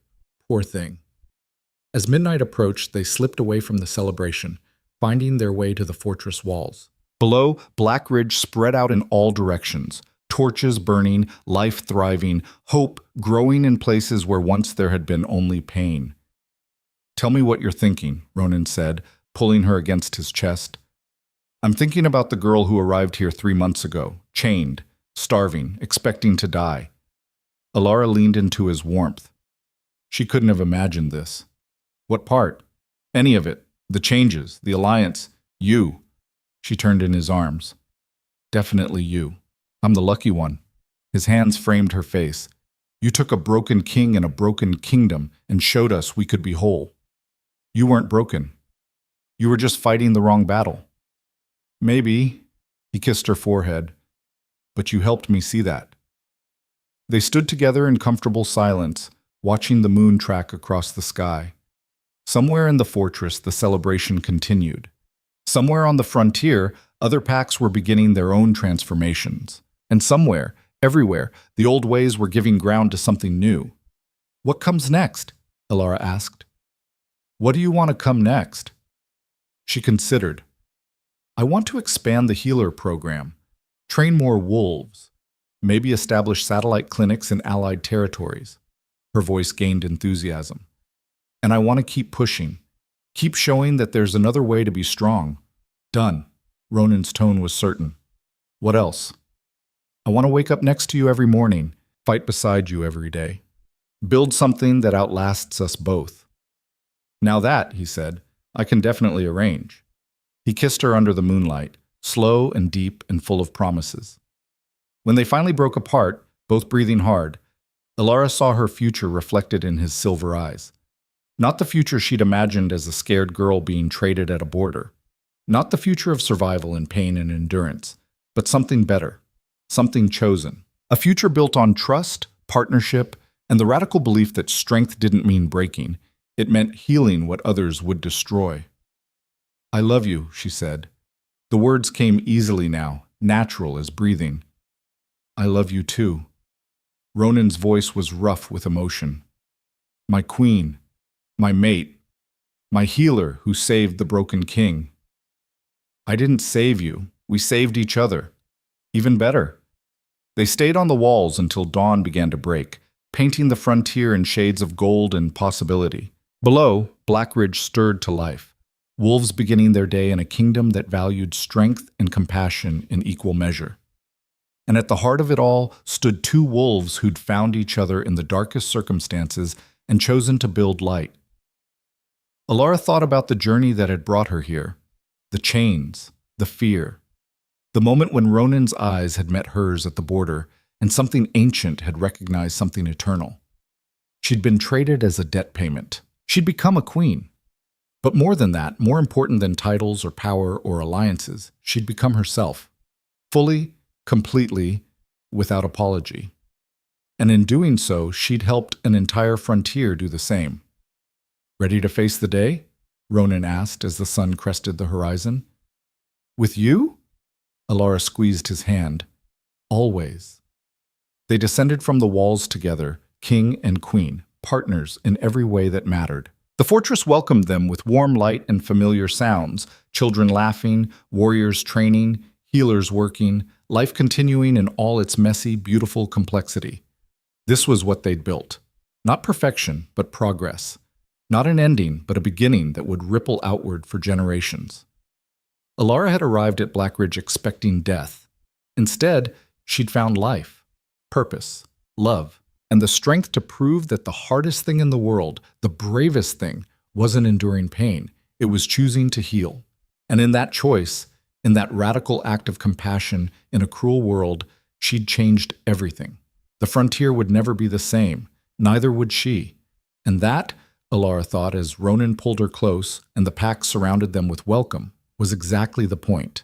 "Poor thing." As midnight approached, they slipped away from the celebration, finding their way to the fortress walls. Below, Black Ridge spread out in all directions, torches burning, life thriving, hope growing in places where once there had been only pain. "Tell me what you're thinking," Ronan said, pulling her against his chest. "I'm thinking about the girl who arrived here 3 months ago, chained, starving, expecting to die." Elara leaned into his warmth. She couldn't have imagined this. "What part?" "Any of it. The changes, the alliance. You." She turned in his arms. "Definitely you. I'm the lucky one." His hands framed her face. "You took a broken king and a broken kingdom and showed us we could be whole. You weren't broken. You were just fighting the wrong battle." "Maybe," he kissed her forehead, "but you helped me see that." They stood together in comfortable silence, watching the moon track across the sky. Somewhere in the fortress, the celebration continued. Somewhere on the frontier, other packs were beginning their own transformations. And somewhere, everywhere, the old ways were giving ground to something new. "What comes next?" Elara asked. "What do you want to come next?" She considered. "I want to expand the healer program, train more wolves, maybe establish satellite clinics in allied territories." Her voice gained enthusiasm. "And I want to keep pushing, keep showing that there's another way to be strong." "Done." Ronan's tone was certain. "What else?" "I want to wake up next to you every morning, fight beside you every day. Build something that outlasts us both." "Now that," he said, "I can definitely arrange." He kissed her under the moonlight, slow and deep and full of promises. When they finally broke apart, both breathing hard, Elara saw her future reflected in his silver eyes. Not the future she'd imagined as a scared girl being traded at a border. Not the future of survival in pain and endurance, but something better, something chosen. A future built on trust, partnership, and the radical belief that strength didn't mean breaking. It meant healing what others would destroy. "I love you," she said. The words came easily now, natural as breathing. "I love you too." Ronan's voice was rough with emotion. "My queen, my mate, my healer who saved the broken king." "I didn't save you. We saved each other. Even better." They stayed on the walls until dawn began to break, painting the frontier in shades of gold and possibility. Below, Blackridge stirred to life, wolves beginning their day in a kingdom that valued strength and compassion in equal measure. And at the heart of it all stood two wolves who'd found each other in the darkest circumstances and chosen to build light. Elara thought about the journey that had brought her here, the chains, the fear, the moment when Ronan's eyes had met hers at the border and something ancient had recognized something eternal. She'd been traded as a debt payment. She'd become a queen. But more than that, more important than titles or power or alliances, she'd become herself, fully, completely, without apology. And in doing so, she'd helped an entire frontier do the same. "Ready to face the day?" Ronan asked as the sun crested the horizon. "With you?" Elara squeezed his hand. "Always." They descended from the walls together, king and queen, partners in every way that mattered. The fortress welcomed them with warm light and familiar sounds, children laughing, warriors training, healers working, life continuing in all its messy, beautiful complexity. This was what they'd built. Not perfection, but progress. Not an ending, but a beginning that would ripple outward for generations. Elara had arrived at Blackridge expecting death. Instead, she'd found life, purpose, love, and the strength to prove that the hardest thing in the world, the bravest thing, wasn't enduring pain. It was choosing to heal. And in that choice, in that radical act of compassion in a cruel world, she'd changed everything. The frontier would never be the same. Neither would she. And that, Elara thought as Ronan pulled her close and the pack surrounded them with welcome, was exactly the point.